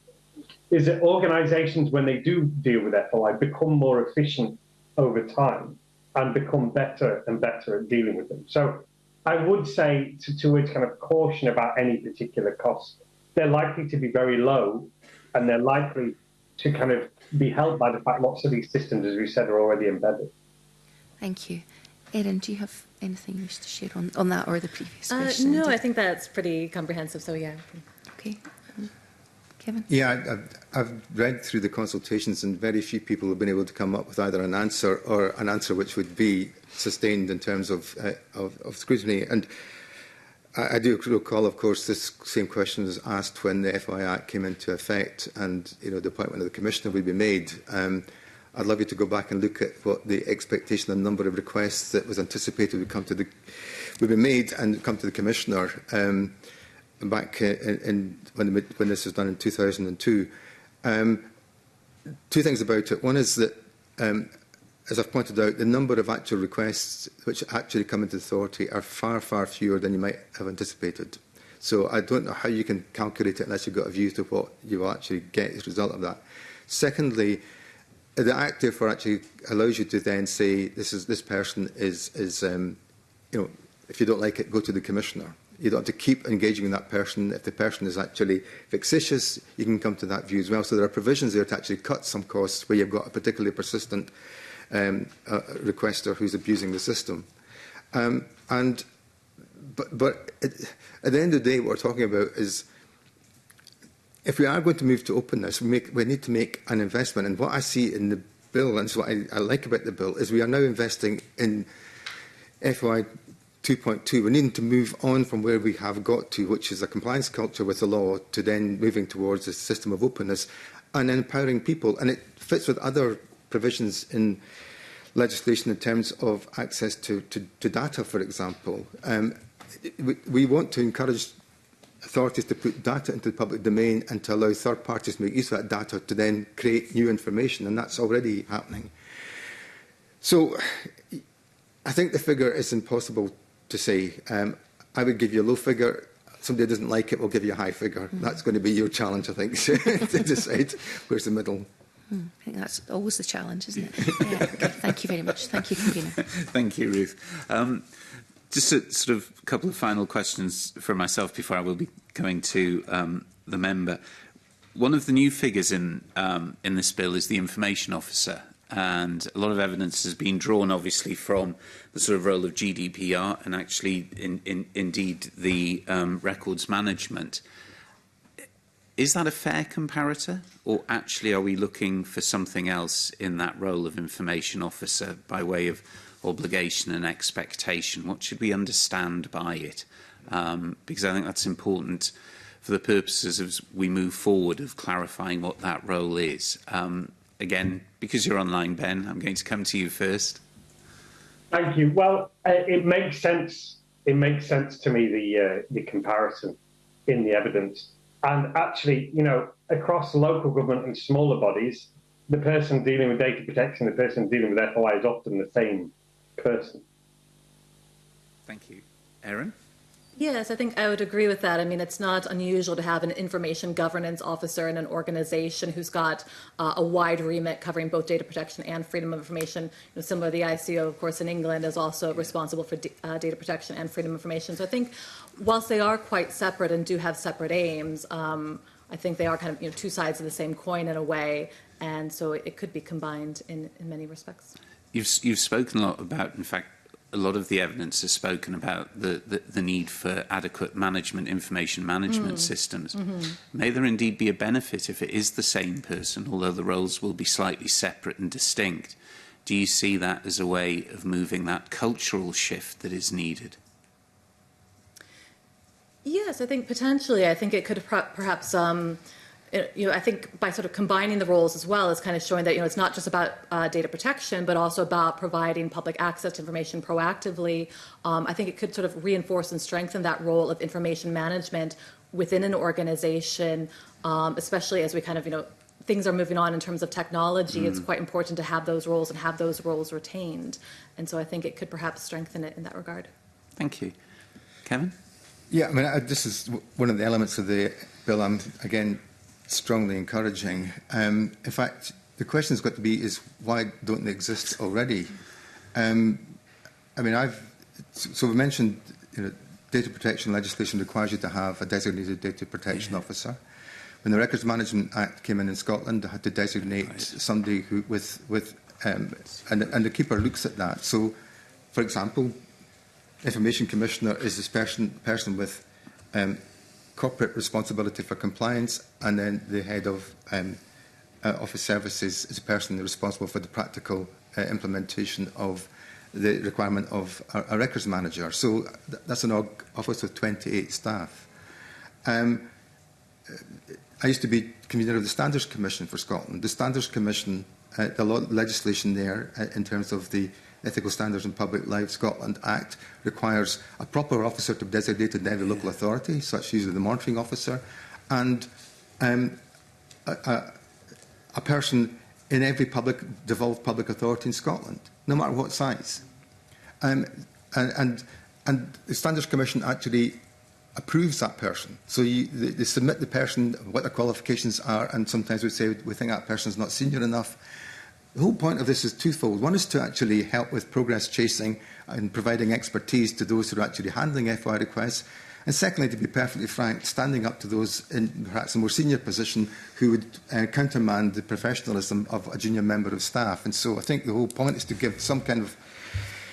Speaker 7: is that organisations, when they do deal with FOI, become more efficient over time and become better and better at dealing with them. So I would say to kind of caution about any particular costs, they're likely to be very low, and they're likely to kind of be helped by the fact lots of these systems, as we said, are already embedded.
Speaker 5: Thank you. Erin, do you have anything you wish to share on that or the previous question?
Speaker 8: No,
Speaker 5: indeed?
Speaker 8: I think that's pretty comprehensive. So yeah.
Speaker 5: Okay. Kevin?
Speaker 9: Yeah, I've read through the consultations, and very few people have been able to come up with either an answer or an answer which would be sustained in terms of scrutiny. And I do recall, of course, this same question was asked when the FOI Act came into effect, and the appointment of the Commissioner would be made. I'd love you to go back and look at what the expectation and number of requests that was anticipated would be made and come to the Commissioner back when this was done in 2002. Two things about it. One is that, as I've pointed out, the number of actual requests which actually come into the authority are far, far fewer than you might have anticipated. So I don't know how you can calculate it unless you've got a view to what you will actually get as a result of that. Secondly, the Act therefore actually allows you to then say this person is if you don't like it, go to the Commissioner. You don't have to keep engaging with that person. If the person is actually vexatious, you can come to that view as well. So there are provisions there to actually cut some costs where you've got a particularly persistent requester who's abusing the system. But at the end of the day, what we're talking about is, if we are going to move to openness, we need to make an investment. And what I see in the bill, and what I like about the bill, is we are now investing in FY 2.2. We're needing to move on from where we have got to, which is a compliance culture with the law, to then moving towards a system of openness and empowering people. And it fits with other provisions in legislation in terms of access to data, for example. We want to encourage authorities to put data into the public domain and to allow third parties to make use of that data to then create new information, and that's already happening. So I think the figure is impossible to say. I would give you a low figure. Somebody who doesn't like it will give you a high figure. That's going to be your challenge, I think, to decide where's the middle.
Speaker 5: I think that's always the challenge, isn't it? Yeah, okay. Thank you very much. Thank you, Convener.
Speaker 1: Thank you, Ruth. Just a sort of couple of final questions for myself before I will be going to the member. One of the new figures in this bill is the information officer, and a lot of evidence has been drawn, obviously, from the sort of role of GDPR and actually, indeed, the records management. Is that a fair comparator, or actually are we looking for something else in that role of information officer by way of obligation and expectation? What should we understand by it? Because I think that's important for the purposes as we move forward of clarifying what that role is. Again, because you're online, Ben, I'm going to come to you first.
Speaker 7: Thank you. Well, it makes sense. It makes sense to me, the comparison in the evidence. And actually, across local government and smaller bodies, the person dealing with data protection, the person dealing with FOI is often the same person.
Speaker 1: Thank you. Erin?
Speaker 8: Yes, I think I would agree with that. I mean, it's not unusual to have an information governance officer in an organization who's got a wide remit covering both data protection and freedom of information. Similar to the ICO, of course, in England is also responsible for data protection and freedom of information. So I think whilst they are quite separate and do have separate aims, I think they are kind of two sides of the same coin in a way, and so it could be combined in many respects.
Speaker 1: You've spoken a lot about, in fact, a lot of the evidence has spoken about the need for adequate information management systems. May there indeed be a benefit if it is the same person, although the roles will be slightly separate and distinct? Do you see that as a way of moving that cultural shift that is needed?
Speaker 8: Yes, I think potentially. I think it could perhaps I think by sort of combining the roles as well is kind of showing that, it's not just about data protection, but also about providing public access to information proactively. I think it could sort of reinforce and strengthen that role of information management within an organization, especially as we kind of, things are moving on in terms of technology. It's quite important to have those roles and have those roles retained. And so I think it could perhaps strengthen it in that regard.
Speaker 1: Thank you. Kevin?
Speaker 9: Yeah, I mean, this is one of the elements of the bill I'm, again, strongly encouraging. In fact, the question's got to be is why don't they exist already? I mean, so we mentioned data protection legislation requires you to have a designated data protection officer. When the Records Management Act came in Scotland, they had to designate somebody who and the keeper looks at that. So, for example, Information Commissioner is this person with corporate responsibility for compliance, and then the head of Office Services is a person responsible for the practical implementation of the requirement of a records manager. So that's an office with 28 staff. I used to be convener of the Standards Commission for Scotland. The Standards Commission, the legislation there in terms of the Ethical Standards in Public Life Scotland Act requires a proper officer to be designated in every local authority, such as usually the monitoring officer, and a person in every devolved public authority in Scotland, no matter what size. And the Standards Commission actually approves that person. So they submit the person, what their qualifications are, and sometimes we say we think that person is not senior enough. The whole point of this is twofold. One is to actually help with progress chasing and providing expertise to those who are actually handling FOI requests. And secondly, to be perfectly frank, standing up to those in perhaps a more senior position who would countermand the professionalism of a junior member of staff. And so I think the whole point is to give some kind of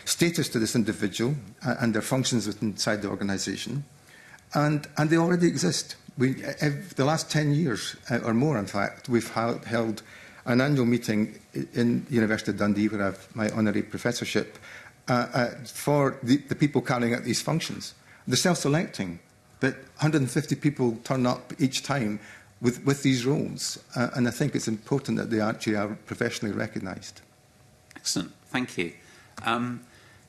Speaker 9: status to this individual and their functions inside the organisation. And they already exist. The last 10 years or more, in fact, we've held an annual meeting in the University of Dundee, where I have my honorary professorship, for the people carrying out these functions. They're self-selecting, but 150 people turn up each time with these roles. And I think it's important that they actually are professionally recognised.
Speaker 1: Excellent. Thank you.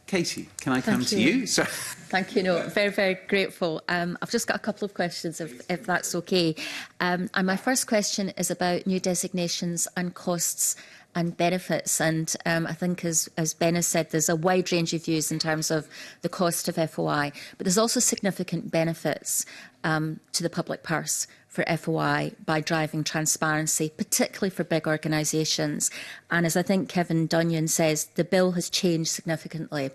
Speaker 1: Katie, can I come to you? Sorry.
Speaker 11: Thank you. No, very, very grateful. I've just got a couple of questions, if that's okay. And my first question is about new designations and costs and benefits. And I think, as Ben has said, there's a wide range of views in terms of the cost of FOI, but there's also significant benefits to the public purse for FOI by driving transparency, particularly for big organisations. And as I think Kevin Dunyan says, the bill has changed significantly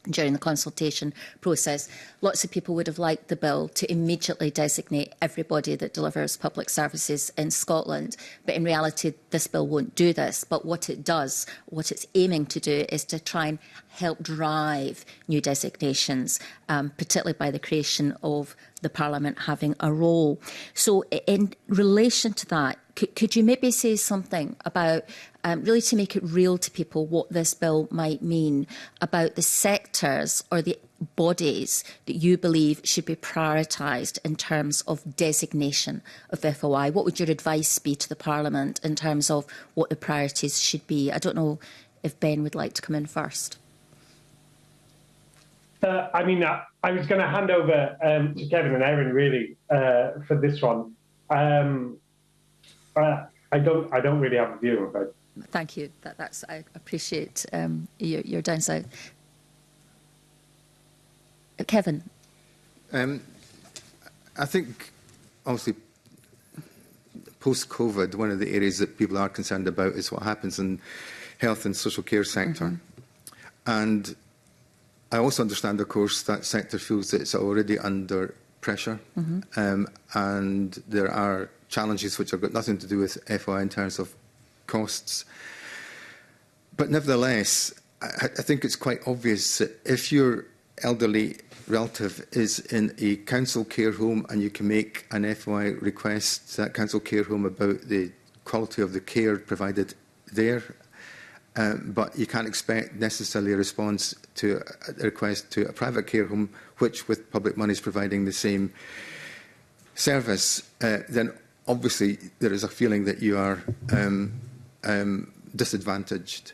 Speaker 11: during the consultation process. Lots of people would have liked the bill to immediately designate everybody that delivers public services in Scotland. But in reality, this bill won't do this. But what it does, what it's aiming to do, is to try and help drive new designations, particularly by the creation of the Parliament having a role. So in relation to that, could you maybe say something about, really to make it real to people, what this bill might mean about the sectors or the bodies that you believe should be prioritised in terms of designation of FOI? What would your advice be to the Parliament in terms of what the priorities should be? I don't know if Ben would like to come in first.
Speaker 7: I was going to hand over to Kevin and Erin really for this one. I don't really have a view about it.
Speaker 11: Thank you. I appreciate your downside. Kevin.
Speaker 9: I think, obviously, post-COVID, one of the areas that people are concerned about is what happens in health and social care sector. Mm-hmm. And I also understand, of course, that sector feels that it's already under pressure. Mm-hmm. And there are challenges which have got nothing to do with FOI in terms of costs. But nevertheless, I think it's quite obvious that if your elderly relative is in a council care home and you can make an FOI request to that council care home about the quality of the care provided there, but you can't expect necessarily a response to a request to a private care home, which with public money is providing the same service, then obviously there is a feeling that you are disadvantaged.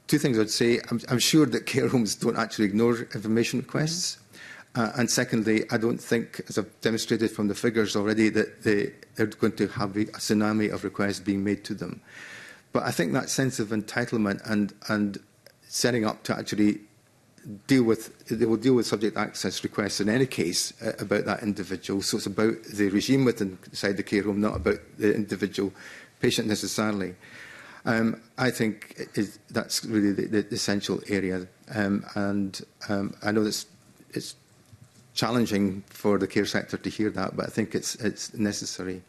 Speaker 9: Two things I'd say. I'm sure that care homes don't actually ignore information requests. And secondly, I don't think, as I've demonstrated from the figures already, that they're going to have a tsunami of requests being made to them. But I think that sense of entitlement and setting up to actually they will deal with subject access requests in any case about that individual. So it's about the regime inside the care home, not about the individual patient necessarily. I think that's really the essential area. And I know it's challenging for the care sector to hear that, but I think it's necessary.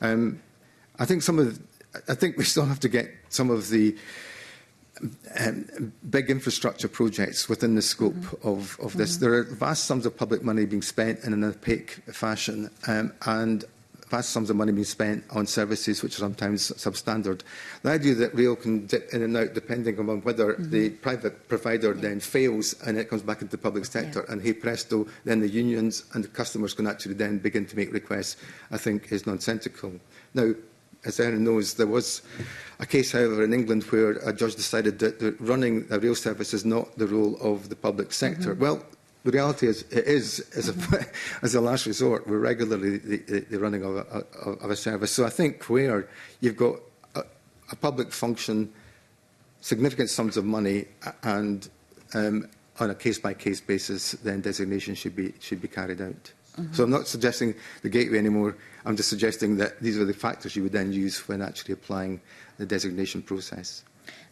Speaker 9: I think we still have to get some of the big infrastructure projects within the scope of this. There are vast sums of public money being spent in an opaque fashion, and vast sums of money being spent on services which are sometimes substandard. The idea that rail can dip in and out depending on whether the private provider then fails and it comes back into the public sector, and hey presto, then the unions and the customers can actually then begin to make requests, I think is nonsensical. Now, as Erin knows, there was a case, however, in England where a judge decided that running a rail service is not the role of the public sector. Well, the reality is, it is, as a last resort, we're regularly the running of a service. So I think where you've got a public function, significant sums of money, and on a case-by-case basis, then designation should be carried out. So I'm not suggesting the gateway anymore. I'm just suggesting that these are the factors you would then use when actually applying the designation process.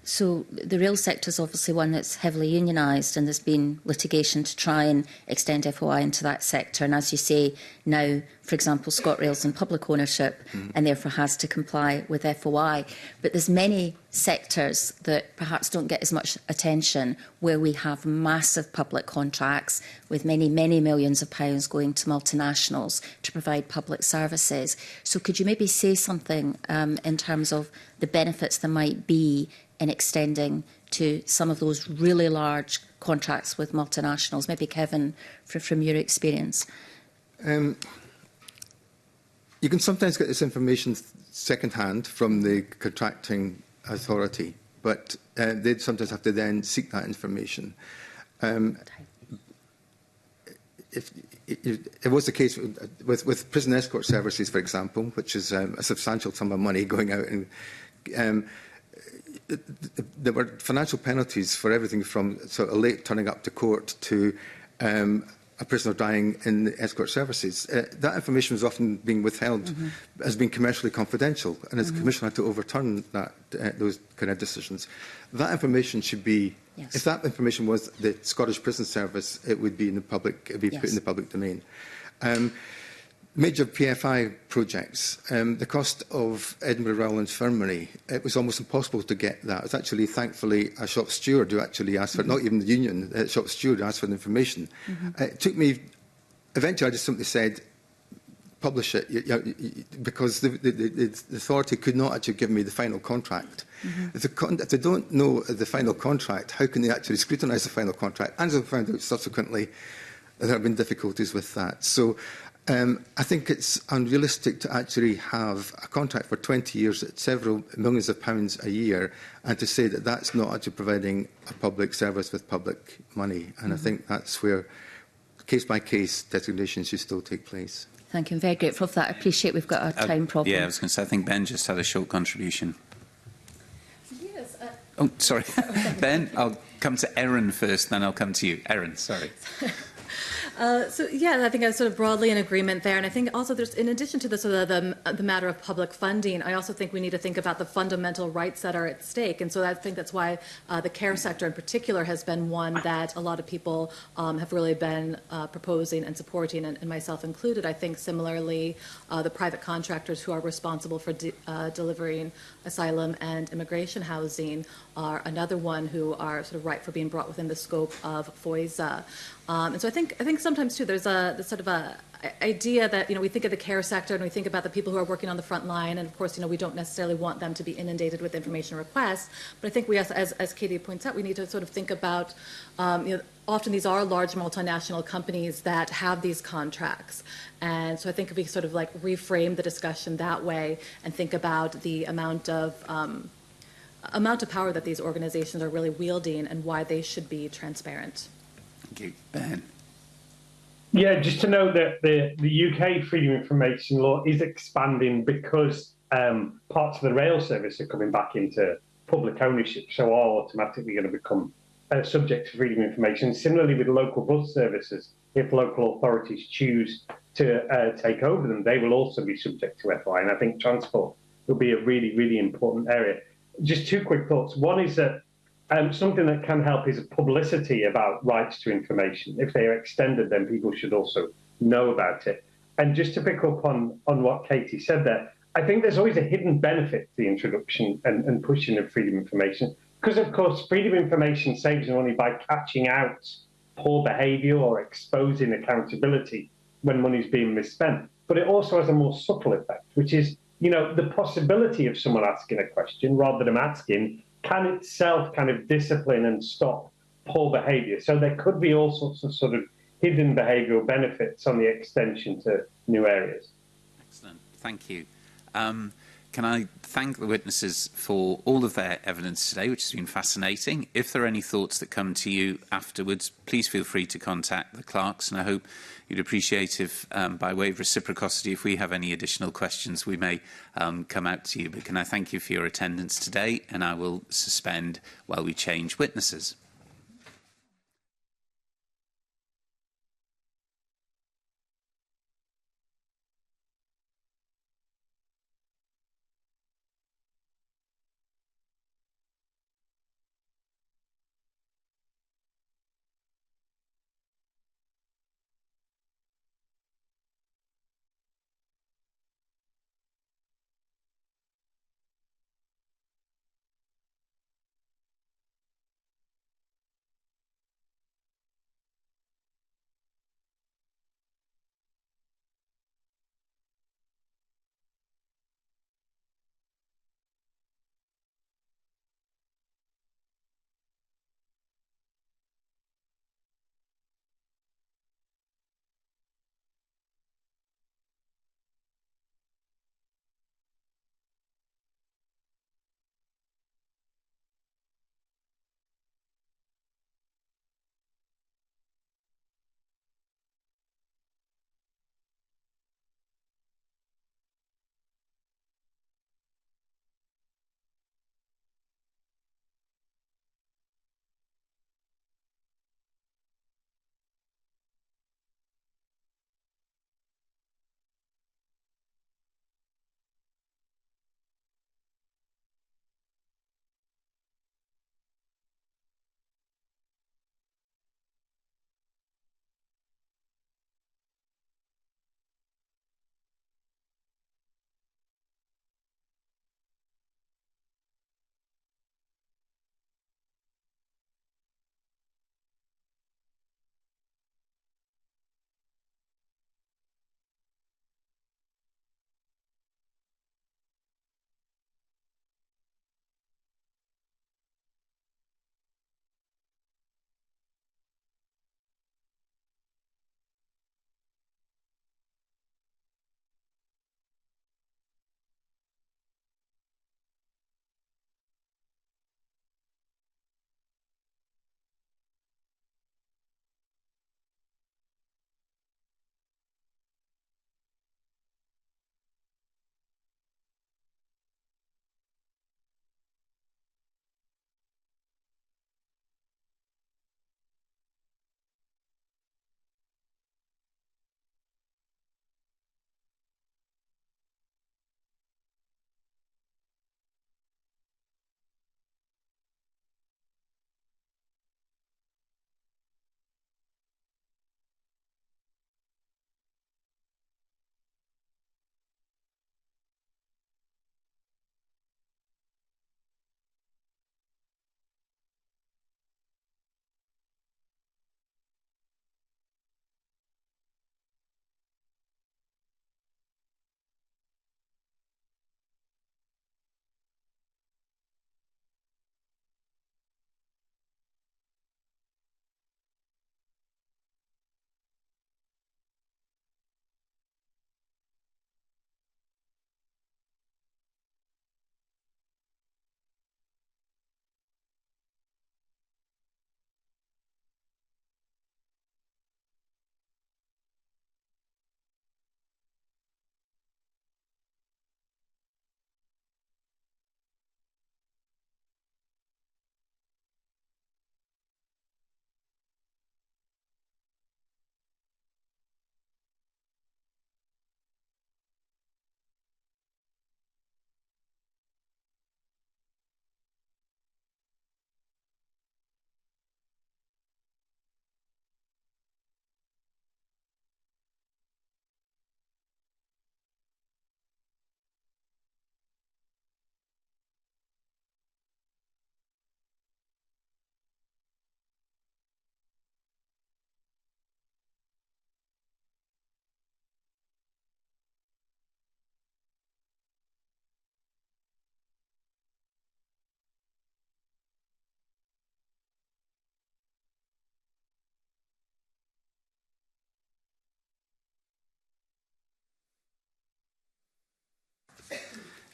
Speaker 11: So the rail sector is obviously one that's heavily unionised, and there's been litigation to try and extend FOI into that sector. And as you say, now, for example, ScotRail's in public ownership and therefore has to comply with FOI. But there's many sectors that perhaps don't get as much attention, where we have massive public contracts with many, many millions of pounds going to multinationals to provide public services. So could you maybe say something in terms of the benefits there might be in extending to some of those really large contracts with multinationals? Maybe, Kevin, from your experience.
Speaker 9: You can sometimes get this information second-hand from the contracting authority, but they'd sometimes have to then seek that information. If it was the case with prison escort services, for example, which is a substantial sum of money going out, and there were financial penalties for everything from sort of late turning up to court to a prisoner dying in the escort services. That information was often being withheld as being commercially confidential, and as the Commission had to overturn that, those kind of decisions. That information should be, if that information was the Scottish Prison Service, it would be in the public, it would be put in the public domain. Major PFI projects, the cost of Edinburgh Royal Infirmary, it was almost impossible to get that. It was actually, thankfully, a shop steward who actually asked for it, not even the union, a shop steward asked for the information. It took me, eventually I just simply said, publish it, because the authority could not actually give me the final contract. If they don't know the final contract, how can they actually scrutinise the final contract? And as I found out subsequently, there have been difficulties with that. So I think it's unrealistic to actually have a contract for 20 years at several millions of pounds a year, and to say that that's not actually providing a public service with public money. And I think that's where case-by-case designation should still take place.
Speaker 11: Thank you. I'm very grateful for that. I appreciate we've got a time problem.
Speaker 1: Yeah, I was going to say, I think Ben just had a short contribution.
Speaker 8: Yes.
Speaker 1: Oh, sorry. Ben, I'll come to Erin first, then I'll come to you. Erin, sorry.
Speaker 8: So yeah, I think I was sort of broadly in agreement there, and I think also there's, in addition to the sort of the matter of public funding, I also think we need to think about the fundamental rights that are at stake, and so I think that's why the care sector in particular has been one that a lot of people have really been proposing and supporting, and myself included. I think similarly, the private contractors who are responsible for delivering asylum and immigration housing are another one who are sort of ripe for being brought within the scope of FOISA. And so I think sometimes too there's a sort of a idea that, you know, we think of the care sector and we think about the people who are working on the front line, and of course, you know, we don't necessarily want them to be inundated with information requests, but I think we, as Katie points out, we need to sort of think about, you know, often these are large multinational companies that have these contracts, and so I think if we sort of like reframe the discussion that way and think about the amount of power that these organizations are really wielding and why they should be transparent.
Speaker 1: Thank you. Ben.
Speaker 7: Yeah, just to note that the UK Freedom of Information Law is expanding because parts of the rail service are coming back into public ownership, so are automatically going to become subject to freedom of information. Similarly with local bus services, if local authorities choose to take over them, they will also be subject to FOI, and I think transport will be a really, really important area. Just two quick thoughts. One is that something that can help is publicity about rights to information. If they are extended, then people should also know about it. And just to pick up on what Katie said there, I think there's always a hidden benefit to the introduction and pushing of freedom of information, because of course freedom of information saves money by catching out poor behaviour or exposing accountability when money's being misspent. But it also has a more subtle effect, which is, you know, the possibility of someone asking a question rather than asking can itself kind of discipline and stop poor behaviour. So there could be all sorts of sort of hidden behavioural benefits on the extension to new areas.
Speaker 1: Excellent. Thank you. Can I thank the witnesses for all of their evidence today, which has been fascinating. If there are any thoughts that come to you afterwards, please feel free to contact the clerks, and I hope you'd appreciate if, by way of reciprocity, if we have any additional questions, we may come out to you. But can I thank you for your attendance today, and I will suspend while we change witnesses.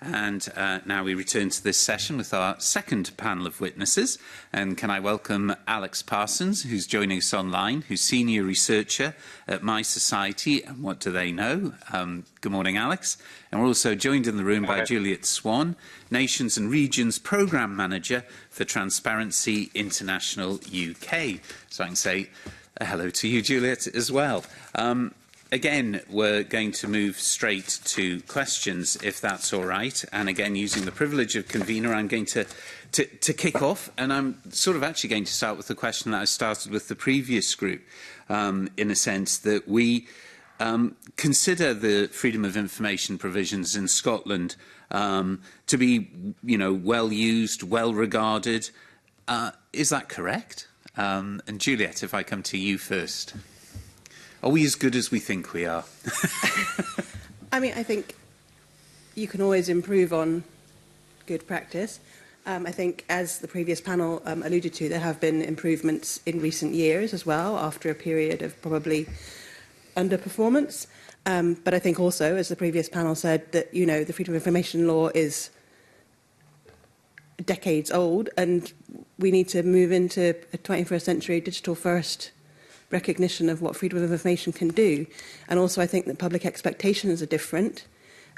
Speaker 1: And now we return to this session with our second panel of witnesses. And can I welcome Alex Parsons, who's joining us online, who's Senior Researcher at My Society and What Do They Know? Good morning, Alex. And we're also joined in the room by Juliet Swan, Nations and Regions Programme Manager for Transparency International UK. So I can say hello to you, Juliet, as well. Again, we're going to move straight to questions, if that's all right. And again, using the privilege of convener, I'm going to kick off. And I'm sort of actually going to start with the question that I started with the previous group, in a sense that we consider the freedom of information provisions in Scotland to be, well used, well regarded. Is that correct? And Juliet, if I come to you first. Are we as good as we think we are?
Speaker 12: I think you can always improve on good practice. I think, as the previous panel alluded to, there have been improvements in recent years as well, after a period of probably underperformance. But I think also, as the previous panel said, that, the Freedom of Information Law is decades old, and we need to move into a 21st century digital-first recognition of what freedom of information can do. And also I think that public expectations are different.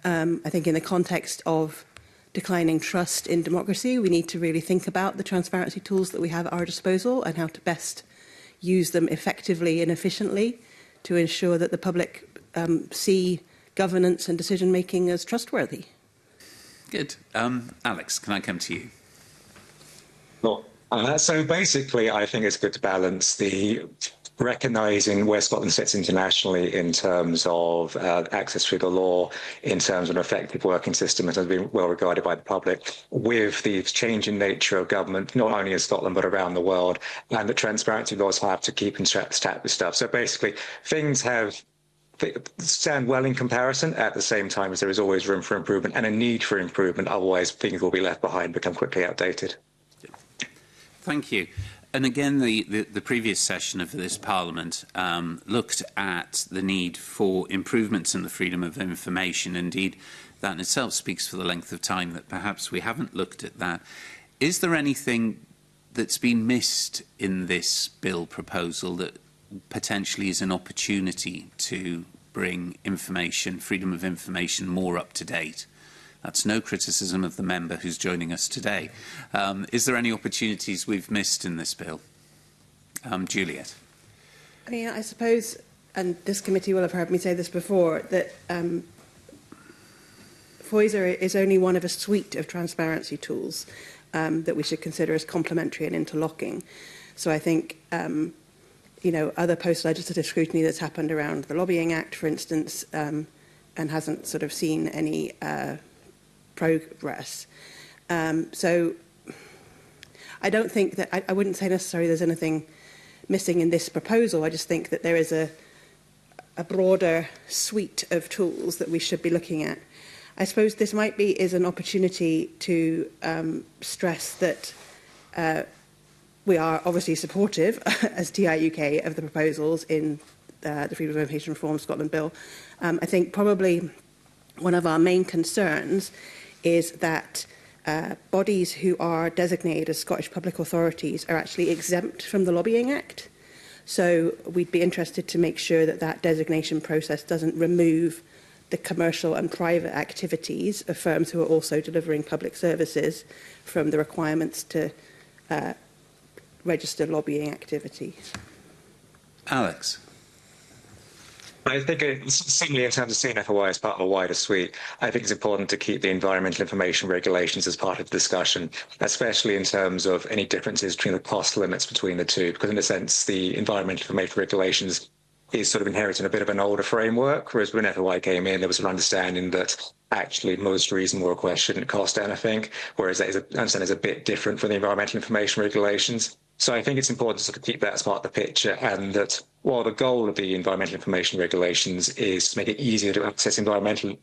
Speaker 12: I think in the context of declining trust in democracy, we need to really think about the transparency tools that we have at our disposal and how to best use them effectively and efficiently to ensure that the public see governance and decision-making as trustworthy.
Speaker 1: Good. Alex, can I come to you?
Speaker 13: Well, so basically, I think it's good to balance the recognising where Scotland sits internationally in terms of access to the law, in terms of an effective working system that has been well regarded by the public, with the changing nature of government, not only in Scotland but around the world, and the transparency laws have to keep in step with stuff. So basically, things stand well in comparison, at the same time as there is always room for improvement and a need for improvement, otherwise things will be left behind and become quickly outdated.
Speaker 1: Thank you. And again, the previous session of this Parliament looked at the need for improvements in the freedom of information. Indeed, that in itself speaks for the length of time that perhaps we haven't looked at that. Is there anything that's been missed in this bill proposal that potentially is an opportunity to bring information, freedom of information, more up to date? That's no criticism of the member who's joining us today. Is there any opportunities we've missed in this bill? Juliet.
Speaker 12: I suppose, and this committee will have heard me say this before, that FOISA is only one of a suite of transparency tools that we should consider as complementary and interlocking. So I think, other post-legislative scrutiny that's happened around the Lobbying Act, for instance, and hasn't sort of seen any progress. So I don't think that, I wouldn't say necessarily there's anything missing in this proposal. I just think that there is a broader suite of tools that we should be looking at. I suppose this is an opportunity to stress that we are obviously supportive as TI UK of the proposals in the Freedom of Information Reform Scotland Bill. I think probably one of our main concerns is that bodies who are designated as Scottish public authorities are actually exempt from the Lobbying Act. So we'd be interested to make sure that that designation process doesn't remove the commercial and private activities of firms who are also delivering public services from the requirements to register lobbying activities.
Speaker 1: Alex.
Speaker 13: I think, similarly in terms of CNFOI as part of a wider suite, I think it's important to keep the environmental information regulations as part of the discussion, especially in terms of any differences between the cost limits between the two, because in a sense, the environmental information regulations is sort of inheriting a bit of an older framework, whereas when FOI came in, there was an understanding that actually most reasonable requests shouldn't cost anything, whereas that is a bit different from the environmental information regulations. So I think it's important to sort of keep that as part of the picture, and that while the goal of the environmental information regulations is to make it easier to access environmental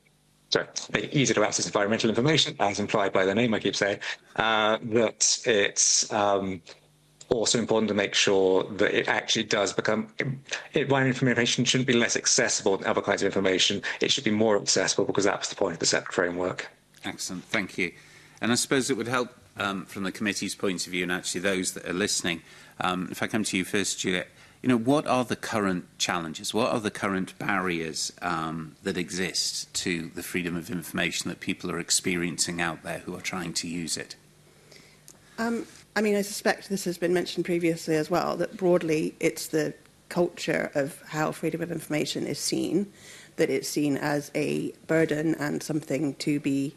Speaker 13: information, as implied by the name I keep saying, that it's also important to make sure that it actually does become, environmental information shouldn't be less accessible than other kinds of information. It should be more accessible, because that's the point of the separate framework.
Speaker 1: Excellent, thank you. And I suppose it would help from the committee's point of view, and actually those that are listening, if I come to you first, Juliet, what are the current challenges? What are the current barriers that exist to the freedom of information that people are experiencing out there who are trying to use it?
Speaker 12: I mean, I suspect this has been mentioned previously as well, that broadly it's the culture of how freedom of information is seen, that it's seen as a burden and something to be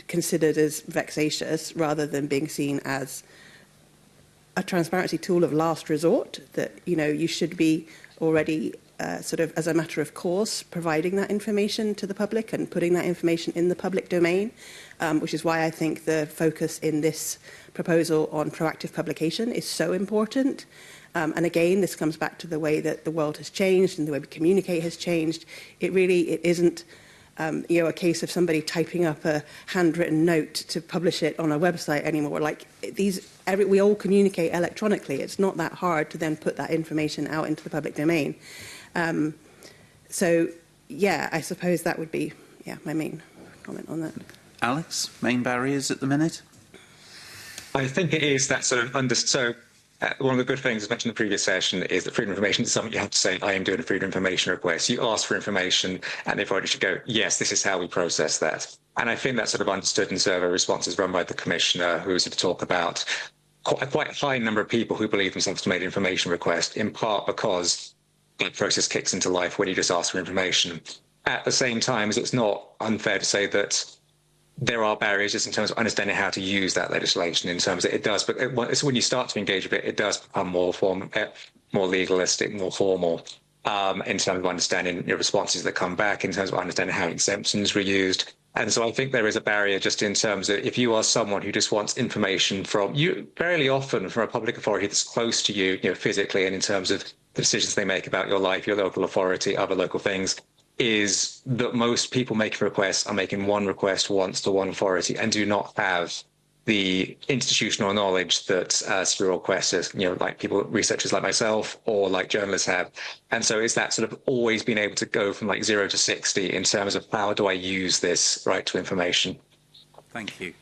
Speaker 12: considered as vexatious rather than being seen as a transparency tool of last resort, that, you should be already sort of as a matter of course providing that information to the public and putting that information in the public domain, which is why I think the focus in this proposal on proactive publication is so important. And again, this comes back to the way that the world has changed and the way we communicate has changed. It isn't a case of somebody typing up a handwritten note to publish it on a website anymore. Like we all communicate electronically. It's not that hard to then put that information out into the public domain. So, yeah, I suppose that would be my main comment on that.
Speaker 1: Alex, main barriers at the minute?
Speaker 13: I think it is that sort of one of the good things, as mentioned in the previous session, is that freedom of information is something you have to say, I am doing a freedom of information request. You ask for information and everybody should go, yes, this is how we process that. And I think that's sort of understood in survey responses run by the Commissioner, who was to talk about a quite high number of people who believe themselves to make an information request, in part because that process kicks into life when you just ask for information. At the same time, it's not unfair to say that there are barriers just in terms of understanding how to use that legislation, in terms of it does, but it's when you start to engage with it, it does become more legalistic, more formal, in terms of understanding your responses that come back, in terms of understanding how exemptions were used. And so I think there is a barrier just in terms of if you are someone who just wants information from you, fairly often from a public authority that's close to you, physically, and in terms of the decisions they make about your life, your local authority, other local things, is that most people making requests are making one request once to one authority and do not have the institutional knowledge that serial requesters, like people, researchers like myself, or like journalists have. And so it's that sort of always being able to go from like 0 to 60 in terms of how do I use this right to information.
Speaker 1: Thank you.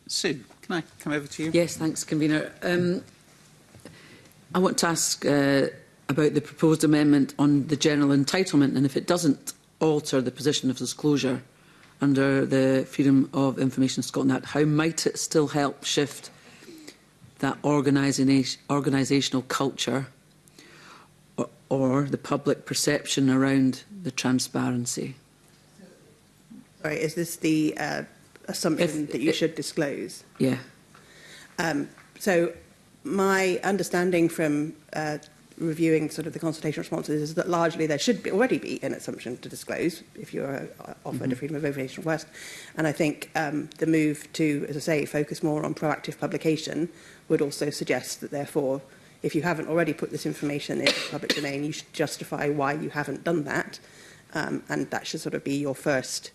Speaker 1: Sue, can I come over to you?
Speaker 4: Yes, thanks, Convener. I want to ask about the proposed amendment on the general entitlement, and if it doesn't alter the position of disclosure under the Freedom of Information Scotland Act, how might it still help shift that organisational culture or the public perception around the transparency?
Speaker 12: Sorry, is this the assumption that you should disclose?
Speaker 4: Yeah.
Speaker 12: So my understanding from reviewing sort of the consultation responses is that largely there should already be an assumption to disclose if you're offered a freedom of information request. And I think the move to, as I say, focus more on proactive publication would also suggest that, therefore, if you haven't already put this information in the public domain, you should justify why you haven't done that. And that should sort of be your first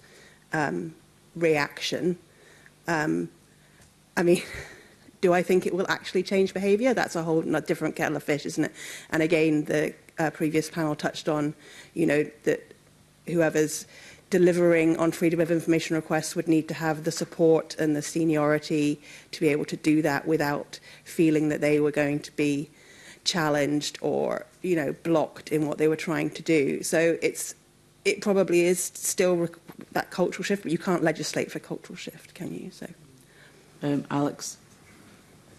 Speaker 12: reaction. I mean, do I think it will actually change behaviour? That's a whole different kettle of fish, isn't it? And again, the previous panel touched on, that whoever's delivering on freedom of information requests would need to have the support and the seniority to be able to do that without feeling that they were going to be challenged or, blocked in what they were trying to do. So it probably is still that cultural shift, but you can't legislate for cultural shift, can you? So,
Speaker 4: Alex?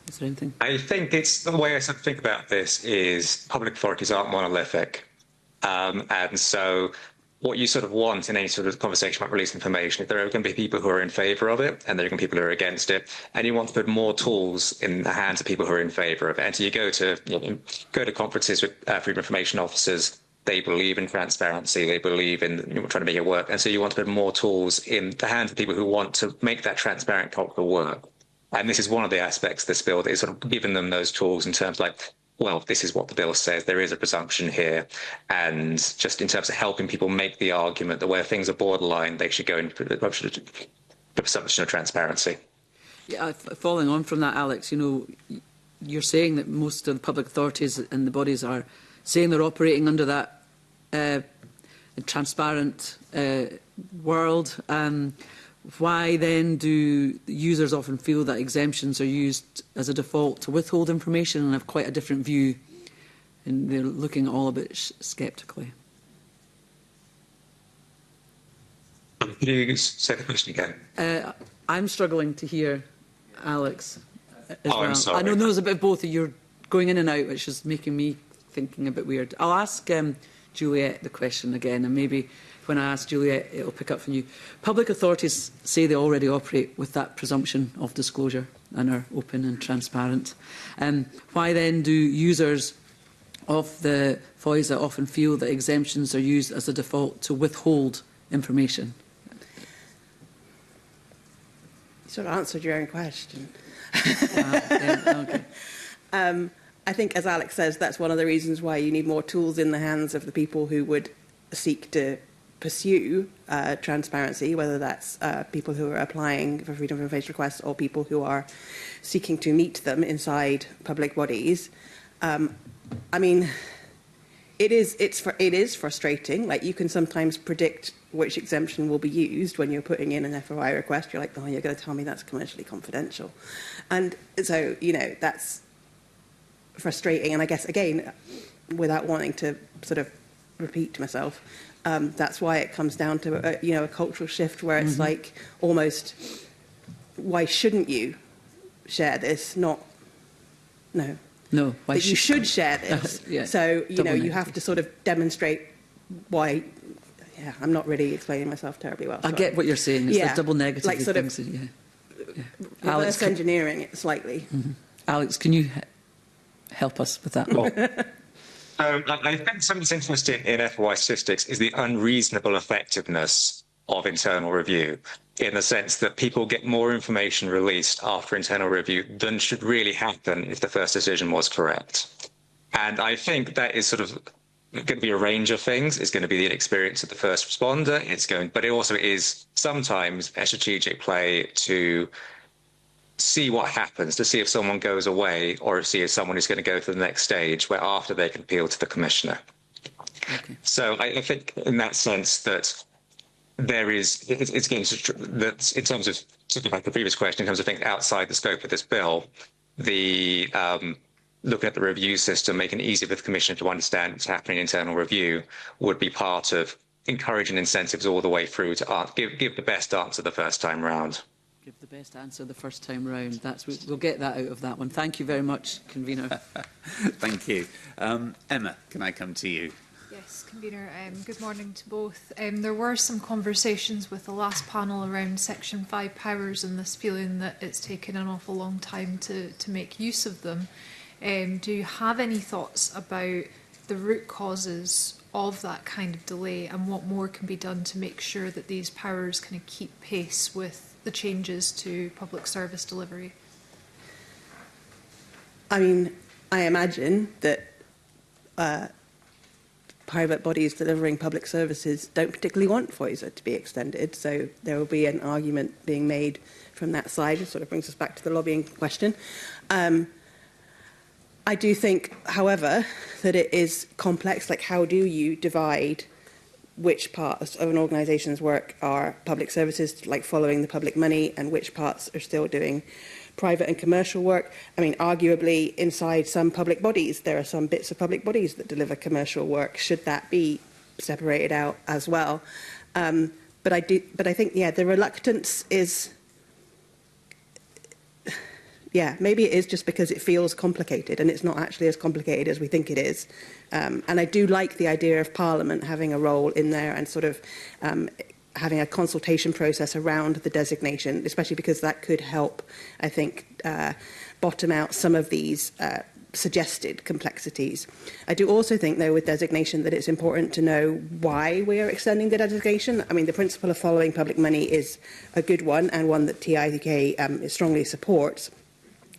Speaker 4: Is there anything?
Speaker 13: I think it's the way I sort of think about this is public authorities aren't monolithic. And so what you sort of want in any sort of conversation about release information, if there are going to be people who are in favour of it and there are going to be people who are against it, and you want to put more tools in the hands of people who are in favour of it. And so you go to conferences with freedom of information officers, they believe in transparency, they believe in trying to make it work. And so you want to put more tools in the hands of people who want to make that transparent culture work. And this is one of the aspects of this bill that is sort of giving them those tools in terms of like, well, this is what the bill says, there is a presumption here. And just in terms of helping people make the argument that where things are borderline, they should go into the presumption of transparency.
Speaker 4: Yeah, following on from that, Alex, you're saying that most of the public authorities and the bodies are saying they're operating under that transparent world. Why then do users often feel that exemptions are used as a default to withhold information and have quite a different view, and they're looking all a bit sceptically?
Speaker 13: Could you say the question again?
Speaker 4: I'm struggling to hear Alex as well.
Speaker 13: I'm sorry.
Speaker 4: I know there's a bit of both. You're going in and out, which is making me thinking a bit weird. I'll ask Juliet the question again, and maybe when I ask Juliet, it'll pick up from you. Public authorities say they already operate with that presumption of disclosure and are open and transparent. Why then do users of the FOISA often feel that exemptions are used as a default to withhold information?
Speaker 12: You sort of answered your own question.
Speaker 4: Okay.
Speaker 12: I think, as Alex says, that's one of the reasons why you need more tools in the hands of the people who would seek to pursue transparency, whether that's people who are applying for freedom of information requests or people who are seeking to meet them inside public bodies. I mean, it is frustrating. Like, you can sometimes predict which exemption will be used when you're putting in an FOI request. You're like, oh, you're going to tell me that's commercially confidential. And so, you know, that's frustrating. And I guess, again, without wanting to sort of repeat myself, that's why it comes down to a cultural shift where it's like almost, why shouldn't you share this? Not, no.
Speaker 4: No, why
Speaker 12: that you should share this.
Speaker 4: Yeah,
Speaker 12: so, you know, you
Speaker 4: negative.
Speaker 12: have to sort of demonstrate why. Yeah, I'm not really explaining myself terribly well.
Speaker 4: I get what you're saying. It's a double negative.
Speaker 12: Like sort
Speaker 4: things,
Speaker 12: of
Speaker 4: Alex,
Speaker 12: engineering it slightly.
Speaker 4: Alex, can you help us with that?
Speaker 13: I think something that's interesting in FOI statistics is the unreasonable effectiveness of internal review, in the sense that people get more information released after internal review than should really happen if the first decision was correct. And I think that is sort of going to be a range of things. It's going to be the experience of the first responder. But it also is sometimes a strategic play to see what happens, to see if someone goes away or see if someone is going to go to the next stage where after they can appeal to the commissioner.
Speaker 4: Okay.
Speaker 13: So I think in that sense that there is, it's again, that in terms of, talking about the previous question, in terms of things outside the scope of this bill, the looking at the review system, making it easier for the commissioner to understand what's happening in internal review would be part of encouraging incentives all the way through to give the best answer the first time round.
Speaker 4: Give the best answer the first time round. We'll get that out of that one. Thank you very much, Convener.
Speaker 1: Thank you. Emma, can I come to you?
Speaker 2: Yes, Convener. Good morning to both. There were some conversations with the last panel around Section 5 powers and this feeling that it's taken an awful long time to make use of them. Do you have any thoughts about the root causes of that kind of delay and what more can be done to make sure that these powers kind of keep pace with the changes to public service delivery?
Speaker 12: I mean, I imagine that private bodies delivering public services don't particularly want FOISA to be extended, so there will be an argument being made from that side. It sort of brings us back to the lobbying question. I do think, however, that it is complex. Like, how do you divide which parts of an organisation's work are public services, like following the public money, and which parts are still doing private and commercial work? I mean, arguably, inside some public bodies, there are some bits of public bodies that deliver commercial work. Should that be separated out as well? But I think, yeah, the reluctance is, yeah, maybe it is just because it feels complicated, and it's not actually as complicated as we think it is. And I do like the idea of Parliament having a role in there and sort of having a consultation process around the designation, especially because that could help, I think, bottom out some of these suggested complexities. I do also think, though, with designation that it's important to know why we are extending the designation. I mean, the principle of following public money is a good one, and one that TIK strongly supports.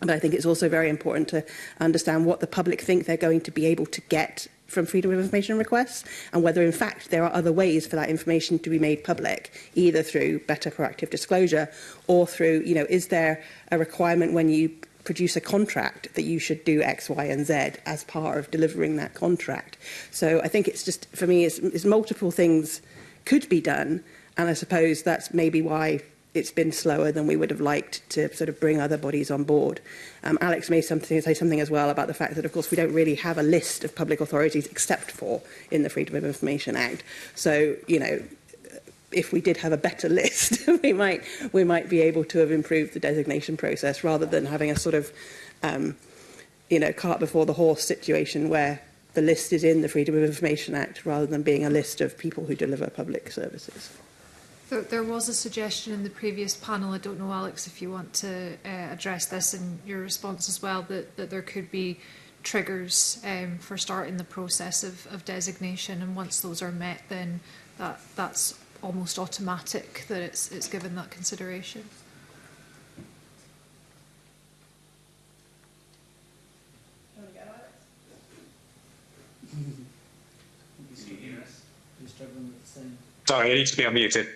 Speaker 12: But I think it's also very important to understand what the public think they're going to be able to get from freedom of information requests, and whether in fact there are other ways for that information to be made public, either through better proactive disclosure or through, you know, is there a requirement when you produce a contract that you should do X, Y and Z as part of delivering that contract. So I think it's just, for me, it's multiple things could be done, and I suppose that's maybe why it's been slower than we would have liked to sort of bring other bodies on board. Alex may say something as well about the fact that, of course, we don't really have a list of public authorities except for in the Freedom of Information Act. So, you know, if we did have a better list, we might be able to have improved the designation process rather than having a sort of, you know, cart before the horse situation where the list is in the Freedom of Information Act rather than being a list of people who deliver public services.
Speaker 2: There was a suggestion in the previous panel, I don't know, Alex, if you want to address this in your response as well, that there could be triggers for starting the process of designation, and once those are met, then that's almost automatic that it's given that consideration.
Speaker 13: Sorry, I need to be unmuted.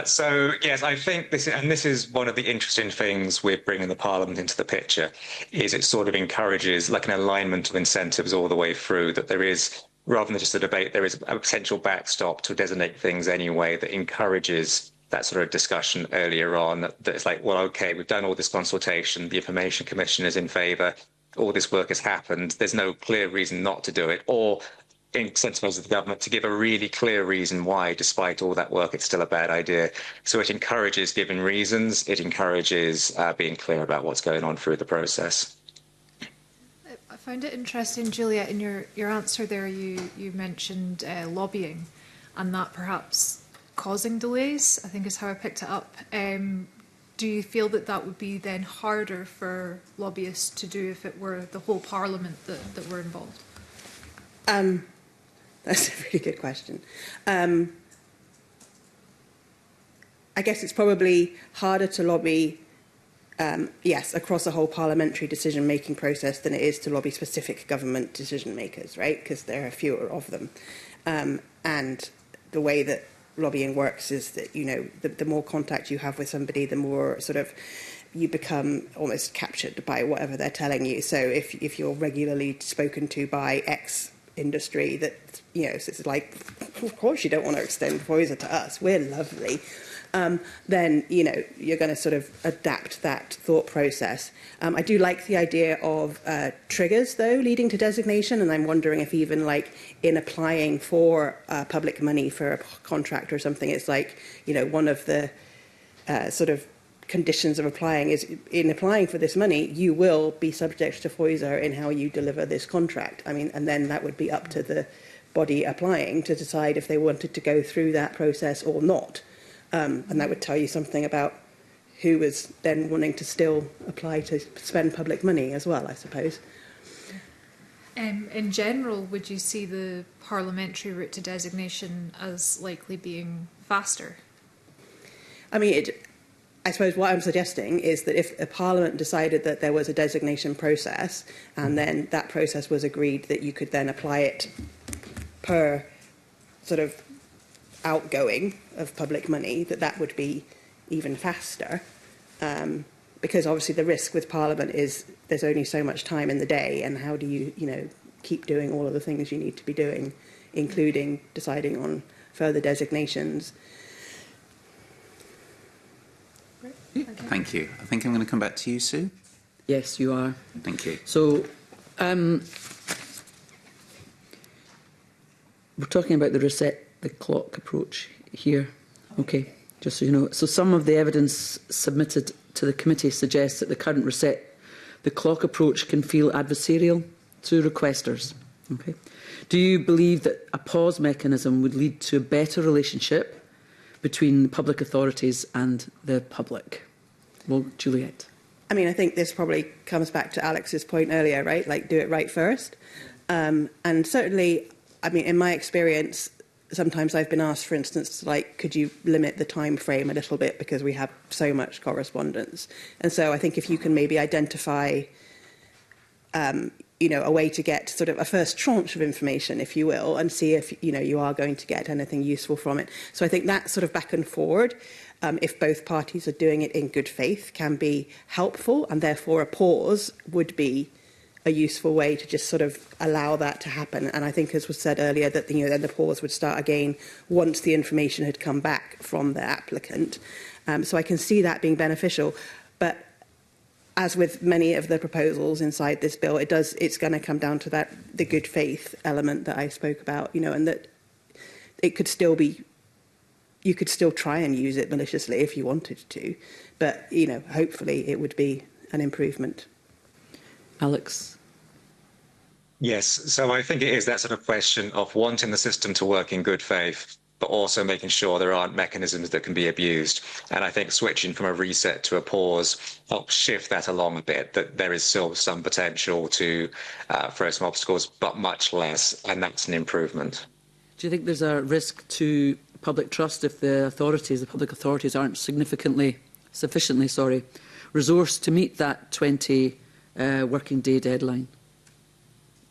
Speaker 13: So, yes, I think this is one of the interesting things with bringing the Parliament into the picture, is it sort of encourages like an alignment of incentives all the way through, that there is, rather than just a debate, there is a potential backstop to designate things anyway that encourages that sort of discussion earlier on, that it's like, well, OK, we've done all this consultation, the Information Commission is in favour, all this work has happened, there's no clear reason not to do it, or incentivise the government to give a really clear reason why, despite all that work, it's still a bad idea. So it encourages giving reasons, it encourages being clear about what's going on through the process.
Speaker 2: I found it interesting, Juliet, in your answer there, you mentioned lobbying and that perhaps causing delays, I think is how I picked it up. Do you feel that would be then harder for lobbyists to do if it were the whole Parliament that were involved?
Speaker 12: That's a really good question. I guess it's probably harder to lobby, yes, across a whole parliamentary decision-making process than it is to lobby specific government decision-makers, right? Because there are fewer of them. And the way that lobbying works is that, you know, the more contact you have with somebody, the more sort of you become almost captured by whatever they're telling you. So if you're regularly spoken to by X industry, that, you know, so it's like, of course you don't want to extend FOISA to us, we're lovely, then, you know, you're going to sort of adapt that thought process. I do like the idea of triggers, though, leading to designation, and I'm wondering if even, like, in applying for public money for a contract or something, it's like, you know, one of the sort of conditions of applying is, in applying for this money, you will be subject to FOISA in how you deliver this contract. I mean, and then that would be up to the body applying to decide if they wanted to go through that process or not. And that would tell you something about who was then wanting to still apply to spend public money as well, I suppose.
Speaker 2: In general, would you see the parliamentary route to designation as likely being faster?
Speaker 12: I mean, I suppose what I'm suggesting is that if a Parliament decided that there was a designation process and then that process was agreed that you could then apply it per sort of outgoing of public money, that would be even faster. Because obviously the risk with Parliament is there's only so much time in the day, and how do you, you know, keep doing all of the things you need to be doing, including deciding on further designations.
Speaker 1: Thank you. I think I'm going to come back to you, Sue.
Speaker 4: Yes, you are.
Speaker 1: Thank you.
Speaker 4: So, we're talking about the reset the clock approach here. Okay, just so you know. So some of the evidence submitted to the committee suggests that the current reset the clock approach can feel adversarial to requesters. Okay. Do you believe that a pause mechanism would lead to a better relationship between public authorities and the public? Well, Juliet.
Speaker 12: I mean, I think this probably comes back to Alex's point earlier, right? Like, do it right first. And certainly, I mean, in my experience, sometimes I've been asked, for instance, like, could you limit the time frame a little bit because we have so much correspondence? And so I think if you can maybe identify, a way to get sort of a first tranche of information, if you will, and see if, you are going to get anything useful from it. So I think that sort of back and forward, if both parties are doing it in good faith, can be helpful, and therefore a pause would be a useful way to just sort of allow that to happen. And I think, as was said earlier, that then the pause would start again once the information had come back from the applicant. So I can see that being beneficial. But as with many of the proposals inside this bill, it's going to come down to the good faith element that I spoke about, and that it could still be, you could still try and use it maliciously if you wanted to, but, hopefully it would be an improvement.
Speaker 4: Alex?
Speaker 13: Yes, so I think it is that sort of question of wanting the system to work in good faith, but also making sure there aren't mechanisms that can be abused. And I think switching from a reset to a pause helps shift that along a bit, that there is still some potential to throw some obstacles, but much less, and that's an improvement.
Speaker 4: Do you think there's a risk to public trust if the public authorities aren't sufficiently resourced to meet that 20 working day deadline?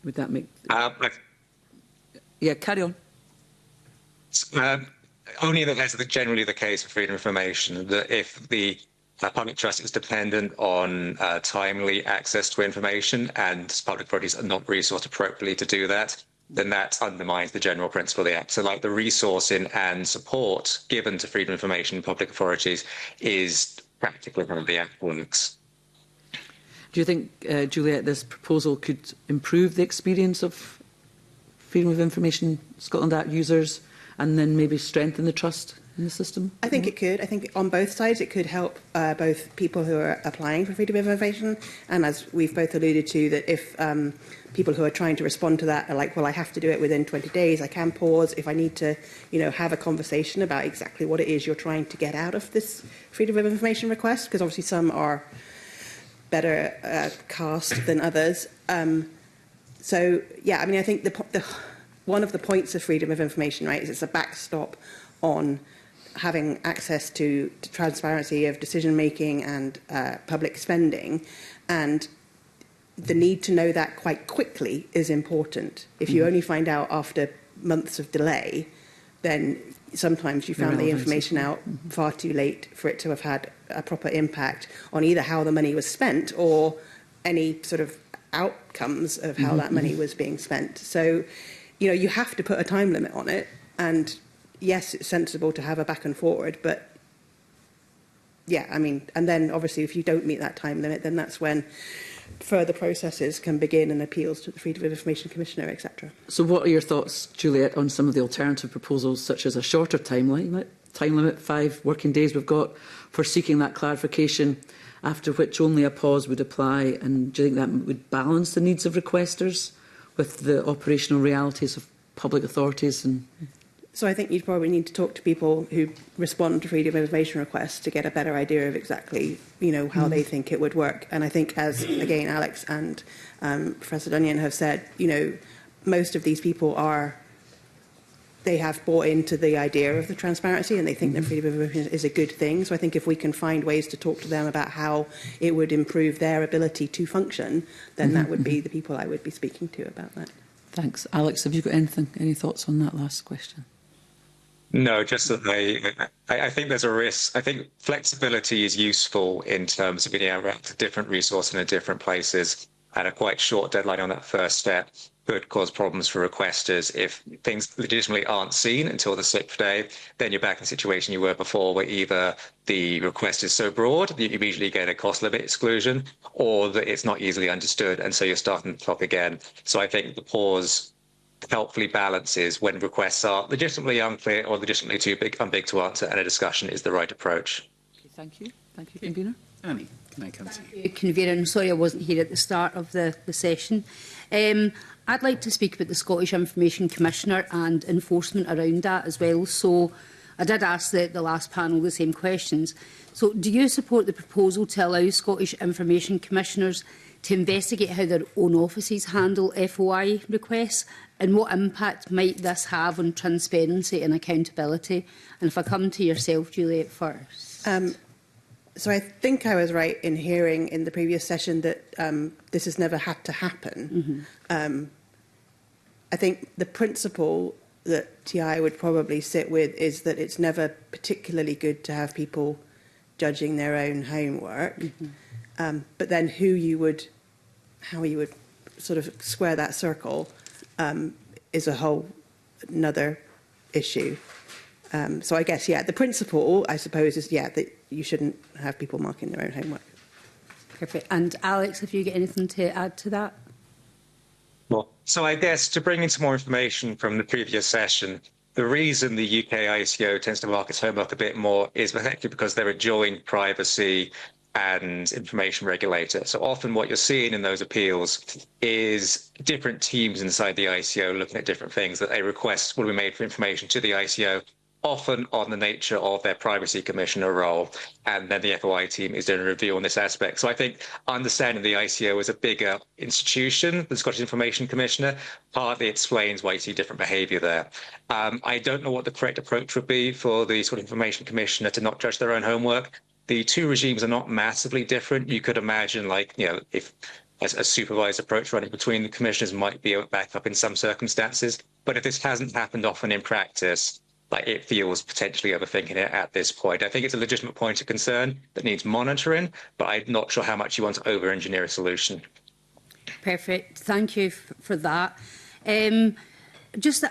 Speaker 4: Would that make... Yeah, carry on.
Speaker 13: Only that that's generally the case for freedom of information, that if the public trust is dependent on timely access to information and public authorities are not resourced appropriately to do that, then that undermines the general principle of the Act. So like the resourcing and support given to freedom of information in public authorities is practically how the Act works.
Speaker 4: Do you think, Juliet, this proposal could improve the experience of Freedom of Information Scotland Act users and then maybe strengthen the trust in the system?
Speaker 12: I think it could. I think on both sides it could help both people who are applying for freedom of information, and as we've both alluded to, that if people who are trying to respond to that are like, well, I have to do it within 20 days, I can pause if I need to, have a conversation about exactly what it is you're trying to get out of this freedom of information request, because obviously some are better cast than others. So, yeah, I mean, I think one of the points of freedom of information, right, is it's a backstop on having access to transparency of decision-making and public spending. And the need to know that quite quickly is important. If you only find out after months of delay, then sometimes you found the information out far too late for it to have had a proper impact on either how the money was spent or any sort of outcomes of how that money was being spent. So, you have to put a time limit on it. And yes, it's sensible to have a back and forward, but yeah, I mean, and then obviously if you don't meet that time limit, then that's when further processes can begin and appeals to the Freedom of Information Commissioner, etc.
Speaker 4: So what are your thoughts, Juliet, on some of the alternative proposals, such as a shorter time limit, 5 working days we've got for seeking that clarification, after which only a pause would apply? And do you think that would balance the needs of requesters with the operational realities of public authorities?
Speaker 12: So I think you'd probably need to talk to people who respond to freedom of information requests to get a better idea of exactly, how they think it would work. And I think, as again Alex and Professor Dunyan have said, most of these people they have bought into the idea of the transparency and they think that freedom of information is a good thing. So I think if we can find ways to talk to them about how it would improve their ability to function, then that would be the people I would be speaking to about that.
Speaker 4: Thanks. Alex, have you got any thoughts on that last question?
Speaker 13: No, just that I think there's a risk. I think flexibility is useful in terms of being able to react to different resources in different places, and a quite short deadline on that first step could cause problems for requesters. If things legitimately aren't seen until the 6th day, then you're back in the situation you were before, where either the request is so broad that you immediately get a cost limit exclusion, or that it's not easily understood, and so you're starting the clock again. So I think the pause helpfully balances when requests are legitimately unclear or legitimately too big to answer, and a discussion is the right approach.
Speaker 4: Okay, thank you. Thank you, Convener.
Speaker 1: Annie, can I come to you?
Speaker 10: Convener, I'm sorry I wasn't here at the start of the session. I'd like to speak about the Scottish Information Commissioner and enforcement around that as well. So I did ask the last panel the same questions. So do you support the proposal to allow Scottish Information Commissioners to investigate how their own offices handle FOI requests, and what impact might this have on transparency and accountability? And if I come to yourself, Juliet, first.
Speaker 12: So I think I was right in hearing in the previous session that this has never had to happen. I think the principle that TI would probably sit with is that it's never particularly good to have people judging their own homework. But then how you would sort of square that circle is a whole another issue. So I guess, yeah, the principle, I suppose, is, yeah, that you shouldn't have people marking their own homework.
Speaker 10: Perfect. And Alex, if you get anything to add to that?
Speaker 13: Well, so I guess to bring in some more information from the previous session, the reason the UK ICO tends to mark its homework a bit more is effectively because they're a joint privacy and information regulator. So often what you're seeing in those appeals is different teams inside the ICO looking at different things that they request will be made for information to the ICO, often on the nature of their privacy commissioner role. And then the FOI team is doing a review on this aspect. So I think understanding the ICO as a bigger institution, the Scottish Information Commissioner, partly explains why you see different behaviour there. I don't know what the correct approach would be for the Scottish Information Commissioner to not judge their own homework. The two regimes are not massively different. You could imagine, like, you know, if a supervised approach running between the commissioners might be a backup in some circumstances. But if this hasn't happened often in practice, like, it feels potentially overthinking it at this point. I think it's a legitimate point of concern that needs monitoring, but I'm not sure how much you want to over-engineer a solution.
Speaker 10: Perfect. Thank you for that. Just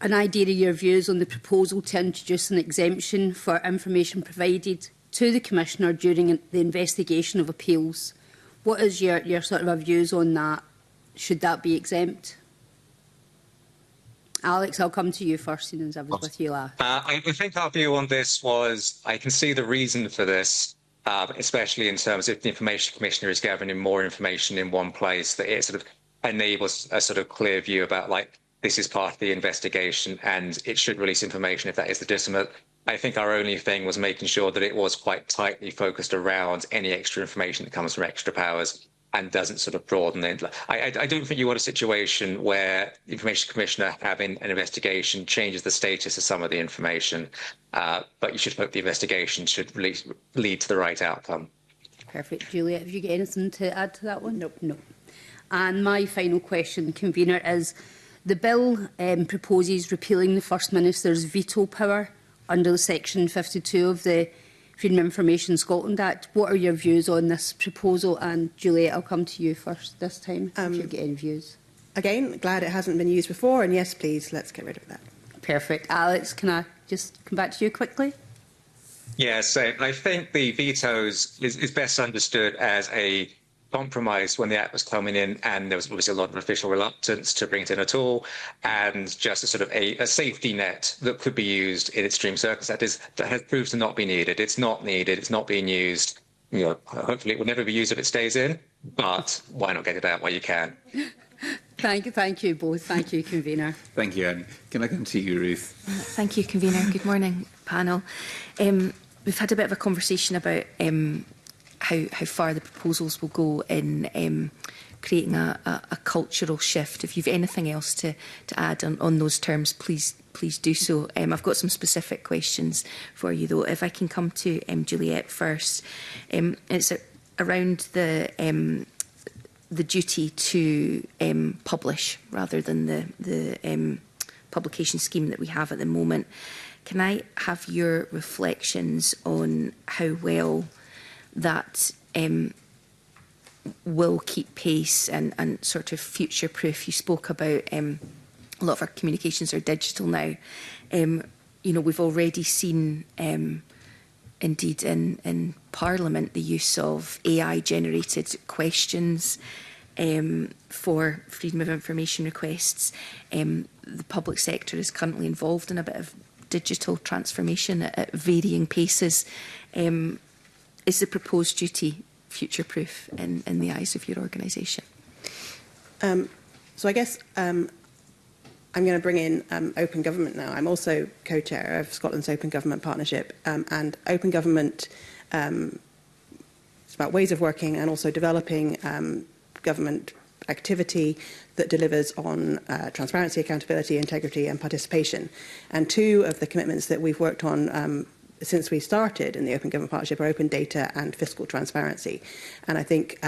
Speaker 10: an idea of your views on the proposal to introduce an exemption for information provided to the Commissioner during the investigation of appeals. What is your sort of views on that? Should that be exempt? Alex, I'll come to you first, since I was with you last.
Speaker 13: I think our view on this was, I can see the reason for this, especially in terms of the Information Commissioner is gathering more information in one place, that it sort of enables a sort of clear view about, like, this is part of the investigation and it should release information if that is legitimate. I think our only thing was making sure that it was quite tightly focused around any extra information that comes from extra powers and doesn't sort of broaden it. I don't think you want a situation where the Information Commissioner having an investigation changes the status of some of the information, but you should hope the investigation should lead to the right outcome.
Speaker 10: Perfect. Juliet, have you got anything to add to that one? Nope. No. And my final question, Convener, is the bill proposes repealing the First Minister's veto power under Section 52 of the Freedom of Information Scotland Act. What are your views on this proposal? And Juliet, I'll come to you first this time, if you get any views.
Speaker 12: Again, glad it hasn't been used before, and yes, please, let's get rid of that.
Speaker 10: Perfect. Alex, can I just come back to you quickly?
Speaker 13: Yeah, so I think the vetoes is best understood as a compromise when the Act was coming in, and there was obviously a lot of official reluctance to bring it in at all, and just a sort of a safety net that could be used in extreme circumstances that has proved to not be needed. It's not needed. It's not being used. You know, hopefully it will never be used if it stays in, but why not get it out while you can?
Speaker 10: Thank you both. Thank you, Convener.
Speaker 1: Thank you, Annie. Can I come to you, Ruth?
Speaker 5: Thank you, Convener. Good morning, panel. We've had a bit of a conversation about how far the proposals will go in creating a cultural shift. If you've anything else to add on those terms, please do so. I've got some specific questions for you, though. If I can come to Juliet first. It's around the duty to publish rather than the publication scheme that we have at the moment. Can I have your reflections on how well that will keep pace and sort of future-proof? You spoke about a lot of our communications are digital now. You know, we've already seen, indeed, in Parliament, the use of AI-generated questions for freedom of information requests. The public sector is currently involved in a bit of digital transformation at varying paces. Is the proposed duty future-proof in the eyes of your organisation?
Speaker 12: So I guess I'm going to bring in Open Government now. I'm also co-chair of Scotland's Open Government Partnership, and Open Government it's about ways of working and also developing government activity that delivers on transparency, accountability, integrity and participation. And two of the commitments that we've worked on since we started in the Open Government Partnership are open data and fiscal transparency. And I think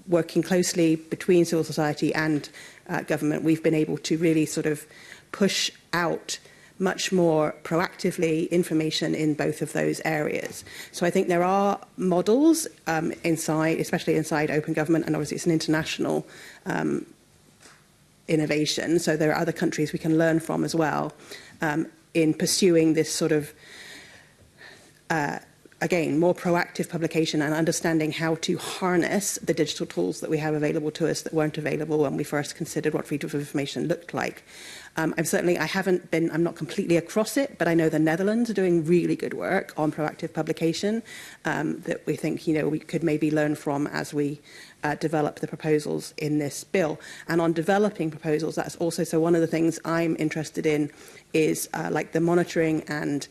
Speaker 12: working closely between civil society and government, we've been able to really sort of push out much more proactively information in both of those areas. So I think there are models inside, especially inside open government, and obviously it's an international innovation, so there are other countries we can learn from as well in pursuing this sort of again, more proactive publication and understanding how to harness the digital tools that we have available to us that weren't available when we first considered what freedom of information looked like. I'm not completely across it, but I know the Netherlands are doing really good work on proactive publication that we think, we could maybe learn from as we develop the proposals in this bill. And on developing proposals, that's also, so one of the things I'm interested in is like the monitoring and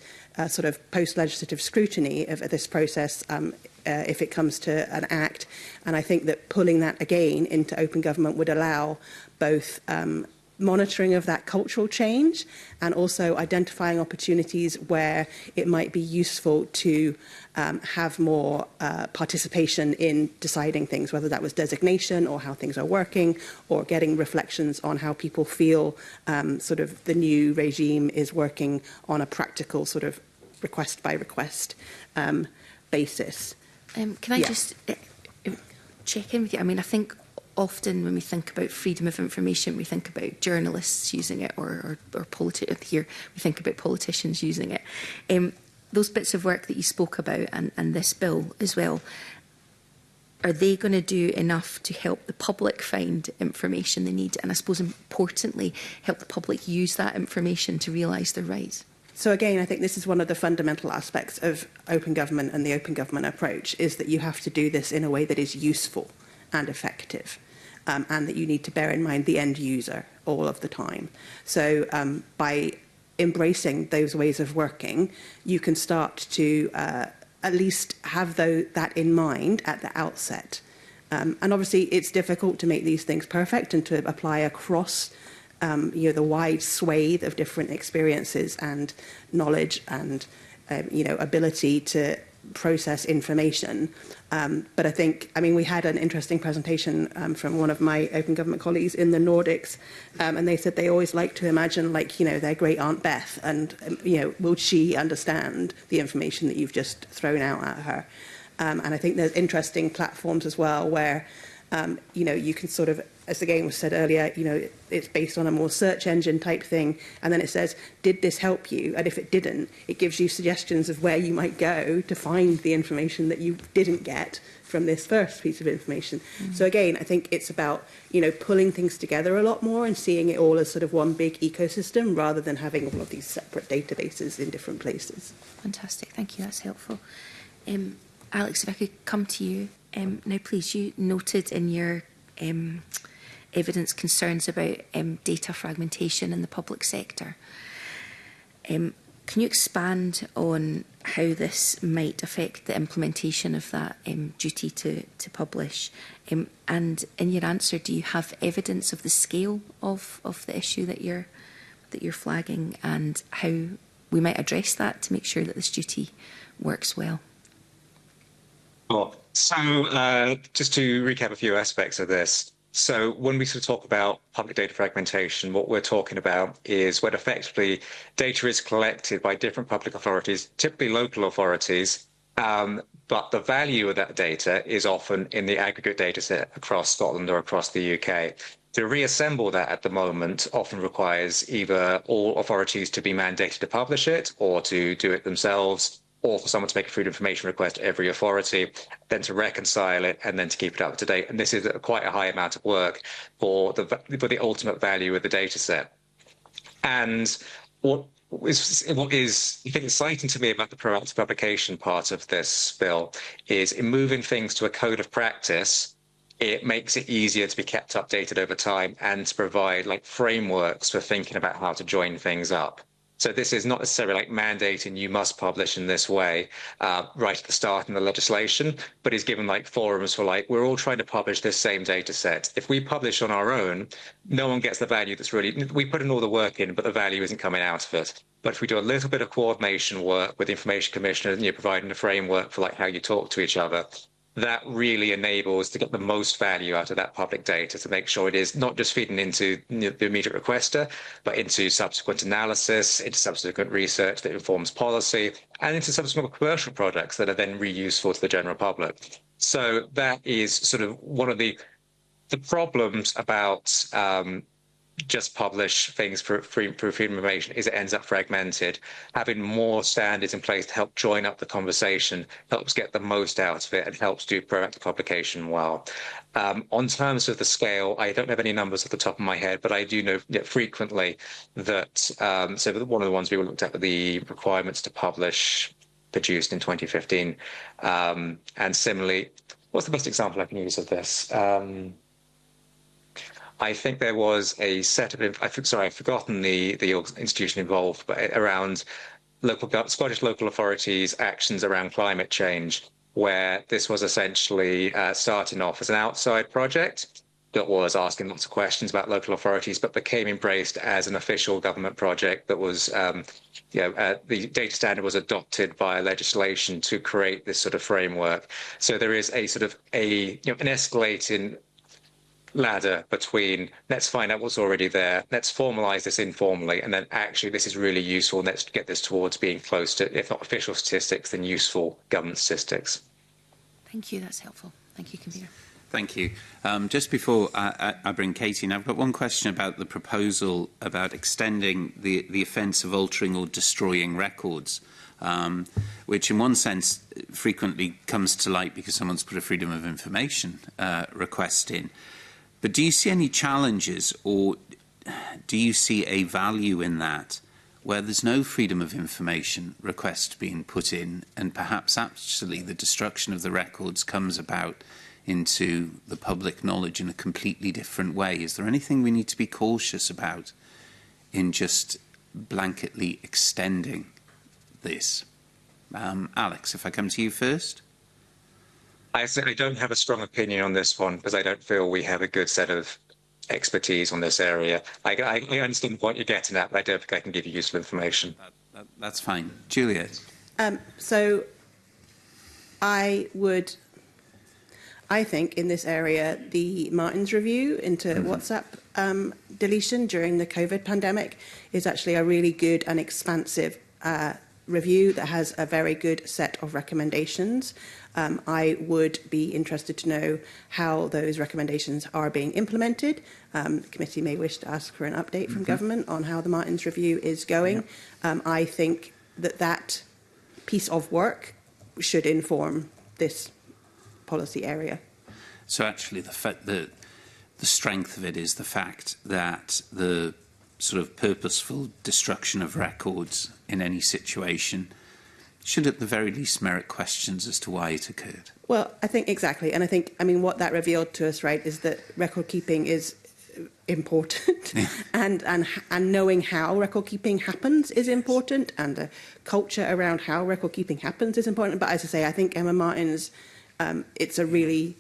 Speaker 12: sort of post-legislative scrutiny of this process if it comes to an act. And I think that pulling that again into open government would allow both monitoring of that cultural change and also identifying opportunities where it might be useful to have more participation in deciding things, whether that was designation or how things are working, or getting reflections on how people feel sort of the new regime is working on a practical sort of request by request basis.
Speaker 5: Can I just check in with you? I mean, I think often when we think about freedom of information, we think about journalists using it, or here we think about politicians using it. Those bits of work that you spoke about and this bill as well, are they going to do enough to help the public find information they need, and I suppose importantly help the public use that information to realise their rights?
Speaker 12: So again, I think this is one of the fundamental aspects of open government and the open government approach, is that you have to do this in a way that is useful and effective. And that you need to bear in mind the end user all of the time. So by embracing those ways of working, you can start to at least have that in mind at the outset. And obviously it's difficult to make these things perfect and to apply across the wide swathe of different experiences and knowledge and ability to process information. But I think, we had an interesting presentation from one of my open government colleagues in the Nordics, and they said they always like to imagine, their great Aunt Beth, and, will she understand the information that you've just thrown out at her? And I think there's interesting platforms as well where, you can sort of, as again was said earlier, it's based on a more search engine type thing, and then it says, did this help you? And if it didn't, it gives you suggestions of where you might go to find the information that you didn't get from this first piece of information. So again, I think it's about, pulling things together a lot more and seeing it all as sort of one big ecosystem rather than having all of these separate databases in different places.
Speaker 5: Fantastic, thank you, that's helpful. Alex, if I could come to you. Now, please, you noted in your evidence concerns about data fragmentation in the public sector. Can you expand on how this might affect the implementation of that duty to publish? And in your answer, do you have evidence of the scale of the issue that you're flagging, and how we might address that to make sure that this duty works well?
Speaker 13: Well, so just to recap a few aspects of this. So when we sort of talk about public data fragmentation, what we're talking about is when effectively data is collected by different public authorities, typically local authorities, but the value of that data is often in the aggregate data set across Scotland or across the UK. To reassemble that at the moment often requires either all authorities to be mandated to publish it or to do it themselves, or for someone to make a freedom of information request every authority, then to reconcile it and then to keep it up to date. And this is quite a high amount of work for the ultimate value of the data set. And what is I think exciting to me about the proactive publication part of this bill is in moving things to a code of practice, it makes it easier to be kept updated over time and to provide frameworks for thinking about how to join things up. So this is not necessarily like mandating you must publish in this way right at the start in the legislation, but is given like forums for like, we're all trying to publish this same data set. If we publish on our own, no one gets the value that's really, we put in all the work in, but the value isn't coming out of it. But if we do a little bit of coordination work with the Information Commissioner, and you're providing a framework for like how you talk to each other, that really enables to get the most value out of that public data to make sure it is not just feeding into the immediate requester, but into subsequent analysis, into subsequent research that informs policy, and into subsequent commercial products that are then reuseful to the general public. So that is sort of one of the problems about just publish things for freedom of information is it ends up fragmented. Having more standards in place to help join up the conversation helps get the most out of it and helps do proactive publication well. On terms of the scale, I don't have any numbers off the top of my head, but I do know frequently that, so one of the ones we looked at were the requirements to publish produced in 2015. And similarly, what's the best example I can use of this? I think there was a set of, I've forgotten the institution involved, but around Scottish local authorities' actions around climate change, where this was essentially starting off as an outside project that was asking lots of questions about local authorities, but became embraced as an official government project that was, the data standard was adopted via legislation to create this sort of framework. So there is a sort of an escalating ladder between let's find out what's already there, let's formalize this informally, and then actually this is really useful, and let's get this towards being close to, if not official statistics, then useful government statistics.
Speaker 5: Thank you, that's helpful. Thank you, Convener.
Speaker 1: Thank you. Just before I bring Katie in, I've got one question about the proposal about extending the offence of altering or destroying records, which in one sense frequently comes to light because someone's put a Freedom of Information request in. But do you see any challenges, or do you see a value in that where there's no Freedom of Information request being put in, and perhaps actually the destruction of the records comes about into the public knowledge in a completely different way? Is there anything we need to be cautious about in just blanketly extending this? Alex, if I come to you first.
Speaker 13: I certainly don't have a strong opinion on this one because I don't feel we have a good set of expertise on this area. I understand the point you're getting at, but I don't think I can give you useful information.
Speaker 1: That's fine. Juliet.
Speaker 12: So I think in this area, the Martins review into WhatsApp deletion during the COVID pandemic is actually a really good and expansive review that has a very good set of recommendations. I would be interested to know how those recommendations are being implemented. The committee may wish to ask for an update from government on how the Martins review is going. I think that piece of work should inform this policy area.
Speaker 1: So actually the strength of it is the fact that the sort of purposeful destruction of records in any situation should at the very least merit questions as to why it occurred.
Speaker 12: Well, I think exactly. And I mean, what that revealed to us, right, is that record keeping is important and knowing how record keeping happens is important, and the culture around how record keeping happens is important. But as I say, I think Emma Martins, it's a really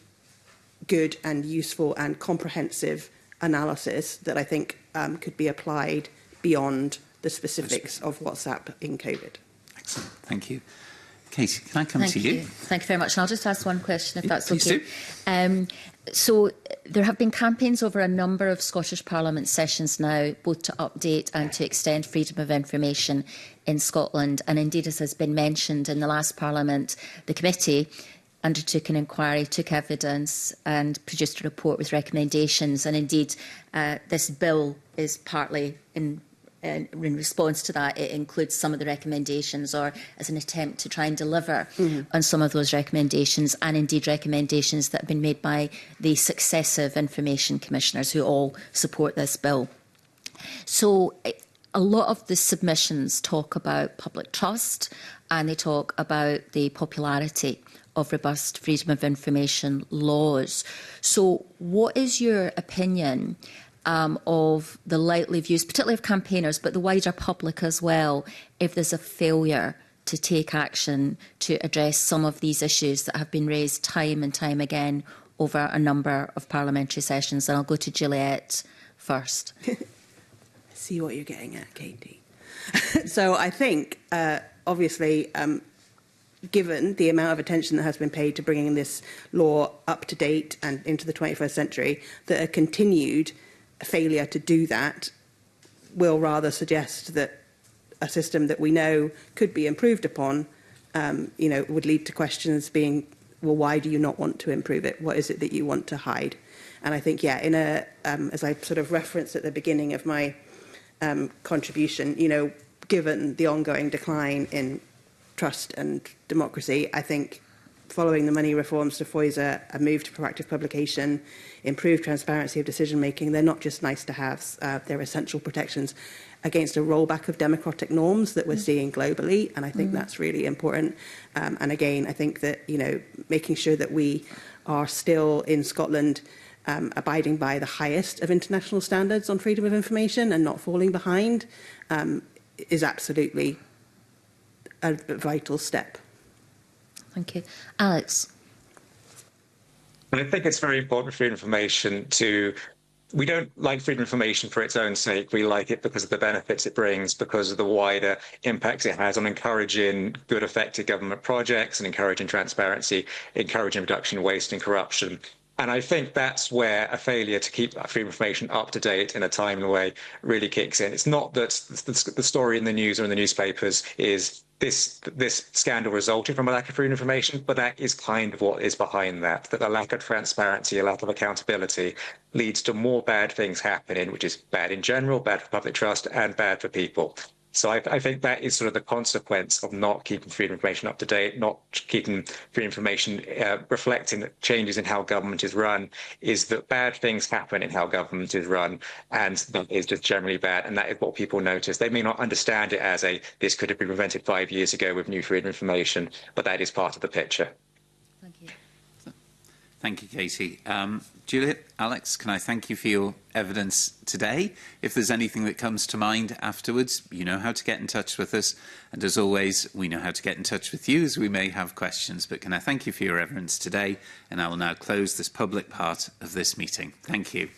Speaker 12: good and useful and comprehensive analysis that I think could be applied beyond the specifics of WhatsApp in COVID.
Speaker 1: Excellent. Thank you. Katie, can I come to you?
Speaker 11: Thank you very much. And I'll just ask one question, if that's
Speaker 1: Please
Speaker 11: okay. So there have been campaigns over a number of Scottish Parliament sessions now, both to update and to extend freedom of information in Scotland. And indeed, as has been mentioned in the last Parliament, the committee undertook an inquiry, took evidence and produced a report with recommendations. And indeed, this bill is partly in response to that. It includes some of the recommendations, or as an attempt to try and deliver on some of those recommendations, and indeed recommendations that have been made by the successive information commissioners who all support this bill. So a lot of the submissions talk about public trust, and they talk about the popularity of robust freedom of information laws. So what is your opinion of the likely views, particularly of campaigners, but the wider public as well, if there's a failure to take action to address some of these issues that have been raised time and time again over a number of parliamentary sessions. And I'll go to Juliet first.
Speaker 12: See what you're getting at, Katie. So I think, obviously, given the amount of attention that has been paid to bringing this law up to date and into the 21st century, that a continued failure to do that will rather suggest that a system that we know could be improved upon, would lead to questions being, well, why do you not want to improve it? What is it that you want to hide? And I think, yeah, as I sort of referenced at the beginning of my contribution, given the ongoing decline in trust and democracy, I think following the money reforms to FOISA, a move to proactive publication, improved transparency of decision-making, they're not just nice to have, they're essential protections against a rollback of democratic norms that we're seeing globally, and I think that's really important. And again, I think that, making sure that we are still in Scotland abiding by the highest of international standards on freedom of information and not falling behind is absolutely a vital step.
Speaker 11: Thank you. Alex.
Speaker 13: And I think it's very important for freedom of information we don't like freedom of information for its own sake. We like it because of the benefits it brings, because of the wider impacts it has on encouraging good, effective government projects and encouraging transparency, encouraging reduction in waste and corruption. And I think that's where a failure to keep freedom of information up to date in a timely way really kicks in. It's not that the story in the news or in the newspapers is this scandal resulted from a lack of freedom of information, but that is kind of what is behind that a lack of transparency, a lack of accountability leads to more bad things happening, which is bad in general, bad for public trust and bad for people. So I think that is sort of the consequence of not keeping freedom of information up to date, not keeping freedom of information reflecting changes in how government is run, is that bad things happen in how government is run, and that is just generally bad, and that is what people notice. They may not understand it as this could have been prevented 5 years ago with new freedom of information, but that is part of the picture.
Speaker 11: Thank you.
Speaker 1: Thank you, Katie. Juliet, Alex, can I thank you for your evidence today? If there's anything that comes to mind afterwards, you know how to get in touch with us. And as always, we know how to get in touch with you as we may have questions. But can I thank you for your evidence today? And I will now close this public part of this meeting. Thank you.